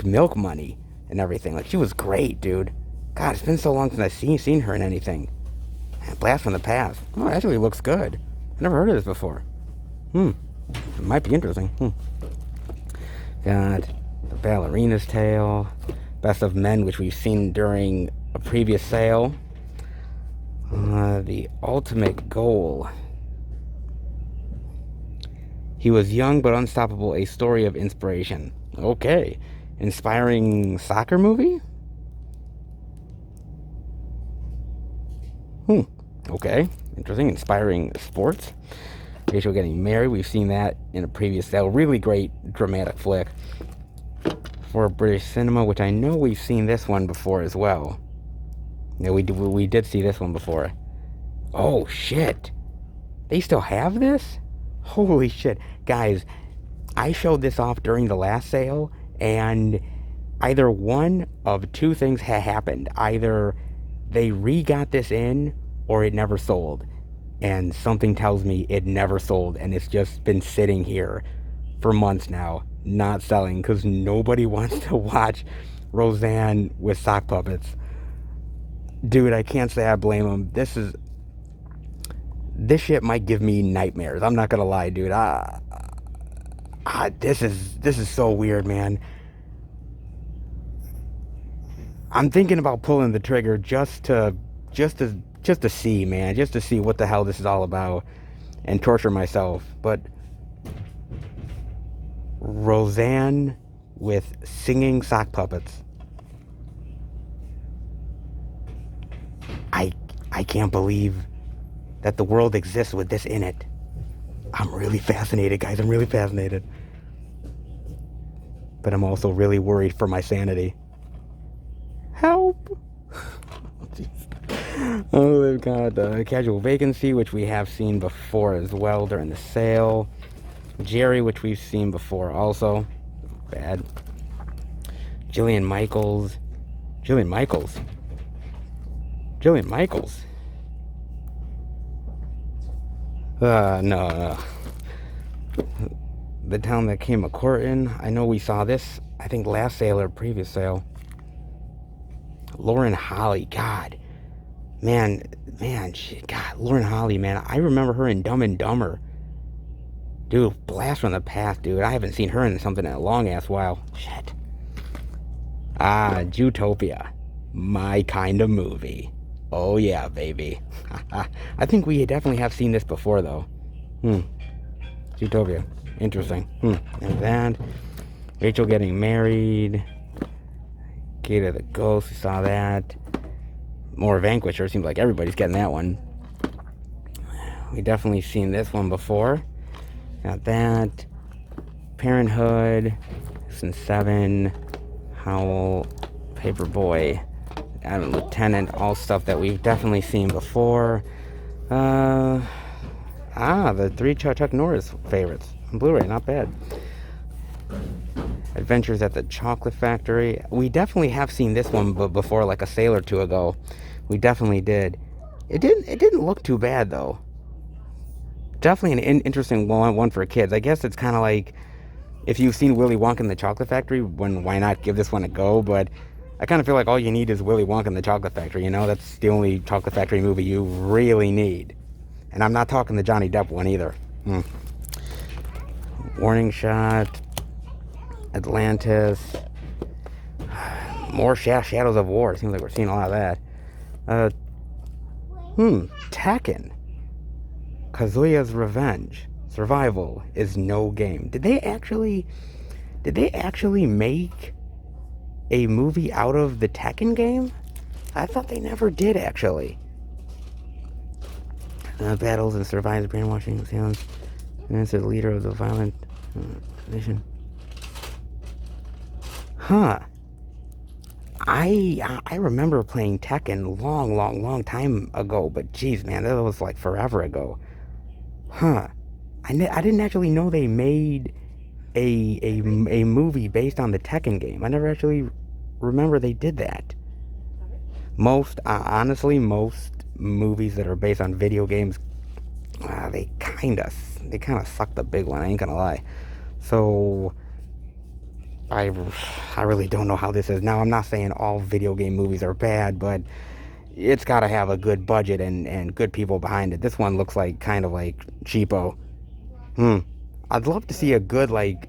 Milk Money and everything. Like, she was great, dude. God, it's been so long since I've seen her in anything. Blast from the Past. Oh, it actually looks good. I never heard of this before. It might be interesting. Got The Ballerina's Tale, Best of Men, which we've seen during a previous sale. The Ultimate Goal. He was young but unstoppable, a story of inspiration. Okay. Inspiring soccer movie? Okay. Interesting. Inspiring sports. Rachel Getting Married. We've seen that in a previous sale. Really great dramatic flick for British cinema, which I know we've seen this one before as well. Yeah, we did see this one before. Oh, shit. They still have this? Holy shit. Guys, I showed this off during the last sale, and either one of two things had happened. Either they re-got this in, or it never sold. And something tells me it never sold, and it's just been sitting here for months now, not selling, because nobody wants to watch Roseanne with sock puppets. Dude, I can't say I blame them. This shit might give me nightmares. I'm not gonna lie, dude. This is so weird, man. I'm thinking about pulling the trigger just to see, man, just to see what the hell this is all about and torture myself. But Roseanne with singing sock puppets. I can't believe that the world exists with this in it. I'm really fascinated, guys. I'm really fascinated. but I'm also really worried for my sanity. Help! Oh, they've got Casual Vacancy, which we have seen before as well during the sale. Jerry, which we've seen before also. Bad. Jillian Michaels. Jillian Michaels? Jillian Michaels? No. The Town That Came A-Courtin'. I know we saw this, I think, last sale or previous sale. Lauren Holly, God. Man, shit, God, Lauren Holly, man. I remember her in Dumb and Dumber. Dude, blast from the past, dude. I haven't seen her in something in a long-ass while. Shit. Zootopia. My kind of movie. Oh, yeah, baby. I think we definitely have seen this before, though. Zootopia. Interesting. And that. Rachel Getting Married. Gate of the Ghost. We saw that. More Vanquisher. Seems like everybody's getting that one. We definitely seen this one before. Got that. Parenthood. Season 7. Howl. Paperboy. Ottoman Lieutenant. All stuff that we've definitely seen before. The 3 Chuck Norris favorites. On Blu-ray. Not bad. Adventures at the Chocolate Factory. We definitely have seen this one before, like a sale or two ago. We definitely did. It didn't look too bad, though. Definitely an interesting one for kids. I guess it's kind of like, if you've seen Willy Wonka and the Chocolate Factory, why not give this one a go? But I kind of feel like all you need is Willy Wonka and the Chocolate Factory, you know? That's the only Chocolate Factory movie you really need. And I'm not talking the Johnny Depp one either. Warning Shot. Atlantis. More Shadows of War. Seems like we're seeing a lot of that. Tekken. Kazuya's Revenge. Survival is no game. Did they actually make a movie out of the Tekken game? I thought they never did, actually. Battles and survives brainwashing sounds. And it's the leader of the violent mission. I remember playing Tekken long time ago, but geez, man, that was like forever ago. I didn't actually know they made a movie based on the Tekken game. I never actually remember they did that. Honestly, most movies that are based on video games, they kind of suck the big one. I ain't gonna lie. So I really don't know how this is. Now, I'm not saying all video game movies are bad, but it's got to have a good budget and good people behind it. This one looks like kind of like cheapo. I'd love to see a good like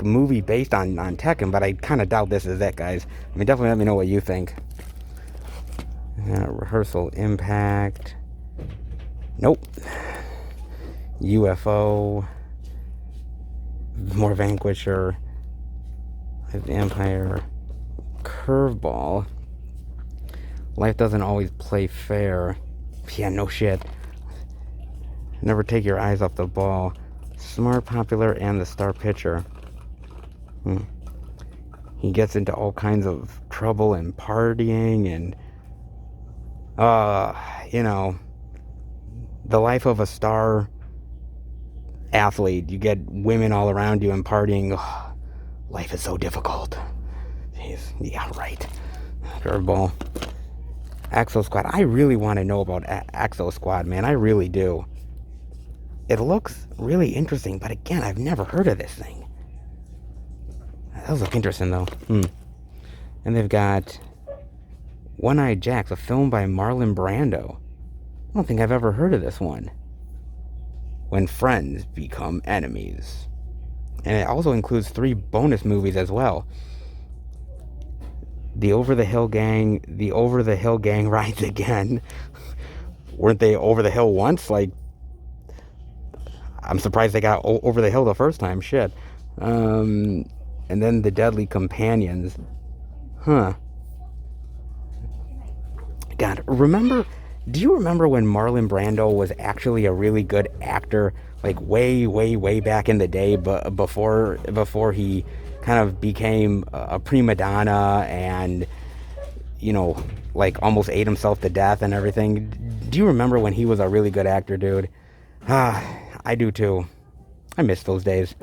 movie based on Tekken, but I kind of doubt this is it, guys. I mean, definitely let me know what you think. Rehearsal Impact. Nope. UFO. More Vanquisher. The Empire. Curveball. Life doesn't always play fair. Yeah, no shit. Never take your eyes off the ball. Smart, Popular, and the Star Pitcher. He gets into all kinds of trouble and partying and you know, the life of a star athlete. You get women all around you and partying. Life is so difficult. Jeez. Yeah, right. Curveball. Axo Squad. I really want to know about Axo Squad, man. I really do. It looks really interesting, but again, I've never heard of this thing. That does look interesting, though. And they've got One-Eyed Jacks, a film by Marlon Brando. I don't think I've ever heard of this one. When Friends Become Enemies. And it also includes 3 bonus movies as well. The Over the Hill Gang Rides Again. Weren't they over the hill once? Like, I'm surprised they got over the hill the first time. Shit. And then The Deadly Companions. God, do you remember when Marlon Brando was actually a really good actor? like way back in the day, but before he kind of became a prima donna and, you know, like almost ate himself to death and everything. Do you remember when he was a really good actor, dude? I do too. I miss those days.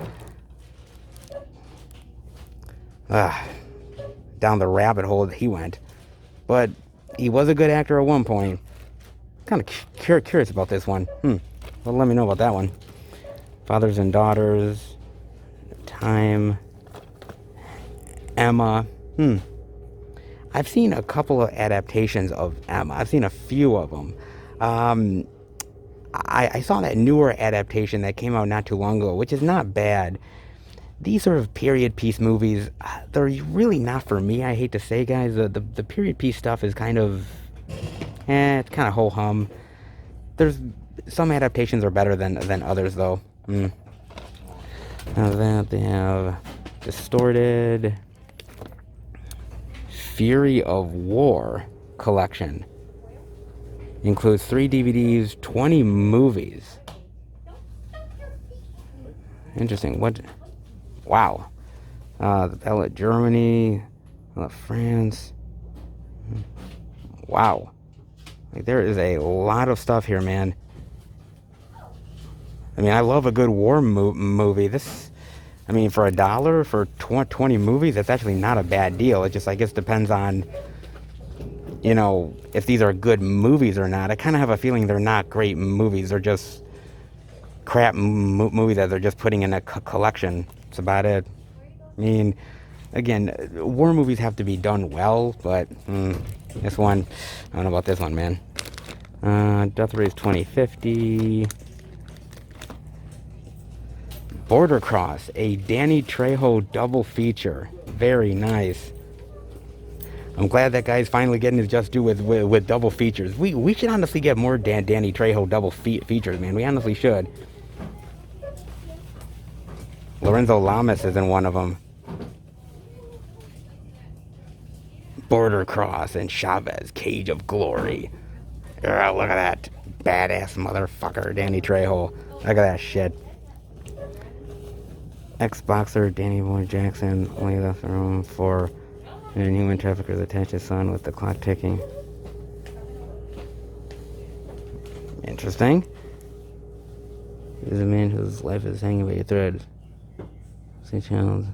Down the rabbit hole that he went. But he was a good actor at one point. Kind of curious about this one. Well, let me know about that one. Fathers and Daughters. Time. Emma. I've seen a couple of adaptations of Emma. I've seen a few of them. I saw that newer adaptation that came out not too long ago, which is not bad. These sort of period piece movies, they're really not for me, I hate to say, guys. The period piece stuff is kind of, it's kind of ho-hum. There's some adaptations are better than others, though. Now that they have Distorted, Fury of War collection. Includes 3 DVDs, 20 movies. Interesting. What? Wow. The Battle of Germany, France. Wow. Like, there is a lot of stuff here, man. I mean, I love a good war movie. This, I mean, for $1 for 20 movies, that's actually not a bad deal. It just, I guess, depends on, you know, if these are good movies or not. I kind of have a feeling they're not great movies. They're just crap movies that they're just putting in a collection. That's about it. I mean, again, war movies have to be done well, but this one, I don't know about this one, man. Death Race 2050. Border Cross, a Danny Trejo double feature. Very nice. I'm glad that guy's finally getting his just due with double features. We should honestly get more Danny Trejo double features, man. We honestly should. Lorenzo Lamas is in one of them. Border Cross and Chavez, Cage of Glory. Look at that badass motherfucker, Danny Trejo. Look at that shit. Ex-boxer Danny Boy Jackson only left the room for and human traffickers attached his son with the clock ticking. Interesting. He's a man whose life is hanging by a thread. St. Charles.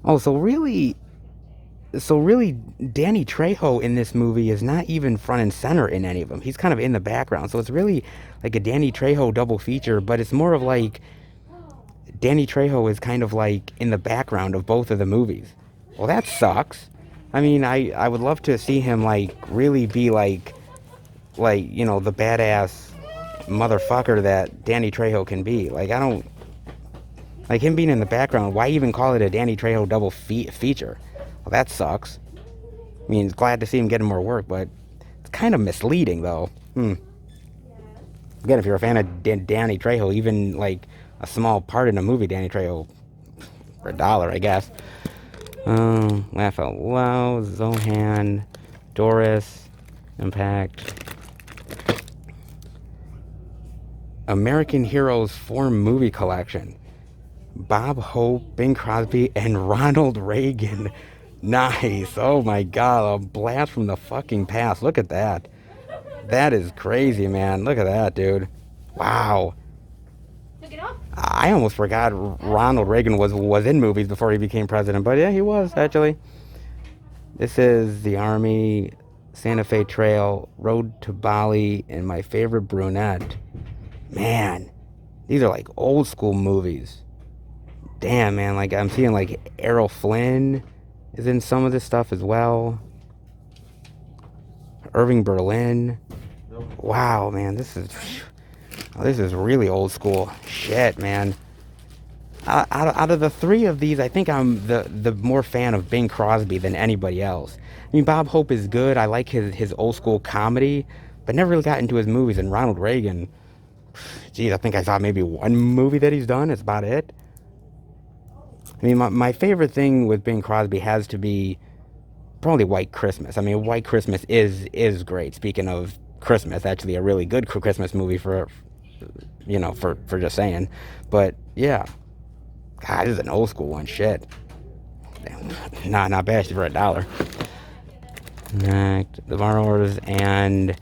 Oh, so really, Danny Trejo in this movie is not even front and center in any of them. He's kind of in the background. So it's really like a Danny Trejo double feature, but it's more of like Danny Trejo is kind of like in the background of both of the movies. Well, that sucks. I mean, I would love to see him like really be like, you know, the badass motherfucker that Danny Trejo can be. Like, I don't, like him being in the background, why even call it a Danny Trejo double feature? Well, that sucks. I mean, it's glad to see him getting more work, but it's kind of misleading, though. Again, if you're a fan of Danny Trejo, even like a small part in a movie, Danny Trejo, for $1, I guess. Laugh Out Loud, Zohan, Doris, Impact. American Heroes 4 movie collection. Bob Hope, Bing Crosby, and Ronald Reagan. Nice. Oh my God, a blast from the fucking past. Look at that. That is crazy, man. Look at that, dude. Wow. I almost forgot Ronald Reagan was in movies before he became president, but yeah, he was, actually. This is The Army, Santa Fe Trail, Road to Bali, and My Favorite Brunette. Man, these are like old school movies. Damn, man, like I'm seeing like Errol Flynn is in some of this stuff as well. Irving Berlin. Wow, man, this is really old school shit, man. Out of the three of these, I think I'm the more fan of Bing Crosby than anybody else. I mean, Bob Hope is good. I like his old school comedy, but never really got into his movies. And Ronald Reagan, geez, I think I saw maybe one movie that he's done. That's about it. I mean, my favorite thing with Bing Crosby has to be probably White Christmas. I mean, White Christmas is great. Speaking of Christmas. Actually, a really good Christmas movie for, you know, for just saying. But yeah, God, this is an old school one. Shit. Not bad for $1. Next, The Borrowers and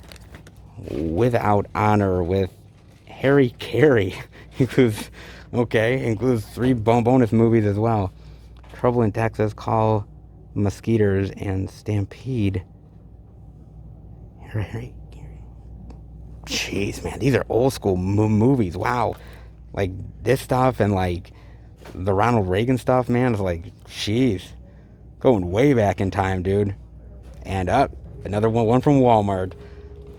Without Honor with Harry Carey. includes 3 bonus movies as well. Trouble in Texas, Call Mosquitoes, and Stampede. Harry Carey. Jeez, man, these are old school movies. Wow, like this stuff and like the Ronald Reagan stuff, man. It's like, jeez, going way back in time, dude. And another one from Walmart.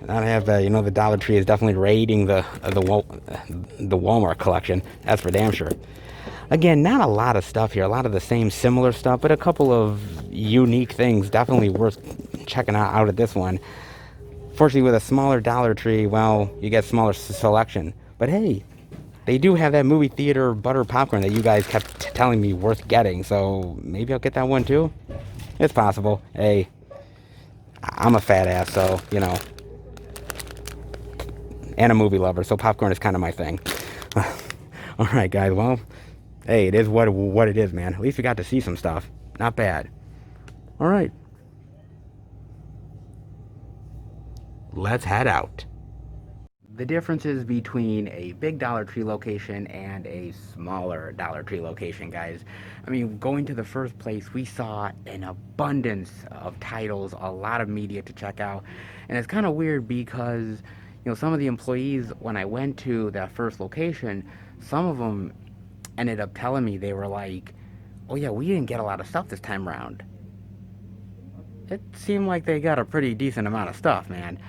I have the Dollar Tree is definitely raiding the Walmart collection. That's for damn sure. Again, not a lot of stuff here. A lot of the same similar stuff, but a couple of unique things definitely worth checking out at this one. Fortunately, with a smaller Dollar Tree, well, you get smaller selection. But hey, they do have that movie theater butter popcorn that you guys kept telling me worth getting. So maybe I'll get that one too. It's possible. Hey, I'm a fat ass, so, you know, and a movie lover, so popcorn is kind of my thing. All right, guys, well, hey, it is what it is, man. At least we got to see some stuff. Not bad. All right. Let's head out. The differences between a big Dollar Tree location and a smaller Dollar Tree location, guys. I mean, going to the first place, we saw an abundance of titles, a lot of media to check out. And it's kind of weird because, you know, some of the employees, when I went to that first location, some of them ended up telling me, they were like, oh yeah, we didn't get a lot of stuff this time around. It seemed like they got a pretty decent amount of stuff, man.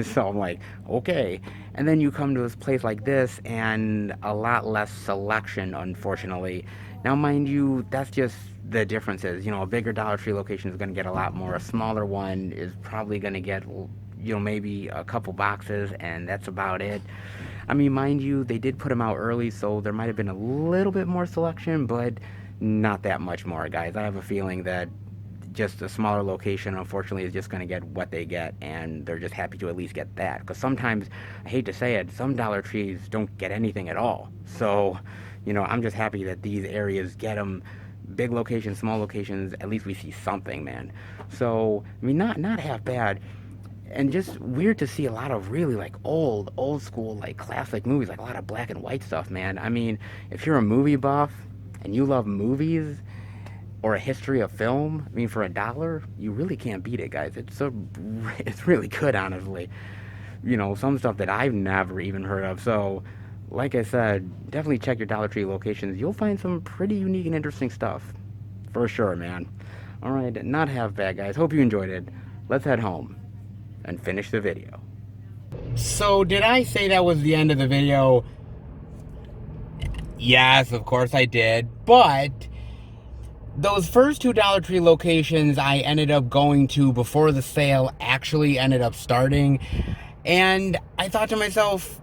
So I'm like, okay. And then you come to this place like this and a lot less selection, unfortunately. Now, mind you, that's just the differences. You know, a bigger Dollar Tree location is going to get a lot more. A smaller one is probably going to get, you know, maybe a couple boxes, and that's about it. I mean, mind you, they did put them out early, so there might have been a little bit more selection, but not that much more, guys. I have a feeling that just a smaller location, unfortunately, is just going to get what they get, and they're just happy to at least get that. Because sometimes, I hate to say it, some Dollar Trees don't get anything at all. So, you know, I'm just happy that these areas get them. Big locations, small locations, at least we see something, man. So, I mean, not half bad. And just weird to see a lot of really like old school, like classic movies, like a lot of black and white stuff, man. I mean, if you're a movie buff and you love movies or a history of film, I mean, for $1, you really can't beat it, guys. It's really good, honestly. You know, some stuff that I've never even heard of. So, like I said, definitely check your Dollar Tree locations. You'll find some pretty unique and interesting stuff, for sure, man. All right, not half bad, guys. Hope you enjoyed it. Let's head home and finish the video. So, did I say that was the end of the video? Yes, of course I did. But those first 2 Dollar Tree locations I ended up going to before the sale actually ended up starting. And I thought to myself,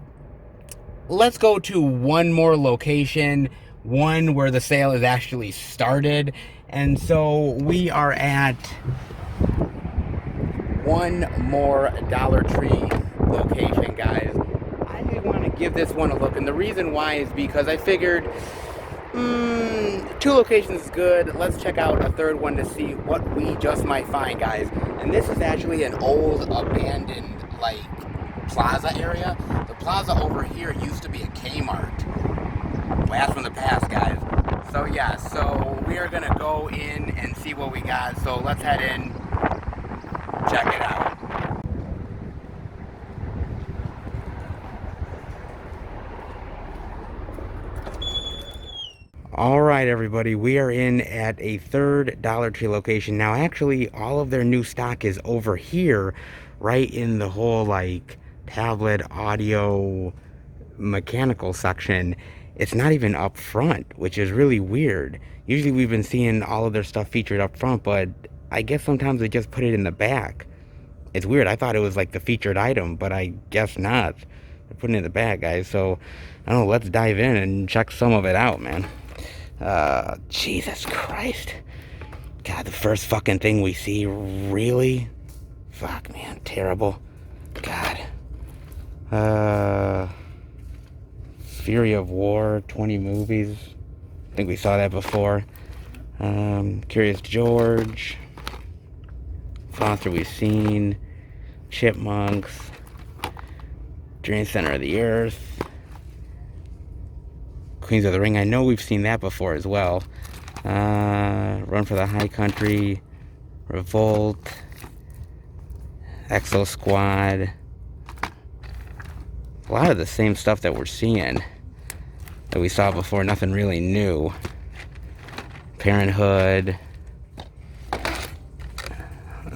let's go to one more location, one where the sale is actually started. And so we are at one more Dollar Tree location, guys. I did want to give this one a look, and the reason why is because I figured 2 locations is good. Let's check out a third one to see what we just might find, guys. And this is actually an old abandoned like plaza area. The plaza over here used to be a Kmart. Blast from the past, guys. So yeah, so we are gonna go in and see what we got. So let's head in, check it out. All right, everybody, we are in at a third Dollar Tree location. Now, actually, all of their new stock is over here, right in the whole, like, tablet, audio, mechanical section. It's not even up front, which is really weird. Usually, we've been seeing all of their stuff featured up front, but I guess sometimes they just put it in the back. It's weird. I thought it was, like, the featured item, but I guess not. They're putting it in the back, guys. So, I don't know, let's dive in and check some of it out, man. Jesus Christ. God, the first fucking thing we see, really? Fuck, man, terrible. God. Fury of War, 20 movies. I think we saw that before. Curious George. Foster we've seen. Chipmunks. Dream Center of the Earth. Queens of the Ring. I know we've seen that before as well. Run for the High Country. Revolt. Exo Squad. A lot of the same stuff that we're seeing that we saw before. Nothing really new. Parenthood.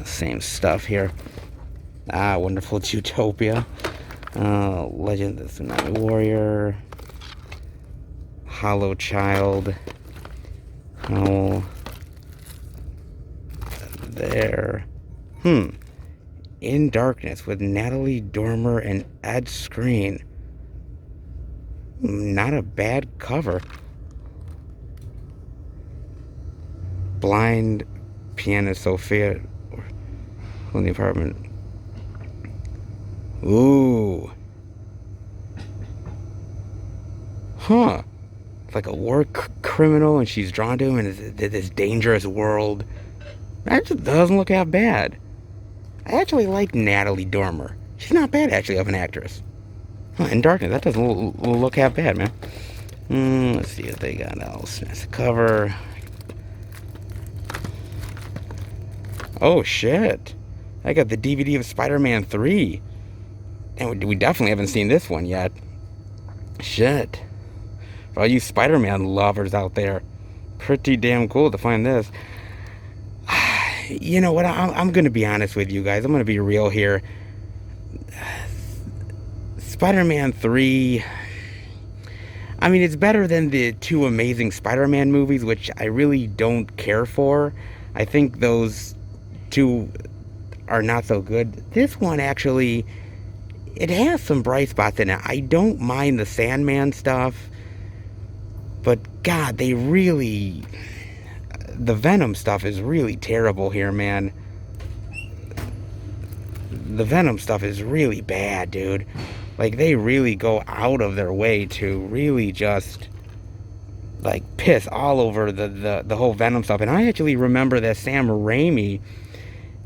Same stuff here. Wonderful Utopia. Legend of the Tsunami Warrior. Hollow Child. Howl. There. In Darkness with Natalie Dormer and Ed Skrein. Not a bad cover. Blind Pianist Sophia in the Apartment. Ooh. Huh. It's like a war criminal and she's drawn to him in this dangerous world. That just doesn't look half bad. I actually like Natalie Dormer. She's not bad, actually, of an actress. In Darkness, that doesn't look half bad, man. Let's see what they got else. That's the cover. Oh, shit. I got the DVD of Spider-Man 3. And we definitely haven't seen this one yet. Shit. For all you Spider-Man lovers out there, pretty damn cool to find this. You know what? I'm going to be honest with you guys. I'm going to be real here. Spider-Man 3... I mean, it's better than the two Amazing Spider-Man movies, which I really don't care for. I think those two are not so good. This one, actually, it has some bright spots in it. I don't mind the Sandman stuff. But, God, they really... The Venom stuff is really terrible here, man. The Venom stuff is really bad, dude. Like, they really go out of their way to really just, like, piss all over the whole Venom stuff. And I actually remember that Sam Raimi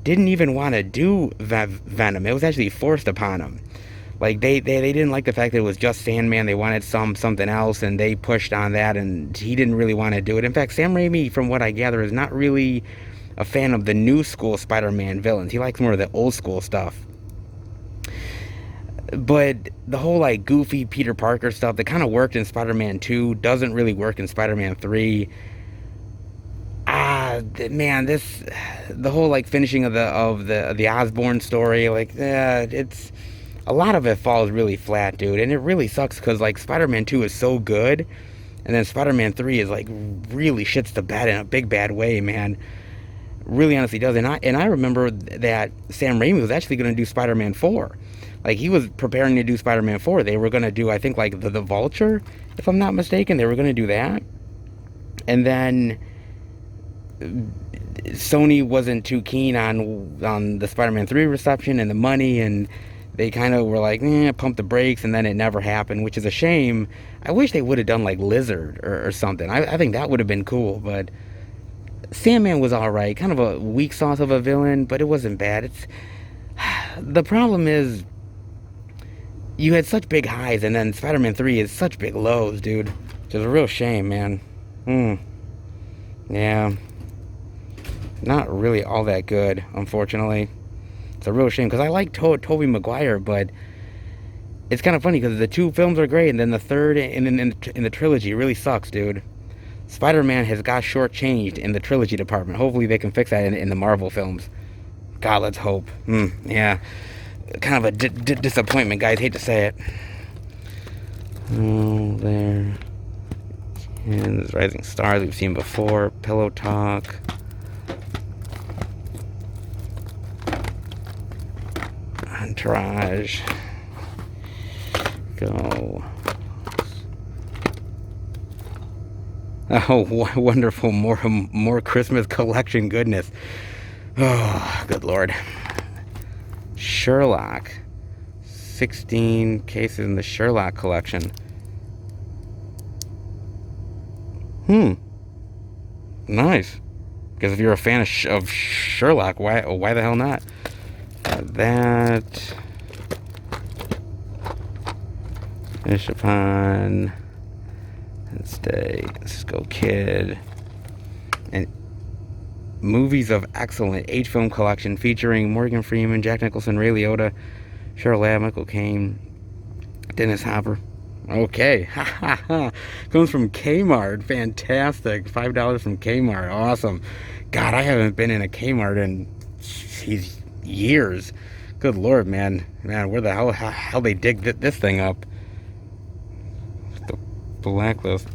didn't even want to do Venom. It was actually forced upon him. Like, they didn't like the fact that it was just Sandman. They wanted something else, and they pushed on that, and he didn't really want to do it. In fact, Sam Raimi, from what I gather, is not really a fan of the new school Spider-Man villains. He likes more of the old school stuff. But the whole, like, goofy Peter Parker stuff that kind of worked in Spider-Man 2 doesn't really work in Spider-Man 3. Man, the whole, like, finishing of the Osborn story, like, it's... A lot of it falls really flat, dude. And it really sucks because, like, Spider-Man 2 is so good. And then Spider-Man 3 is, like, really shits the bed in a big bad way, man. Really honestly does. And I remember that Sam Raimi was actually going to do Spider-Man 4. Like, he was preparing to do Spider-Man 4. They were going to do, I think, like, the Vulture, if I'm not mistaken. They were going to do that. And then Sony wasn't too keen on the Spider-Man 3 reception and the money, and they kind of were like, pump the brakes, and then it never happened, which is a shame. I wish they would have done, like, Lizard or something. I think that would have been cool, but Sandman was alright. Kind of a weak sauce of a villain, but it wasn't bad. The problem is, you had such big highs, and then Spider-Man 3 is such big lows, dude. Which is a real shame, man. Yeah. Not really all that good, unfortunately. It's a real shame, because I like Tobey Maguire, but it's kind of funny, because the two films are great, and then the third in the trilogy really sucks, dude. Spider-Man has got shortchanged in the trilogy department. Hopefully they can fix that in the Marvel films. God, let's hope. Yeah. Kind of a disappointment, guys. Hate to say it. Oh, there. And Rising Stars we've seen before. Pillow Talk. Entourage. Go. Oh, wonderful. More Christmas collection goodness. Oh, good Lord. Sherlock. 16 cases in the Sherlock collection. Nice. Because if you're a fan of Sherlock, why the hell not? That. Finish upon. Let's go, kid. And movies of excellent H film collection featuring Morgan Freeman, Jack Nicholson, Ray Liotta, Cheryl Ladd, Michael Caine, Dennis Hopper. Okay. Comes from Kmart. Fantastic. $5 from Kmart. Awesome. God, I haven't been in a Kmart in years. Good Lord, man. Where the hell they dig this thing up? The blacklist.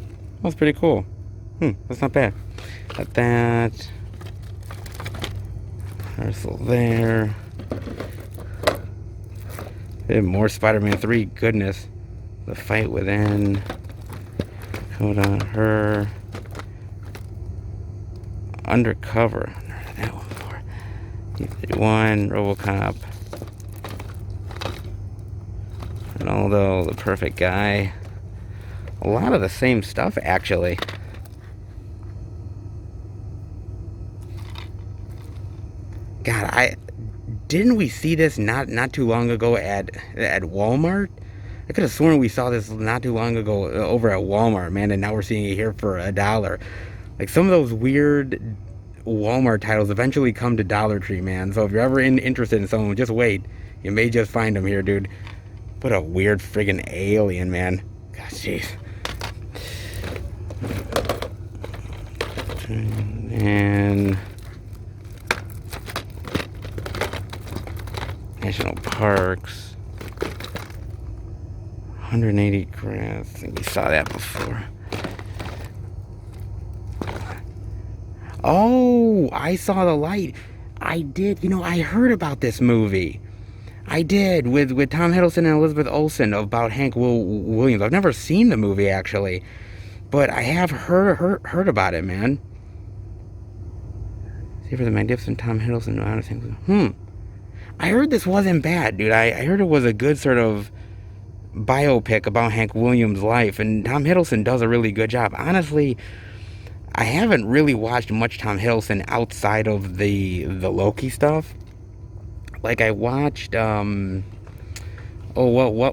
That's pretty cool. That's not bad. Got that. Parcel there. And more Spider-Man 3. Goodness. The Fight Within. Code on Her. Undercover. That one more. 31. RoboCop. Ronaldo, The Perfect Guy. A lot of the same stuff, actually. God, didn't we see this not too long ago at Walmart? I could have sworn we saw this not too long ago over at Walmart, man, and now we're seeing it here for $1. Like, some of those weird Walmart titles eventually come to Dollar Tree, man. So if you're ever interested in someone, just wait. You may just find them here, dude. What a weird friggin' alien, man. Gosh, jeez. And national parks. 180 grams. I think we saw that before. Oh, I saw the light. I did. I heard about this movie. I did, with Tom Hiddleston and Elizabeth Olsen, about Hank Williams. I've never seen the movie, actually, but I have heard about it, man. See for the magnificent Tom Hiddleston. I heard this wasn't bad, dude. I heard it was a good sort of biopic about Hank Williams' life, and Tom Hiddleston does a really good job. Honestly, I haven't really watched much Tom Hiddleston outside of the Loki stuff. Like, I watched, what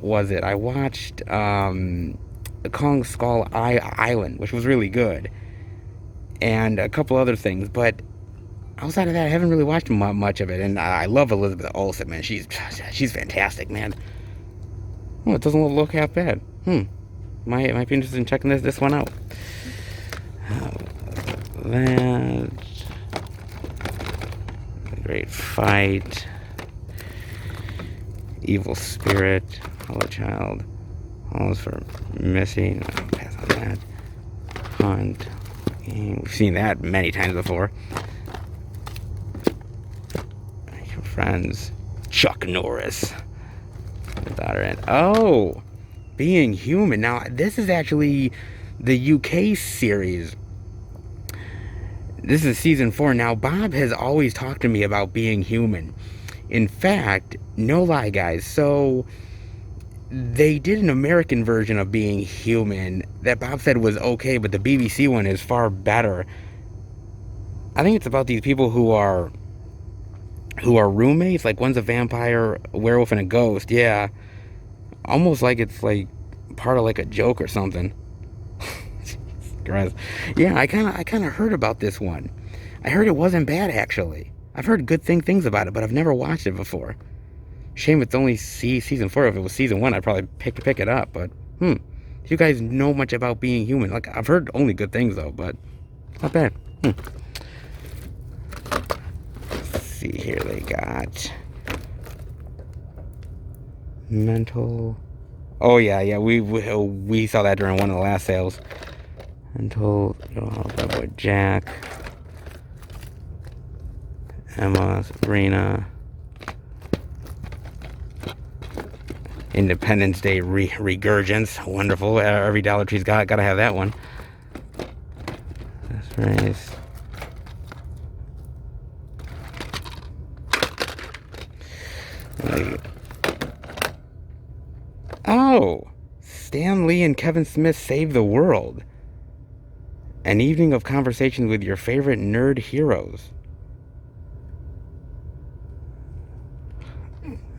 was it? I watched, Kong Skull Island, which was really good. And a couple other things, but outside of that, I haven't really watched much of it. And I love Elizabeth Olsen, man. She's fantastic, man. Oh, it doesn't look half bad. Might be interested in checking this one out. That. Great Fight. Evil Spirit. Hello Child. All is for Missy. No, pass on that. Hunt. We've seen that many times before. Your friends. Chuck Norris. Daughter and Being Human. Now, this is actually the UK series. This is season 4. Now, Bob has always talked to me about Being Human. In fact, no lie, guys. So, they did an American version of Being Human that Bob said was okay, but the BBC one is far better. I think it's about these people who are roommates. Like, one's a vampire, a werewolf, and a ghost. Yeah. Almost like it's like part of like a joke or something. Yeah, I kind of heard about this one. I heard it wasn't bad, actually. I've heard good things about it, but I've never watched it before. Shame it's only season 4. If it was season 1, I'd probably pick it up. But do you guys know much about Being Human? Like, I've heard only good things though, but not bad. Let's see here. They got Mental. Oh yeah. We saw that during one of the last sales. Mental. That boy Jack, Emma, Sabrina. Independence Day Resurgence. Wonderful. Every Dollar Tree's gotta have that one. That's nice. Oh, Stan Lee and Kevin Smith Save the World. An evening of conversations with your favorite nerd heroes.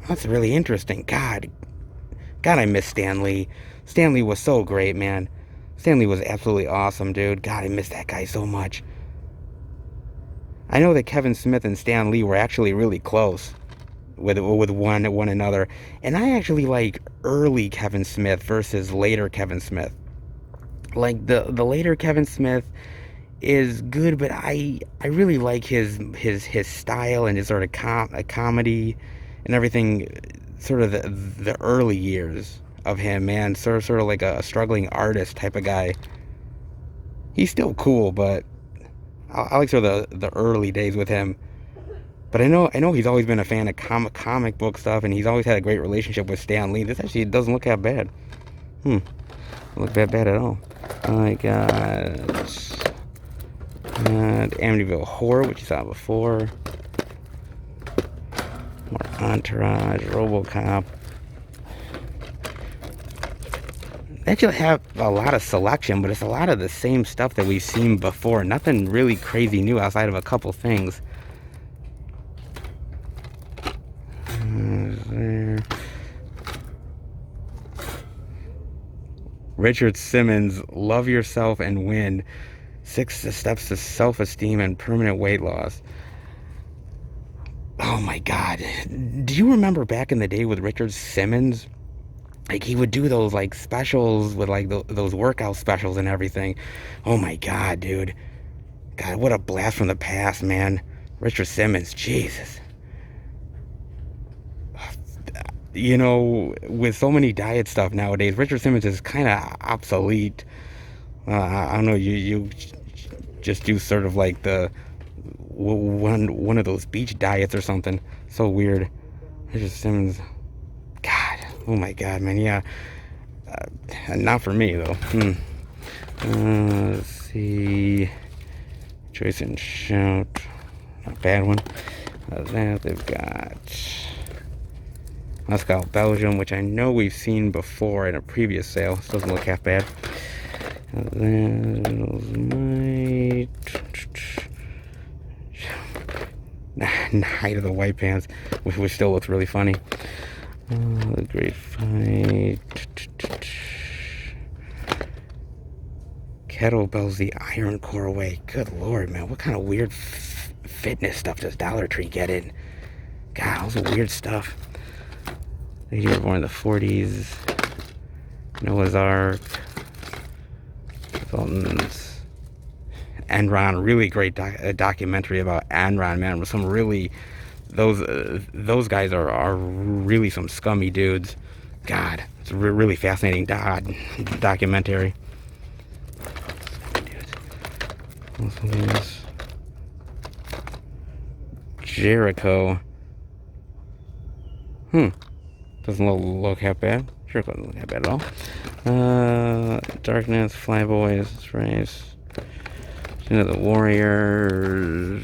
That's really interesting. God, I miss Stan Lee. Stan Lee was so great, man. Stan Lee was absolutely awesome, dude. God, I miss that guy so much. I know that Kevin Smith and Stan Lee were actually really close with one another, and I actually like early Kevin Smith versus later Kevin Smith. Like the later Kevin Smith is good, but I really like his style and his sort of comedy and everything. Sort of the early years of him, man. Sort of like a struggling artist type of guy. He's still cool, but I like sort of the early days with him. But I know he's always been a fan of comic book stuff, and he's always had a great relationship with Stan Lee. This actually doesn't look that bad. Doesn't look that bad at all. I got Amityville Horror, which you saw before. More Entourage, RoboCop. They actually have a lot of selection, but it's a lot of the same stuff that we've seen before. Nothing really crazy new outside of a couple things. There. Richard Simmons, Love Yourself and Win. 6 Steps to Self-Esteem and Permanent Weight Loss. Oh my God. Do you remember back in the day with Richard Simmons? Like, he would do those, like, specials with, like, those workout specials and everything. Oh my God, dude. God, what a blast from the past, man. Richard Simmons, Jesus. You know, with so many diet stuff nowadays, Richard Simmons is kind of obsolete. I don't know, you just do sort of like the one of those beach diets or something. So weird. Richard Simmons, God, oh my God, man, yeah. Not for me though. Let's see, Choice and Shout, not a bad one. That they've got Moscow, Belgium, which I know we've seen before in a previous sale. This doesn't look half bad. And then Night of the White Pants, which still looks really funny. The Great Fight. Kettlebells the Iron Core way. Good Lord, man. What kind of weird fitness stuff does Dollar Tree get in? God, all the weird stuff. You were born in the 40s. Noah's Ark. Sultans. Enron, really great documentary about Enron, man. With some really, those guys are really some scummy dudes. God, it's a really fascinating documentary. Jericho. Doesn't look half bad. Sure doesn't look half bad at all. Darkness, Flyboys, Race. The Warriors.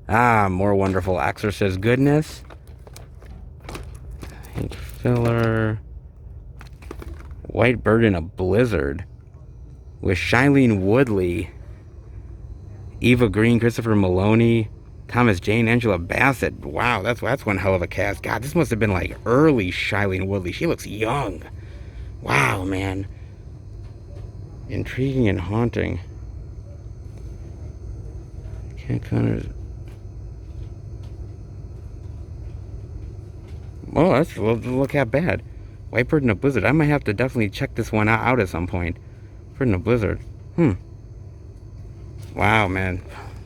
More Wonderful Exorcist goodness. Hank Filler. White Bird in a Blizzard. With Shailene Woodley. Eva Green, Christopher Maloney. Thomas Jane, Angela Bassett. Wow, that's one hell of a cast. God, this must have been like early Shailene Woodley. She looks young. Wow, man. Intriguing and haunting. Cat Connors. Oh, that's look how bad. White Bird in a Blizzard. I might have to definitely check this one out at some point. Bird in a Blizzard. Wow, man.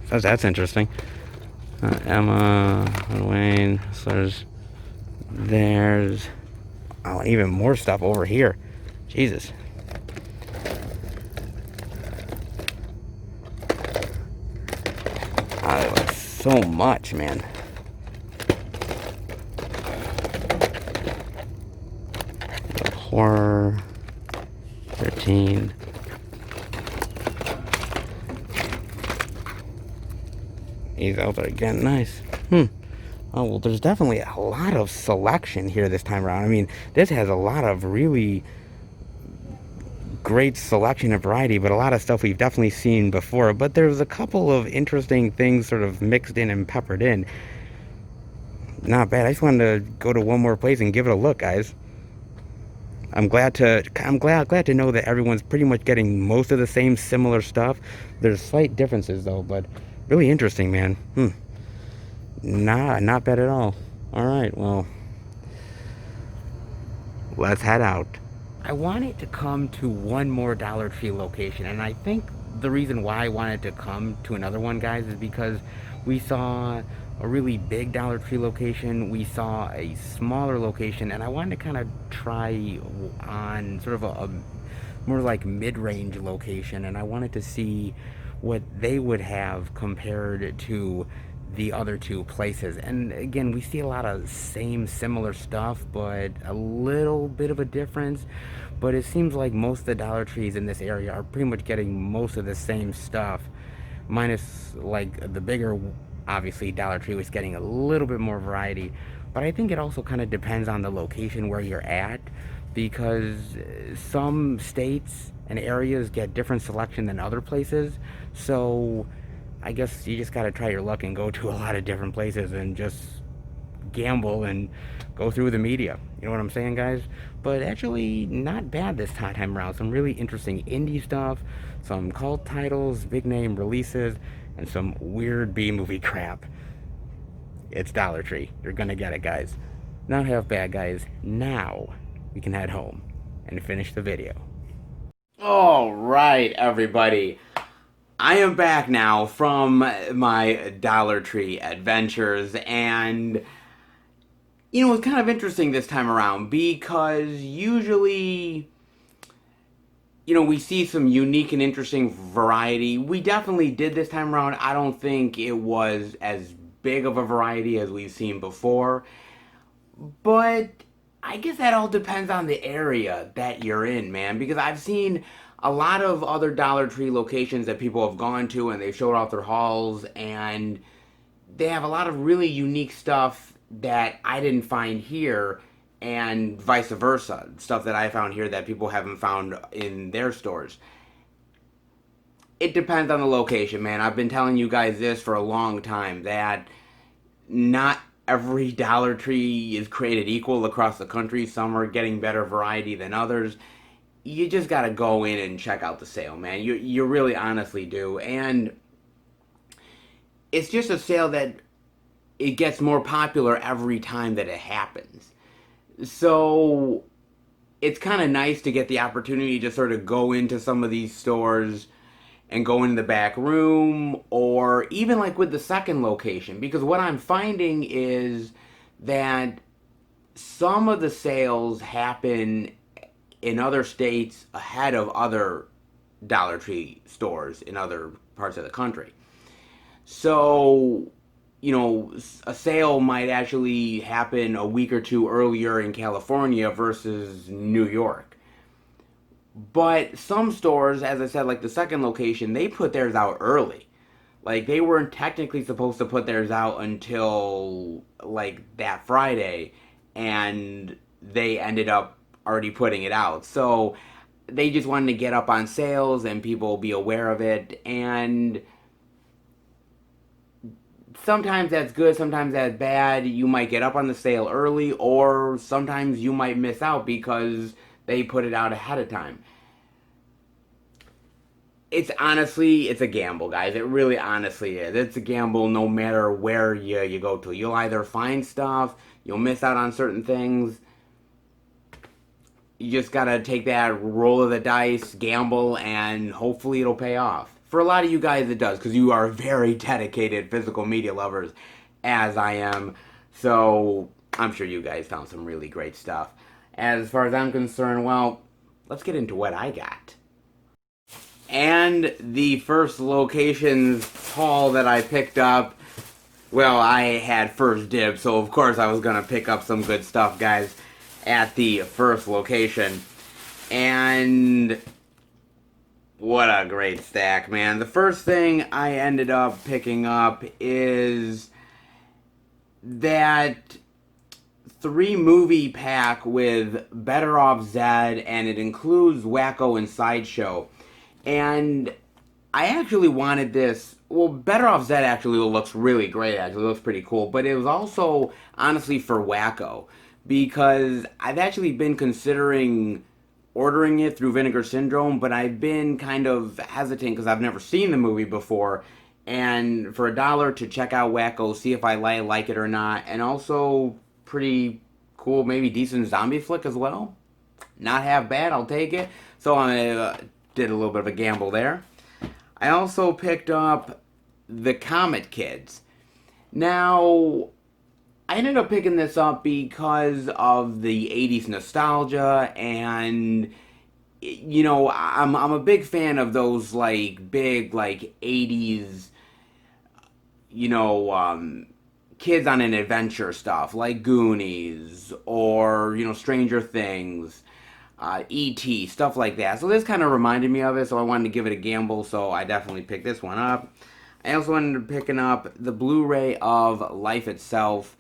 That's interesting. Emma, Wayne, so there's even more stuff over here. Jesus. Like so much, man. Horror 13. He's out there again. Nice. Oh, well, there's definitely a lot of selection here this time around. I mean, this has a lot of really great selection and variety, but a lot of stuff we've definitely seen before. But there's a couple of interesting things sort of mixed in and peppered in. Not bad. I just wanted to go to one more place and give it a look, guys. I'm glad to know that everyone's pretty much getting most of the same similar stuff. There's slight differences though, but really interesting, man. Not bad at all. All right, well, let's head out. I wanted to come to one more Dollar Tree location, and I think the reason why I wanted to come to another one, guys, is because we saw a really big Dollar Tree location, we saw a smaller location, and I wanted to kind of try on sort of a more like mid-range location, and I wanted to see what they would have compared to the other two places. And again, we see a lot of same similar stuff, but a little bit of a difference. But it seems like most of the Dollar Trees in this area are pretty much getting most of the same stuff, minus like the bigger, obviously, Dollar Tree was getting a little bit more variety. But I think it also kind of depends on the location where you're at, because some states and areas get different selection than other places. So I guess you just got to try your luck and go to a lot of different places and just gamble and go through the media. You know what I'm saying, guys? But actually, not bad this time around. Some really interesting indie stuff, some cult titles, big name releases, and some weird B movie crap. It's Dollar Tree. You're gonna get it, guys. Not half bad, guys. Now we can head home and finish the video. All right, everybody. I am back now from my Dollar Tree adventures, and it's kind of interesting this time around because usually, we see some unique and interesting variety. We definitely did this time around. I don't think it was as big of a variety as we've seen before, but I guess that all depends on the area that you're in, man, because I've seen a lot of other Dollar Tree locations that people have gone to and they've showed off their hauls, and they have a lot of really unique stuff that I didn't find here, and vice versa. Stuff that I found here that people haven't found in their stores. It depends on the location, man. I've been telling you guys this for a long time, that not every Dollar Tree is created equal across the country. Some are getting better variety than others. You just gotta go in and check out the sale, man. You really honestly do. And it's just a sale that it gets more popular every time that it happens. So it's kind of nice to get the opportunity to sort of go into some of these stores and go into the back room, or even like with the second location, because what I'm finding is that some of the sales happen in other states ahead of other Dollar Tree stores in other parts of the country. So, a sale might actually happen a week or two earlier in California versus New York. But some stores, as I said, like the second location, they put theirs out early. Like, they weren't technically supposed to put theirs out until, like, that Friday, and they ended up already putting it out. So, they just wanted to get up on sales and people be aware of it, and sometimes that's good, sometimes that's bad. You might get up on the sale early, or sometimes you might miss out because they put it out ahead of time. It's a gamble, guys. It really honestly is. It's a gamble no matter where you go to. You'll either find stuff, you'll miss out on certain things. You just gotta take that roll of the dice, gamble, and hopefully it'll pay off. For a lot of you guys it does, because you are very dedicated physical media lovers, as I am. So I'm sure you guys found some really great stuff. As far as I'm concerned, well, let's get into what I got. And the first location's haul that I picked up, well, I had first dibs, so of course I was going to pick up some good stuff, guys, at the first location. And what a great stack, man. The first thing I ended up picking up is that 3-movie pack with Better Off Zed, and it includes Wacko and Sideshow. And I actually wanted this. Well, Better Off Zed actually looks really great. Actually, it looks pretty cool. But it was also honestly for Wacko, because I've actually been considering ordering it through Vinegar Syndrome, but I've been kind of hesitant because I've never seen the movie before. And for $1 to check out Wacko, see if I like it or not, and also pretty cool, maybe decent zombie flick as well. Not half bad, I'll take it. So I did a little bit of a gamble there. I also picked up The Comet Kids. Now, I ended up picking this up because of the 80s nostalgia, and you know, I'm a big fan of those like big like 80s, you know, kids on an adventure stuff like Goonies or, you know, Stranger Things, E.T., stuff like that. So this kind of reminded me of it, so I wanted to give it a gamble, so I definitely picked this one up. I also ended up picking up the Blu-ray of Life Itself.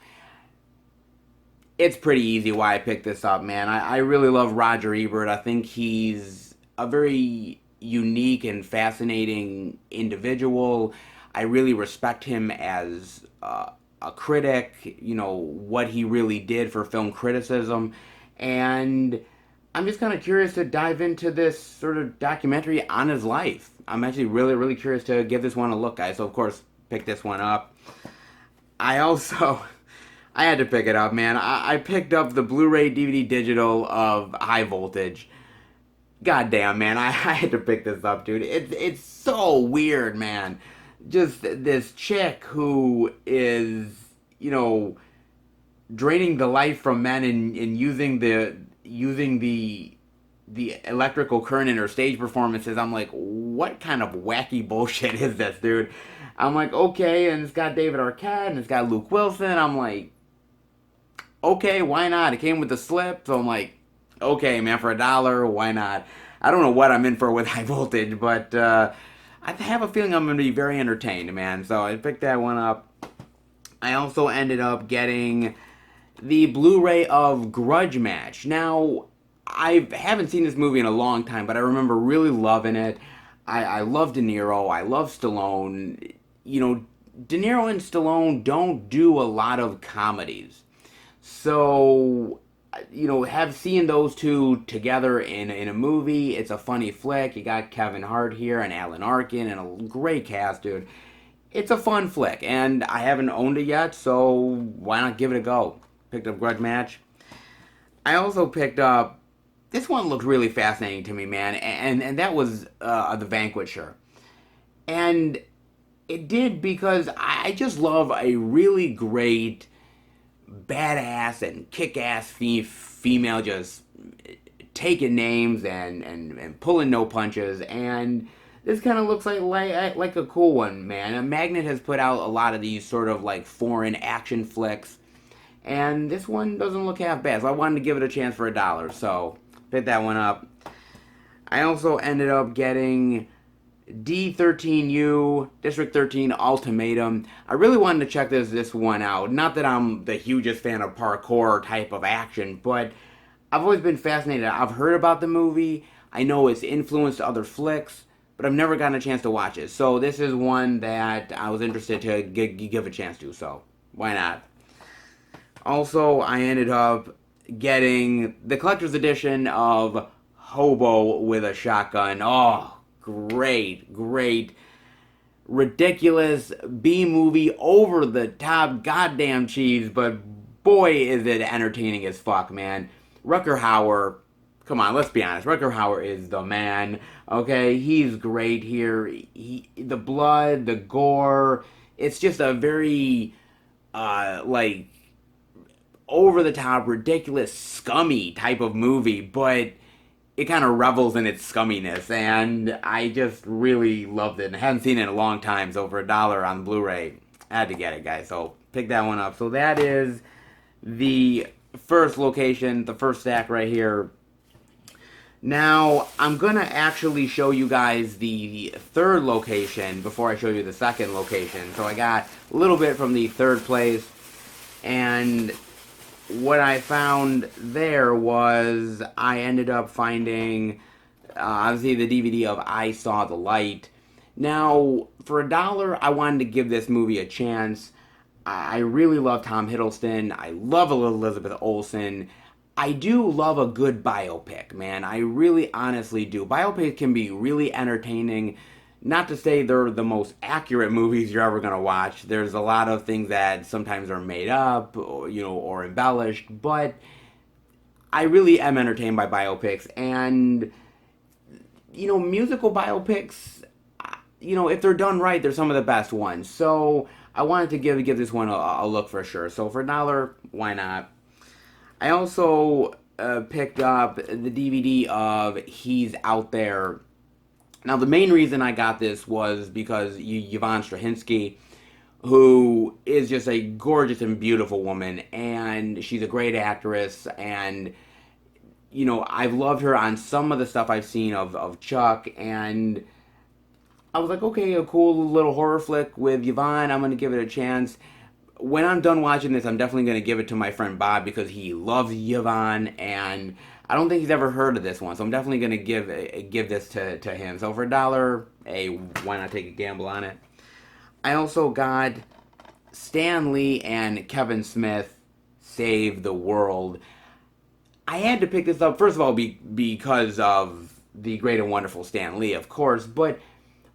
It's pretty easy why I picked this up, man. I really love Roger Ebert. I think he's a very unique and fascinating individual. I really respect him as a critic, you know, what he really did for film criticism. And I'm just kind of curious to dive into this sort of documentary on his life. I'm actually really, really curious to give this one a look, guys. So, of course, pick this one up. I had to pick it up, man. I picked up the Blu-ray DVD digital of High Voltage. God damn, man. I had to pick this up, dude. It's so weird, man. Just this chick who is, you know, draining the life from men and using the electrical current in her stage performances. I'm like, what kind of wacky bullshit is this, dude? I'm like, okay, and it's got David Arquette and it's got Luke Wilson. I'm like, okay, why not? It came with the slip, so I'm like, okay, man, for $1, why not? I don't know what I'm in for with High Voltage, but I have a feeling I'm going to be very entertained, man. So I picked that one up. I also ended up getting the Blu-ray of Grudge Match. Now, I haven't seen this movie in a long time, but I remember really loving it. I love De Niro. I love Stallone. You know, De Niro and Stallone don't do a lot of comedies. So, you know, have seen those two together in a movie. It's a funny flick. You got Kevin Hart here and Alan Arkin and a great cast, dude. It's a fun flick, and I haven't owned it yet, so why not give it a go? Picked up Grudge Match. I also picked up, this one looked really fascinating to me, man, and that was The Vanquisher. And it did because I just love a really great, badass and kick-ass female just taking names and pulling no punches, and this kind of looks like a cool one, man. Magnet has put out a lot of these sort of like foreign action flicks, and this one doesn't look half bad, so I wanted to give it a chance for $1, so picked that one up. I also ended up getting D13U, District 13 Ultimatum. I really wanted to check this one out. Not that I'm the hugest fan of parkour type of action, but I've always been fascinated. I've heard about the movie. I know it's influenced other flicks, but I've never gotten a chance to watch it. So this is one that I was interested to give a chance to, so why not? Also, I ended up getting the collector's edition of Hobo with a Shotgun. Oh, great, ridiculous B-movie, over-the-top goddamn cheese, but boy is it entertaining as fuck, man. Rutger Hauer, come on, let's be honest, Rutger Hauer is the man, okay? He's great here. The blood, the gore, it's just a very, like, over-the-top, ridiculous, scummy type of movie, but it kind of revels in its scumminess, and I just really loved it. And I haven't seen it in a long time, so for $1 on Blu-ray, I had to get it, guys. So pick that one up. So that is the first location, the first stack right here. Now, I'm going to actually show you guys the third location before I show you the second location. So I got a little bit from the third place. And what I found there was I ended up finding obviously the DVD of I Saw the Light. Now, for $1, I wanted to give this movie a chance. I really love Tom Hiddleston. I love Elizabeth Olsen. I do love a good biopic, man. I really honestly do. Biopics can be really entertaining. Not to say they're the most accurate movies you're ever going to watch. There's a lot of things that sometimes are made up, or, or embellished, but I really am entertained by biopics. And musical biopics, if they're done right, they're some of the best ones. So I wanted to give this one a look for sure. So for $1, why not? I also picked up the DVD of He's Out There. Now, the main reason I got this was because Yvonne Straczynski, who is just a gorgeous and beautiful woman, and she's a great actress, and I've loved her on some of the stuff I've seen of Chuck, and I was like, okay, a cool little horror flick with Yvonne, I'm going to give it a chance. When I'm done watching this, I'm definitely going to give it to my friend Bob because he loves Yvonne, and I don't think he's ever heard of this one, so I'm definitely going to give this to him. So for $1, hey, why not take a gamble on it? I also got Stan Lee and Kevin Smith Save the World. I had to pick this up, first of all, because of the great and wonderful Stan Lee, of course, but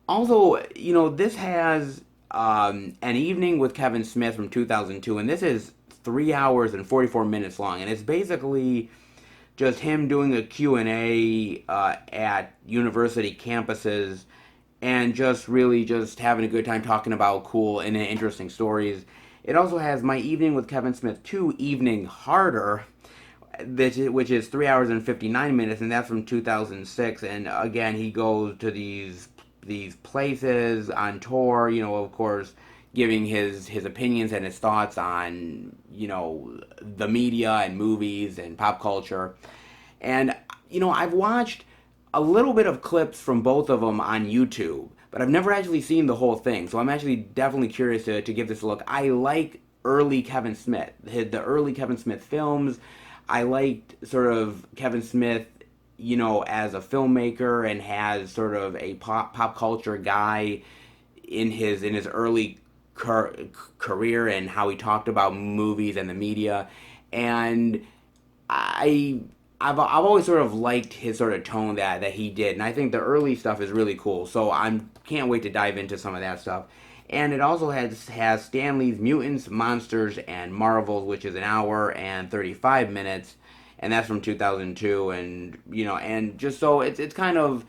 also, this has An Evening with Kevin Smith from 2002, and this is 3 hours and 44 minutes long, and it's basically just him doing a Q&A at university campuses and just really just having a good time talking about cool and interesting stories. It also has My Evening with Kevin Smith 2, Evening Harder, which is 3 hours and 59 minutes, and that's from 2006. And again, he goes to these places on tour, of course, giving his opinions and his thoughts on, the media and movies and pop culture. And, I've watched a little bit of clips from both of them on YouTube, but I've never actually seen the whole thing. So I'm actually definitely curious to give this a look. I like early Kevin Smith, the early Kevin Smith films. I liked sort of Kevin Smith, as a filmmaker and has sort of a pop culture guy in his early career and how he talked about movies and the media. And I've always sort of liked his sort of tone that he did, and I think the early stuff is really cool. So I can't wait to dive into some of that stuff. And it also has Stan Lee's Mutants, Monsters, and Marvels, which is 1 hour and 35 minutes, and that's from 2002. And and just so it's kind of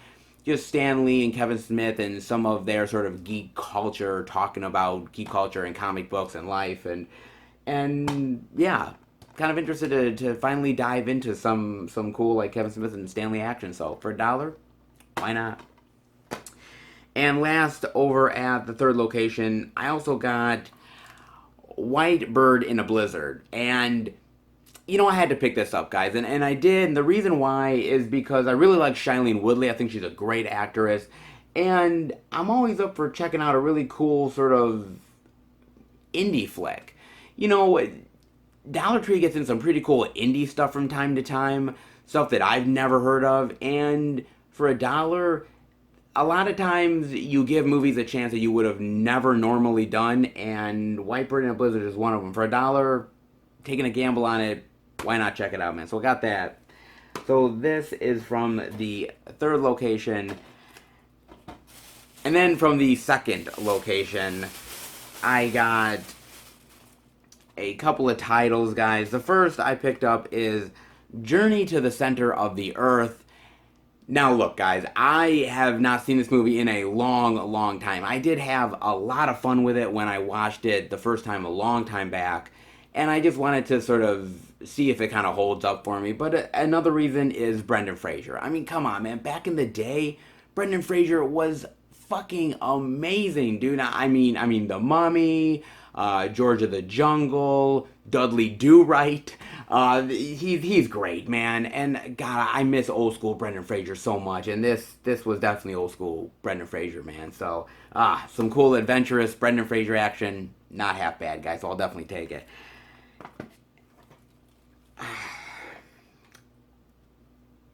just Stan Lee and Kevin Smith and some of their sort of geek culture, talking about geek culture and comic books and life, and yeah, kind of interested to finally dive into some cool like Kevin Smith and Stan Lee action. So for $1, why not? And last, over at the third location, I also got White Bird in a Blizzard. And, I had to pick this up, guys. And I did. And the reason why is because I really like Shailene Woodley. I think she's a great actress. And I'm always up for checking out a really cool sort of indie flick. Dollar Tree gets in some pretty cool indie stuff from time to time. Stuff that I've never heard of. And for $1, a lot of times you give movies a chance that you would have never normally done, and White Bird in a Blizzard is one of them. For $1, taking a gamble on it, why not check it out, man? So I got that. So this is from the third location. And then from the second location, I got a couple of titles, guys. The first I picked up is Journey to the Center of the Earth. Now, look, guys, I have not seen this movie in a long time. I did have a lot of fun with it when I watched it the first time a long time back, and I just wanted to sort of see if it kind of holds up for me. But another reason is Brendan Fraser. I mean, come on, man. Back in the day, Brendan Fraser was fucking amazing, dude. I mean, The Mummy, George of the Jungle, Dudley Do-Right. He's great, man. And God, I miss old school Brendan Fraser so much. And this was definitely old school Brendan Fraser, man. So some cool adventurous Brendan Fraser action, not half bad, guys. So I'll definitely take it.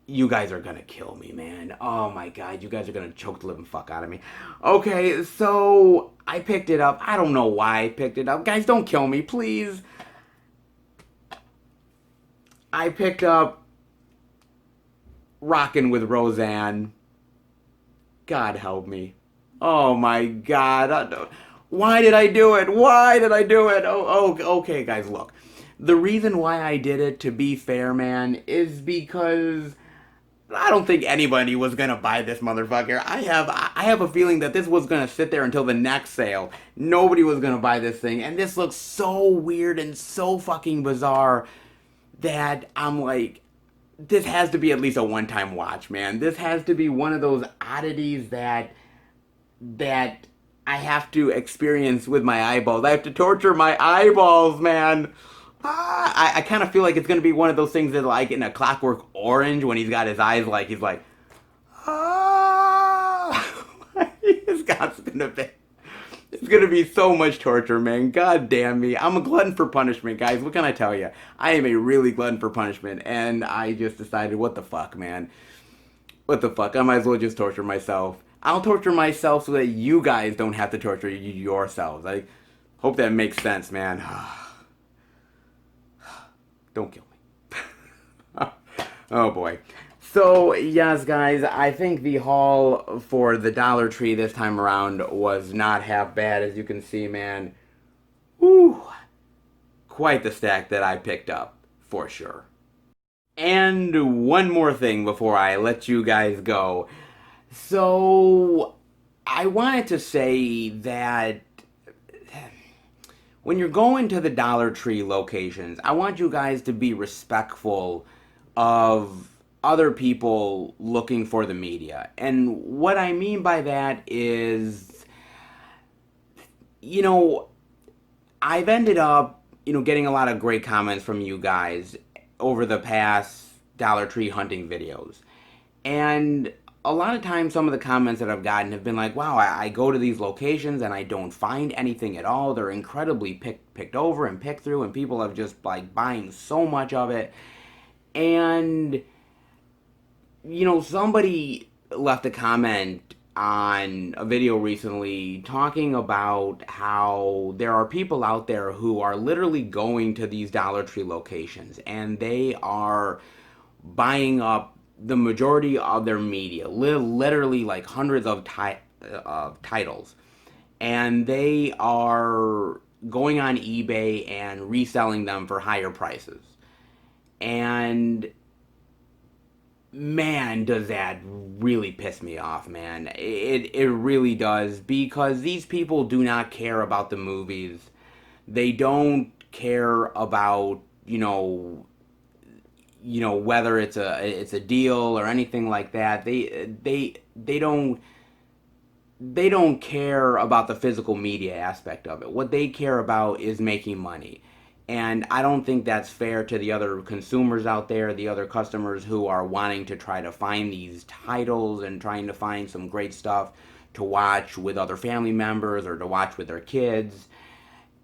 You guys are gonna kill me, man. Oh my god, you guys are gonna choke the living fuck out of me. Okay, so I picked it up. I don't know why I picked it up. Guys, don't kill me, please. I picked up Rockin' with Roseanne. God help me. Oh my god. Why did I do it? Why did I do it? Okay, guys, look. The reason why I did it, to be fair, man, is because I don't think anybody was gonna buy this motherfucker. I have a feeling that this was gonna sit there until the next sale. Nobody was gonna buy this thing, and this looks so weird and so fucking bizarre that I'm like, this has to be at least a one-time watch, man. This has to be one of those oddities that I have to experience with my eyeballs. I have to torture my eyeballs, man. I kind of feel like it's gonna be one of those things that, like in A Clockwork Orange, when he's got his eyes like he's like, ah, it's gonna be. It's gonna be so much torture, man. God damn me. I'm a glutton for punishment, guys. What can I tell you? I am a really glutton for punishment, and I just decided, what the fuck, man? What the fuck? I might as well just torture myself. I'll torture myself so that you guys don't have to torture yourselves. I hope that makes sense, man. Don't kill me. Oh boy. So, yes, guys, I think the haul for the Dollar Tree this time around was not half bad, as you can see, man. Whew. Quite the stack that I picked up, for sure. And one more thing before I let you guys go. So, I wanted to say that when you're going to the Dollar Tree locations, I want you guys to be respectful of other people looking for the media. And what I mean by that is, I've ended up, getting a lot of great comments from you guys over the past Dollar Tree hunting videos. And a lot of times some of the comments that I've gotten have been like, wow, I go to these locations and I don't find anything at all. They're incredibly picked over and picked through, and people have just like buying so much of it. And somebody left a comment on a video recently talking about how there are people out there who are literally going to these Dollar Tree locations and they are buying up the majority of their media, literally like hundreds of titles, and they are going on eBay and reselling them for higher prices. And man, does that really piss me off, man. It really does, because these people do not care about the movies. They don't care about, whether it's a deal or anything like that. They don't care about the physical media aspect of it. What they care about is making money. And I don't think that's fair to the other consumers out there, the other customers who are wanting to try to find these titles and trying to find some great stuff to watch with other family members or to watch with their kids.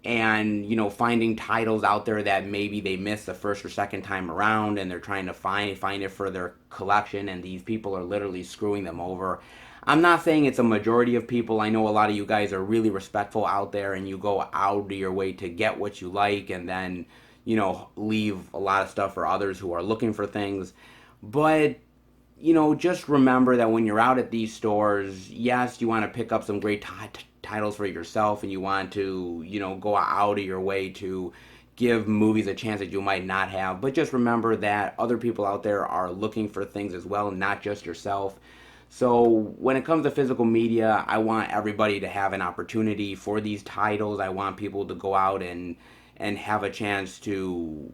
And, finding titles out there that maybe they missed the first or second time around, and they're trying to find it for their collection, and these people are literally screwing them over. I'm not saying it's a majority of people. I know a lot of you guys are really respectful out there, and you go out of your way to get what you like, and then, leave a lot of stuff for others who are looking for things. But, just remember that when you're out at these stores, yes, you want to pick up some great titles for yourself, and you want to, go out of your way to give movies a chance that you might not have. But just remember that other people out there are looking for things as well, not just yourself. So when it comes to physical media, I want everybody to have an opportunity for these titles. I want people to go out and have a chance to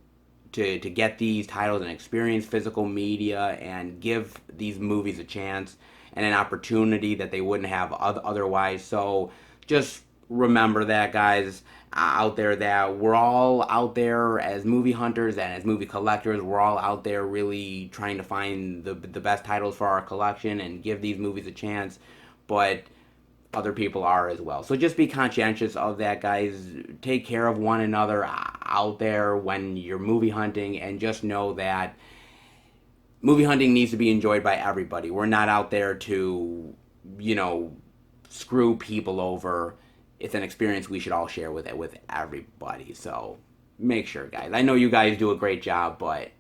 get these titles and experience physical media and give these movies a chance and an opportunity that they wouldn't have otherwise. So just remember that, guys, out there, that we're all out there as movie hunters and as movie collectors. We're all out there really trying to find the best titles for our collection and give these movies a chance, but other people are as well. So just be conscientious of that, guys. Take care of one another. out there when you're movie hunting, and just know that movie hunting needs to be enjoyed by everybody. We're not out there to, you know, screw people over. It's an experience we should all share with everybody. So make sure, guys. I know you guys do a great job, but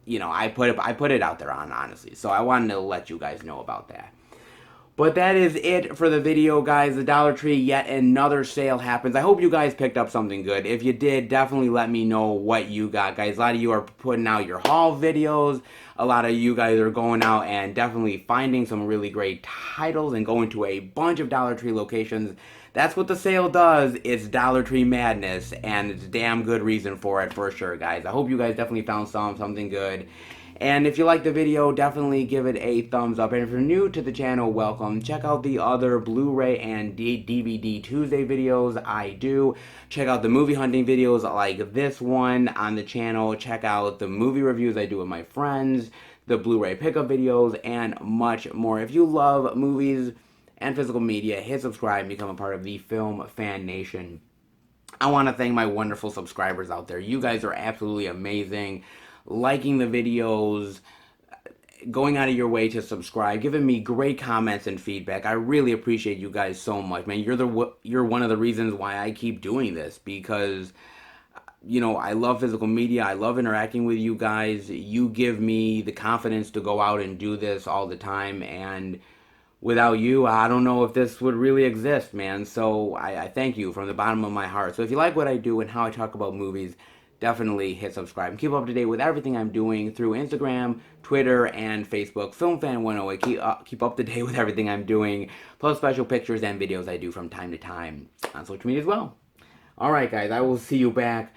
you know, I put it out there honestly. So I wanted to let you guys know about that. But that is it for the video, guys. The Dollar Tree, yet another sale happens. I hope you guys picked up something good. If you did, definitely let me know what you got, guys. A lot of you are putting out your haul videos. A lot of you guys are going out and definitely finding some really great titles and going to a bunch of Dollar Tree locations. That's what the sale does. It's Dollar Tree madness, and it's a damn good reason for it, for sure, guys. I hope you guys definitely found something good. And if you liked the video, definitely give it a thumbs up. And if you're new to the channel, welcome. Check out the other Blu-ray and DVD Tuesday videos I do. Check out the movie hunting videos like this one on the channel. Check out the movie reviews I do with my friends, the Blu-ray pickup videos, and much more. If you love movies and physical media, hit subscribe and become a part of the Film Fan Nation. I want to thank my wonderful subscribers out there. You guys are absolutely amazing. Liking the videos, going out of your way to subscribe, giving me great comments and feedback. I really appreciate you guys so much, man. You're one of the reasons why I keep doing this, because you know, I love physical media. I love interacting with you guys. You give me the confidence to go out and do this all the time, and without you, I don't know if this would really exist, man. So I thank you from the bottom of my heart. So if you like what I do and how I talk about movies, definitely hit subscribe and keep up to date with everything I'm doing through Instagram, Twitter, and Facebook. FilmFan108. Keep up to date with everything I'm doing, plus special pictures and videos I do from time to time on social media as well. Alright, guys, I will see you back.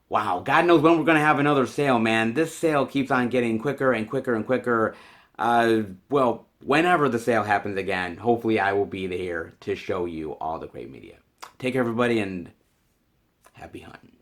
Wow, God knows when we're going to have another sale, man. This sale keeps on getting quicker and quicker and quicker. Well, whenever the sale happens again, hopefully I will be there to show you all the great media. Take care, everybody, and happy hunting.